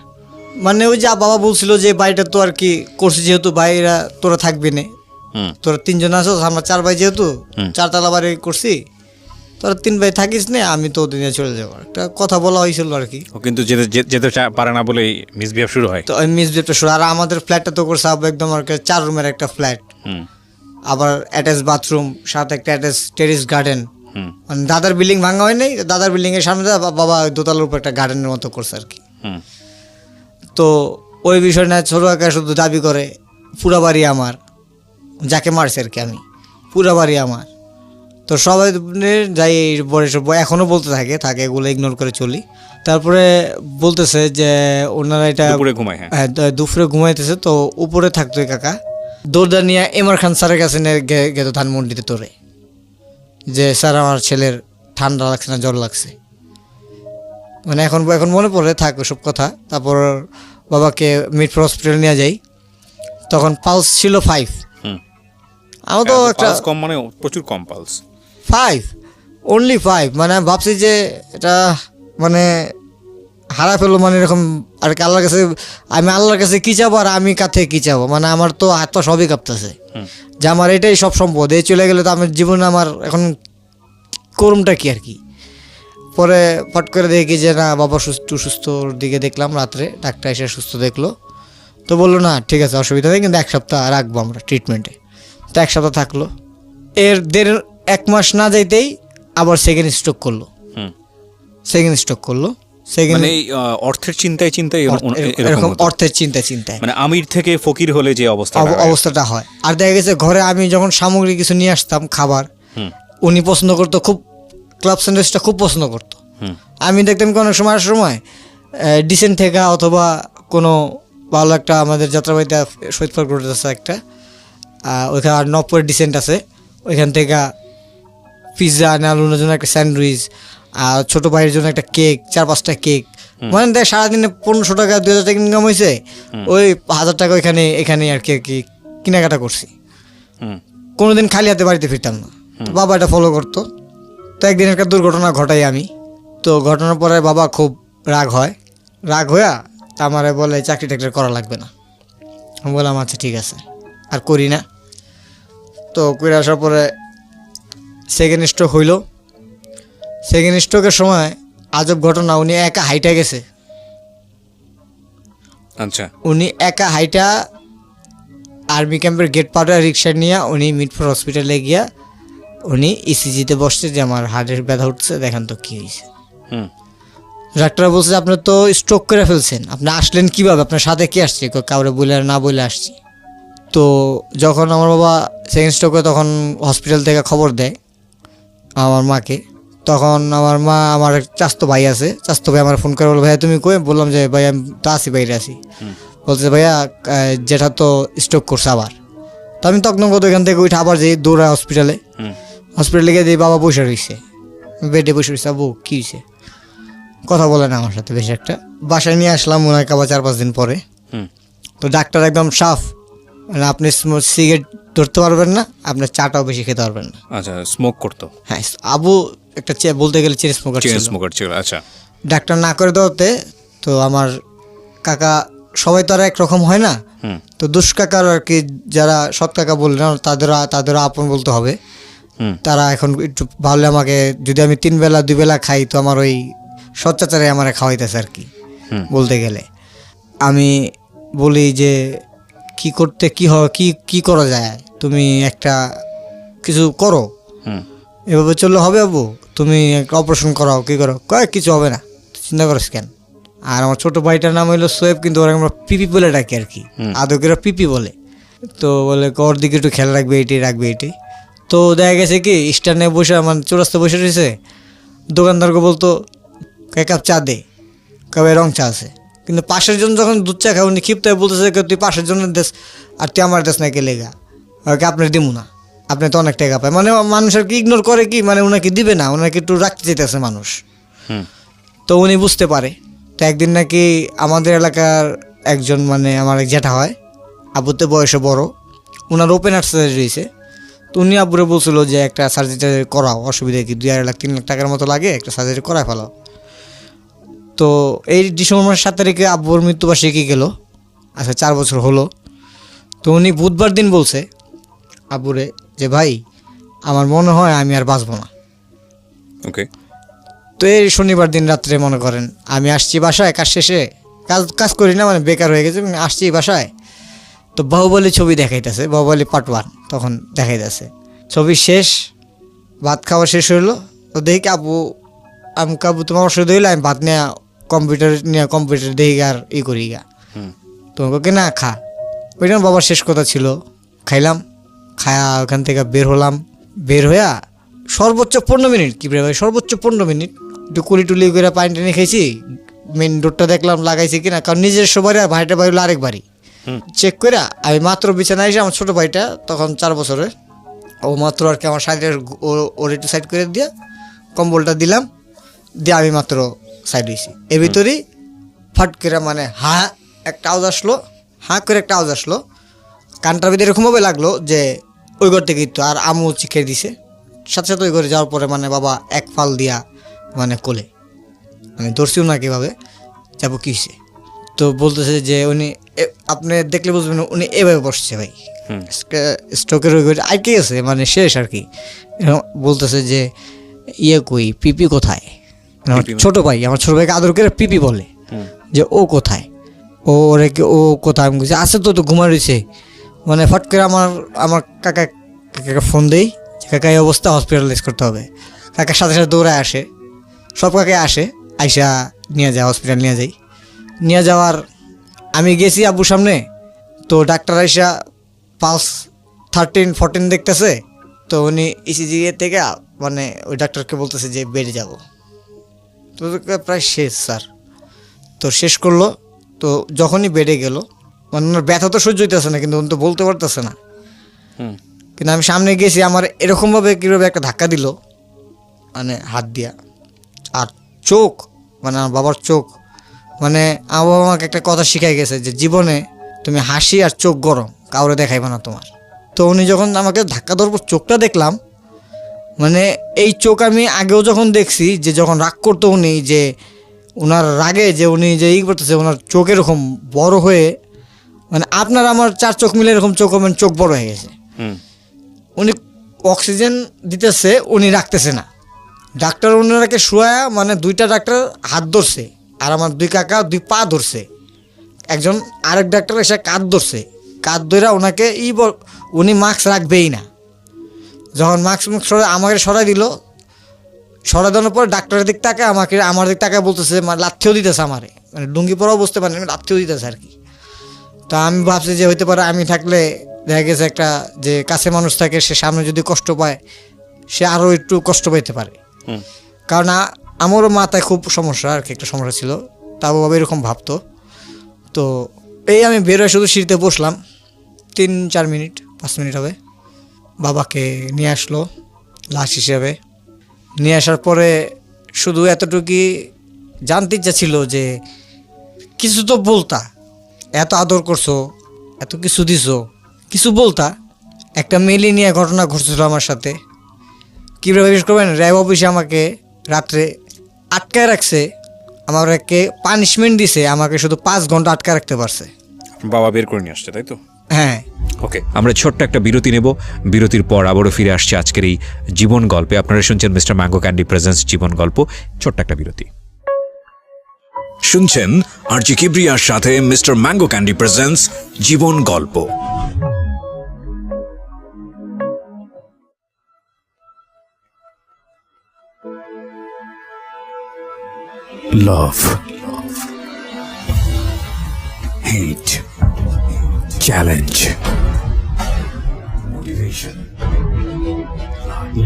মানে ওই যে বাবা বলছিল যে বাড়িটা তো আর কি করছি, যেহেতু বাইরা তোরা থাকবি না, তোরা 3 জন আছো, আমরা 4 ভাই, যেহেতু 4 তলা বাড়ি করছি, তোরা 3 ভাই থাকিস না, আমি তো দুনিয়া চলে যাবো, একটা কথা বলা হয়েছিল আর কি। কিন্তু যেতে পারে না বলেই মিসবিহেভ শুরু হয়। তো ওই মিসবিহেভটা শুরু। আর আমাদের ফ্ল্যাটটা তো করছে আব্বা একদম আর কি 4 রুমের একটা ফ্ল্যাট, আবার অ্যাটাচ বাথরুম, সাথে একটা অ্যাটাচ টেরিস গার্ডেন। মানে দাদার বিল্ডিং ভাঙা হয় নাই, দাদার বিল্ডিং এর সামনে বাবা দোতলার উপর একটা গার্ডেনের মতো করছে আর কি। তো ওই বিষয় না, ছোটো একা শুধু দাবি করে পুরা বাড়ি আমার, যাকে মারছে আর কি আমি, পুরা বাড়ি আমার। তো সবাই যাই এখনও বলতে থাকে এগুলো ইগনোর করে চলি। তারপরে বলতেছে যে ওনারা এটা হ্যাঁ দুপুরে ঘুমাইতেছে। তো উপরে থাকতো কাকা, দৌড়দা নিয়ে এমর খান স্যারের কাছে গেত ধানমন্ডিতে তোরে, যে স্যার আমার ছেলের ঠান্ডা লাগছে না জ্বর লাগছে। মানে এখন মনে পড়ে থাক সব কথা। তারপর বাবাকে মিটফোর হসপিটাল নিয়ে যাই, তখন পালস ছিল 5। আমার তো একটা কম, মানে প্রচুর কম পালস, 5 অনলি 5। মানে আমি ভাবছি যে এটা মানে হারা ফেলো, মানে এরকম আর কি। আমি আল্লাহর কাছে কী চাবো, আর আমি কাছে কী চাবো, মানে আমার তো হাত পা সবই কাঁপতেছে যে আমার এটাই সব সম্পদ, এই চলে গেলে তো আমার জীবনে আমার এখন করুমটা কি আর কি। পরে ফট করে দেখি যে না, বাবা সুস্থর দিকে দেখলাম, রাত্রে ডাক্তার এসে সুস্থ দেখলো। তো বললো না ঠিক আছে অসুবিধা নেই, কিন্তু 1 সপ্তাহ রাখবো আমরা ট্রিটমেন্টে। তো 1 সপ্তাহ থাকলো। এর 1 মাস না যাইতেই আবার সেকেন্ড স্ট্রোক করলো। মানে অর্থের চিন্তায় এরকম অর্থের চিন্তায় মানে আমির থেকে ফকির হলে যে অবস্থাটা হয়। আর দেখা গেছে ঘরে আমি যখন সামগ্রী কিছু নিয়ে আসতাম খাবার, উনি পছন্দ করতো খুব, ক্লাব স্যান্ডউইচটা খুব পছন্দ করতো। আমি দেখতাম কি অনেক সময় ডিসেন্ট থেকে অথবা কোনো ভালো একটা আমাদের যাত্রাবাড়িতে শহীদ পার্ক রোড আছে একটা, ওইখানে আর 90 ডিসেন্ট আছে, ওইখান থেকে পিৎজা আনার জন্য একটা স্যান্ডউইচ, আর ছোটো ভাইয়ের জন্য একটা কেক, 4-5টা কেক। মানে দেখ সারাদিনে 1500 টাকা 2000 টাকা ইনকাম হয়েছে, ওই 1000 টাকা এখানে আর কি কেনাকাটা করছি। কোনোদিন খালি হাতে বাড়িতে ফিরতাম না। বাবা এটা ফলো করতো। তো একদিন একটা দুর্ঘটনা ঘটাই আমি। তো ঘটনার পরে বাবা খুব রাগ হইয়া আমারে বলে চাকরি টাকরি করা লাগবে না। আমি বললাম আচ্ছা ঠিক আছে, আর করি না। তো করে আসার পরে সেকেন্ড স্ট্রোক হইল। সেকেন্ড স্ট্রোকের সময় আজব ঘটনা, উনি একা হাইটা গেছে। আচ্ছা, উনি একা হাইটা আর্মি ক্যাম্পের গেট পাড়া রিক্সা নিয়ে উনি মিটফোর হসপিটালে গিয়া উনি ইসিজিতে বসছে যে আমার হার্টের ব্যথা উঠছে, দেখেন তো কী হয়েছে। ডাক্তার বলছে যে আপনি তো স্ট্রোক করে ফেলছেন, আপনি আসলেন কীভাবে, আপনার সাথে কি আসছে? কাউরে বলে না বলে আসছি। তো যখন আমার বাবা সেকেন্ড স্ট্রোকে, তখন হসপিটাল থেকে খবর দেয় আমার মাকে, তখন আমার মা, আমার এক চাচাতো ভাই আছে, চাচাতো ভাই আমার ফোন করে বললো ভাইয়া তুমি কই? বললাম যে ভাই আমি তো আসি, বাইরে আসি। বলছে ভাইয়া যেটা তো স্ট্রোক করছে আবার। তো আমি তখন কত এখান থেকে উঠে আবার যাই দৌড়া হসপিটালে। হসপিটালে গিয়ে দিই বাবা বসে রয়েছে, বেডে বসে রয়েছে। আবু কী হয়েছে? কথা বলে না আমার সাথে বেশি একটা। বাসায় নিয়ে আসলাম ওনাকে আবার 4-5 দিন পরে। তো ডাক্তার একদম সাফ, মানে আপনি সিগারেট ধরতে পারবেন না, আপনার চাটাও বেশি খেতে পারবেন না। আচ্ছা, স্মোক করতো? হ্যাঁ, আবু একটা বলতে গেলে চেন স্মোকার ছিল। আচ্ছা, ডাক্তার না করে দেওয়াতে তো আমার কাকা, সবাই তো আর একরকম হয় না, তো দুষ্কাকার আর কি, যারা সৎ কাকা বললেন তাদেরও আপন বলতে হবে। তারা এখন একটু ভাবলে আমাকে, যদি আমি 3 বেলা 2 বেলা খাই তো আমার ওই সৎ চাচারাই আমার খাওয়াইতেছে আর কি বলতে গেলে। আমি বলি যে কি করতে কি করা যায়, তুমি একটা কিছু করো, এভাবে চললে হবে আবু? তুমি একটা অপারেশন করাও, কি করো? কয় কিছু হবে না, চিন্তা করো কেন। আর আমার ছোট ভাইটার নাম হইলো সোয়েব, কিন্তু ওরা আমরা পিপি বলে ডাকি আর কি, আদকেরা পিপি বলে। তো বলে ওর দিকে একটু খেয়াল রাখবে, এটি। তো দেখা গেছে কি স্ট্যান্ডে বসে, মানে চৌরাস্তা বসে রয়েছে, দোকানদারকে বলতো এক কাপ চা দে, কবে রং চা আছে। কিন্তু পাশের জন যখন দুধ চা খায়, উনি ক্ষিপ্ত হয়ে বলতেছে তুই পাশের জন্য দেশ আর তুই আমার দেশ নাকি লেগা, ওকে আপনার দিমু না, আপনি তো অনেক টাকা পায়। মানে মানুষের কি ইগনোর করে কি, মানে ওনাকে দিবে না, ওনাকে একটু রাখতে চাইতেছে মানুষ। তো উনি বুঝতে পারে। তো একদিন নাকি আমাদের এলাকার একজন, মানে আমার এক জ্যাঠা হয়, আবুতে বয়সে বড়, ওনার ওপেন হার্ট সার্জারি রয়েছে। তো উনি আব্বুরে বলছিল যে একটা সার্জারি করাও, অসুবিধা কি, 2-2.5 লাখ 3 লাখ টাকার মতো লাগে, একটা সার্জারি করায় ফেলাও। তো এই ডিসেম্বর 7 তারিখে আব্বুর মৃত্যুবার্ষিকী গেল, আচ্ছা 4 বছর হলো। তো উনি বুধবার দিন বলছে আব্বুরে যে ভাই আমার মনে হয় আমি আর বাঁচবো না। ওকে। তো এই শনিবার দিন রাত্রে মনে করেন আমি আসছি বাসায়, কাজ শেষে, কাজ করি না, মানে বেকার হয়ে গেছে, আসছি বাসায়। তো বাহুবলী ছবি দেখাইতেছে, বাহুবলী পার্ট 1 তখন দেখাইতেছে। ছবি শেষ, ভাত খাওয়া শেষ হইলো। তো দেখি আব্বু, আমি কাবু তোমার অসুবিধা হইলে আমি ভাত নিয়ে কম্পিউটার দেখি আর করি গা। তোমাকে না খা, ওইটা বাবার শেষ কথা ছিল। খাইলাম, খায়া ওখান থেকে বের হলাম। বের হইয়া সর্বোচ্চ 15 মিনিট, কি ভাই সর্বোচ্চ 15 মিনিট একটু কুলি টুলি করে পানি টানি খাইছি। মেন ডোরটা দেখলাম লাগাইছি কিনা, কারণ নিজের সবারই আর ভাইটা বাড়ি আরেক বাড়ি চেক করে আমি মাত্র বিছানায় এসে, আমার ছোটো ভাইটা তখন 4 বছরের, ও মাত্র আর কি আমার সাইডের ওর একটু সাইড করে দিয়া কম্বলটা দিলাম, দিয়ে আমি মাত্র সাইড হয়েছি। এর ভিতরেই ফাট করে মানে একটা আওয়াজ আসলো, করে একটা আওয়াজ আসলো, কানটার ভিতরে এরকমভাবে লাগলো যে ওই ঘর থেকে তো আর আমু চিখে দিছে। সাথে সাথে ওই ঘরে যাওয়ার পরে মানে বাবা এক ফাল দিয়া মানে কোলে, আমি ধরছিও না কীভাবে যাবো কী হয়েছে। তো বলতেছে যে উনি, আপনি দেখলে বুঝবেন উনি এভাবে বসছে ভাই, স্ট্রোকের ওই ঘরে আটকে গেছে, মানে শেষ আর কি। বলতেছে যে কই পিপি কোথায়, আমার ছোটো ভাইকে আদর করে পিপি বলে, যে ও কোথায়, ও কোথায়। আমি বলছি আছে তো ঘুমা রয়েছে। মানে ফট করে আমার কাকাকে ফোন দেই, কাকা এই অবস্থা, হসপিটালাইজ করতে হবে। কাকার সাথে সাথে দৌড়ায় আসে, সব কাকে আসে, আইসা নিয়ে যায়, হসপিটাল নিয়ে যাওয়ার আমি গেছি আব্বুর সামনে। তো ডাক্তার আইসা পালস 13-14 দেখতেছে। তো উনি ইসিজি থেকে মানে ওই ডাক্তারকে বলতেছে যে বেডে যাব। তো প্রায় শেষ স্যার, তো শেষ করলো। তো যখনই বেডে গেল, মানে ওনার ব্যথা তো সহ্য হইতেছে না, কিন্তু উনি তো বলতে পারতেছে না। কিন্তু আমি সামনে গেছি, আমার এরকমভাবে কীভাবে একটা ধাক্কা দিল, মানে হাত দিয়া। আর চোখ, মানে আমার বাবার চোখ, মানে আমার বাবা আমাকে একটা কথা শিখাই গেছে যে জীবনে তুমি হাসি আর চোখ গরম কাউরে দেখাইবে না তোমার। তো উনি যখন আমাকে ধাক্কা দেওয়ার পর চোখটা দেখলাম, মানে এই চোখ আমি আগেও যখন দেখছি, যে যখন রাগ করতো উনি, যে ওনার রাগে যে উনি যে করতেছে, ওনার চোখ এরকম বড় হয়ে, মানে আপনার আমার 4 চোখ মিলে এরকম চোখ, মানে চোখ বড় হয়ে গেছে। উনি অক্সিজেন দিতেছে, উনি রাখতেছে না। ডাক্তার ওনারাকে শোয়া, মানে 2টা ডাক্তার হাত ধরছে, আর আমার 2 কাকা 2 পা ধরছে। একজন আরেক ডাক্তার এসে কাঁধ ধরছে, কাঁধ ধরে ওনাকে উনি মাস্ক রাখবেই না। যখন মাস্ক আমাকে সরাই দিল, সরাই দেওয়ার পর ডাক্তারের দিক তাকায় আমার দিক তাকায় বলতেছে, মানে লাথিও দিতেছে আমারে, মানে লুঙ্গি পরাও বুঝতে পারেন, লাথিও দিতেছে আর কি। তো আমি ভাবছি যে হইতে পারে আমি থাকলে দেখা গেছে একটা যে কাছে মানুষ থাকে, সে সামনে যদি কষ্ট পায়, সে আরও একটু কষ্ট পাইতে পারে। কারণ আমারও মাথায় খুব সমস্যা আর কি, একটা সমস্যা ছিল, তা বাবা এরকম ভাবতো। তো এই আমি বেরোয় শুধু সিঁড়িতে বসলাম 3-4 মিনিট 5 মিনিট হবে, বাবাকে নিয়ে আসলো লাশ হিসেবে। নিয়ে আসার পরে শুধু এতটুকুই জানতে ইচ্ছা ছিল যে কিছু তো বলতা, এত আদর করছো, এত কিছু দিছো, কিছু বলতা। একটা মেলে নিয়ে ঘটনা ঘটছিল আমার সাথে, কীভাবে বিশ্বাস করবেন, র্যাব অফিসে আমাকে রাত্রে আটকায় রাখছে, আমাকে পানিশমেন্ট দিছে, আমাকে শুধু 5 ঘন্টা আটকায় রাখতে পারছে। বাবা বের করে নিয়ে আসছে, তাই তো? হ্যাঁ। ওকে, আমরা ছোট্ট একটা বিরতি নেব। বিরতির পর আবারও ফিরে আসছে আজকের এই জীবন গল্পে। আপনারা শুনছেন মিস্টার ম্যাঙ্গো ক্যান্ডি প্রেজেন্টস জীবন গল্প। ছোট্ট একটা বিরতি শুনছেন আরজি কিবরিয়ার সাথে মিস্টার ম্যাঙ্গো ক্যান্ডি প্রেজেন্টস জীবন গল্প। Love, hate, challenge, motivation,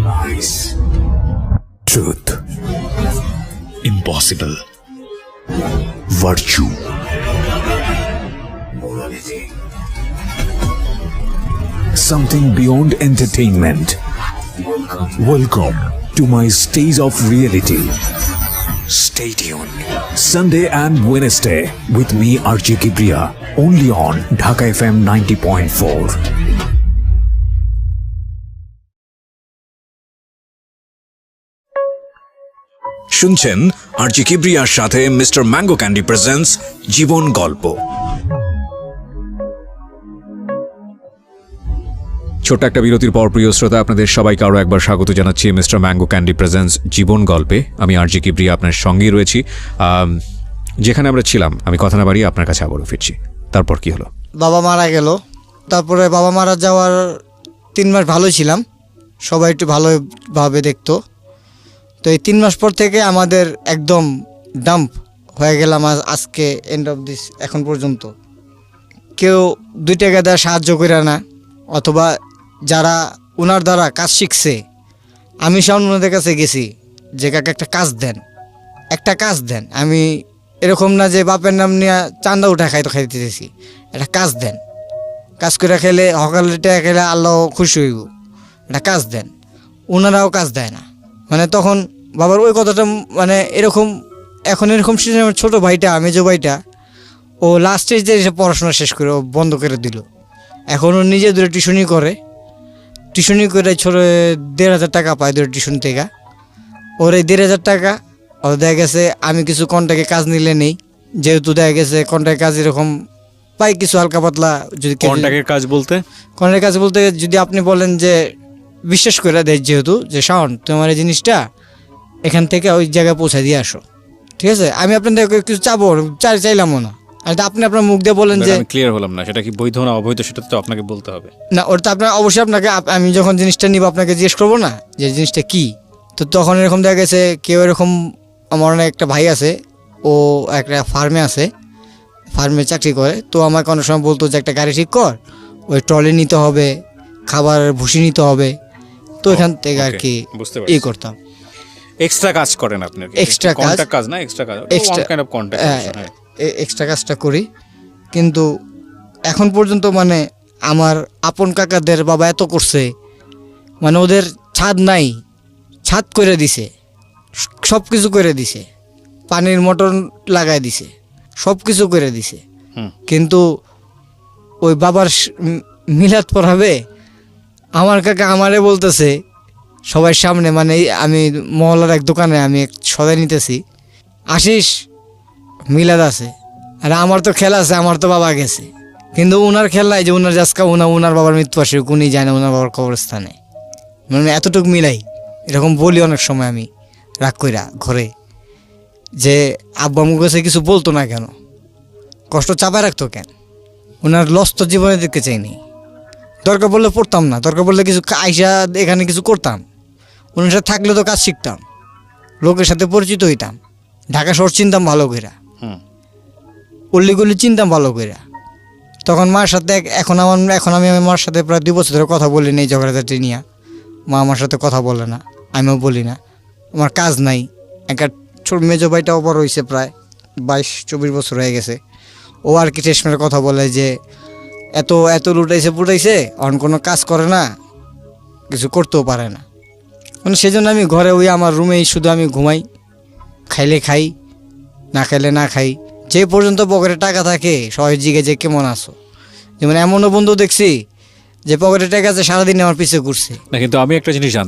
lies, truth, impossible, virtue, morality, something beyond entertainment. Welcome to my stage of reality. Stay tuned. Sunday and Wednesday with me RJ Kibriya, only on Dhaka FM 90.4. শুনছেন আরজি কিবরিয়ার সাথে mister mango candy presents জীবন গল্প। ছোট্ট একটা বিরতির পর প্রিয় শ্রোতা, আপনাদের সবাইকে আরও একবার স্বাগত জানাচ্ছি মিস্টার ম্যাঙ্গো ক্যান্ডি প্রেজেন্টস জীবন গল্পে। আমি আরজি কিবরিয়া আপনার সঙ্গেই রয়েছি। যেখানে আমরা ছিলাম, আমি কথা না বাড়িয়ে আপনার কাছে আবারও ফিরছি। তারপর কি হলো? বাবা মারা গেল। তারপরে বাবা মারা যাওয়ার 3 মাস ভালোই ছিলাম, সবাই একটু ভালোভাবে দেখতো। তো এই 3 মাস পর থেকে আমাদের একদম ডাম্প হয়ে গেলাম আজকে এন্ড অফ দিস, এখন পর্যন্ত কেউ 2 টাকা দেওয়া সাহায্য করে না, অথবা যারা ওনার দ্বারা কাজ শিখছে, আমি সামনে ওনাদের কাছে গেছি যে কাকে একটা কাজ দেন। আমি এরকম না যে বাপের নাম নিয়ে চান্দা উঠা খাইতে দিতেছি, একটা কাজ দেন, কাজ করে খেলে হকালিটা খেলে আল্লাহ খুশি হইব, একটা কাজ দেন। ওনারাও কাজ দেয় না। মানে তখন বাবার ওই কথাটা মানে এরকম, এখন এরকম ছোটো ভাইটা, মেজো ভাইটা, ও লাস্ট স্টেজে এসে পড়াশোনা শেষ করে ও বন্ধ করে দিল। এখন ও নিজে দূরে টিউশনি করে ছোটো 1,500 টাকা পায় দূরে টিউশন থেকে। ওর এই 1,500 টাকা ও দেখা গেছে আমি কিছু কন্ট্রাক্টে কাজ নিলে নেই, যেহেতু দেখা গেছে কন্ট্রাক্ট কাজ এরকম পাই কিছু হালকা পাতলা। যদি কন্ট্রাক্টের কাজ বলতে যদি আপনি বলেন যে বিশ্বাস করে দেয়, যেহেতু যে শাওন তোমার এই জিনিসটা এখান থেকে ওই জায়গায় পৌঁছে দিয়ে আসো, ঠিক আছে, আমি আপনাদের কিছু চাইলামও না। আর আপনি আপনার মুখ দিয়ে বলেন যে ক্লিয়ার হলাম না, সেটা কি বৈধ না অবৈধ, সেটা তো আপনাকে বলতে হবে না। ওটা আপনার অবশ্যই আপনাকে, আমি যখন জিনিসটা নিব আপনাকে জিজ্ঞেস করবো না যে জিনিসটা কি। তো তখন এরকম দেখা গেছে কেউ এরকম, আমার অনেক একটা ভাই আছে, ও একটা ফার্মে চাকরি করে। তো আমাকে অনেক সময় বলতো যে একটা গাড়ি ঠিক কর, ওই ট্রলি নিতে হবে, খাবার ভুসি নিতে হবে। তো এখান থেকে আর কি করতাম। এক্সট্রা কাজ করেন আপনি? এক্সট্রা কাজ না, এক্সট্রা কাজ, এক্সট্রা কাজটা করি। কিন্তু এখন পর্যন্ত মানে আমার আপন কাকাদের বাবা এত করছে, মানে ওদের ছাদ নাই, ছাদ করে দিছে, সব কিছু করে দিছে, পানির মোটর লাগাই দিছে, সব কিছু করে দিছে। কিন্তু ওই বাবার মিলাদ পড়াবে, আমার কাকা আমারে বলতেছে সবার সামনে, মানে আমি মহল্লার এক দোকানে আমি সদাই নিতেছি, আসিস মিলাদ আছে, আর আমার তো খেলা আছে, আমার তো বাবা গেছে। কিন্তু ওনার খেলায় যে ওনার জাসকা ওনার বাবার মৃত্যুবার্ষিকী উনি যায় না ওনার বাবার কবরস্থানে, মানে এতটুকু মিলাই। এরকম বলি অনেক সময় আমি রাগ কইরা ঘরে, যে আব্বা মুখ কাছে কিছু বলতো না কেন, কষ্ট চাপায় রাখতো কেন, ওনার লস তো জীবনে দেখতে চাইনি। দরকার পড়লে পড়তাম না, দরকার পড়লে কিছু আইসা এখানে কিছু করতাম, ওনার সাথে থাকলে তো কাজ শিখতাম, লোকের সাথে পরিচিত হইতাম, ঢাকা শহর চিনতাম ভালো কইরা, অল্লিগুলি চিনতাম ভালো কইরা। তখন মার সাথে এখন আমি মার সাথে প্রায় 2 বছর ধরে কথা বলি নেই ঝগড়াঝাটি নিয়ে। মা আমার সাথে কথা বলে না, আমিও বলি না, আমার কাজ নাই, একটা ছোট মেজো ভাইটাও বড় হয়েছে, প্রায় 22-24 বছর হয়ে গেছে। ও আর কি টেস্টমের কথা বলে যে এত এত লুটাইছে পুটাইছে, অন কোনো কাজ করে না, কিছু করতেও পারে না। মানে সেজন্য আমি ঘরে ওই আমার রুমেই শুধু আমি ঘুমাই, খাইলে খাই, না খাইলে না খাই। যে পর্যন্ত পকেটে টাকা থাকে সবাই জিগে যে কেমন আছো। যেমন এমনও বন্ধু দেখছি যে পকেটে টাকা আছে, সারাদিন আমার পিছিয়ে ঘুরছে। না কিন্তু আমি একটা জিনিস জানতে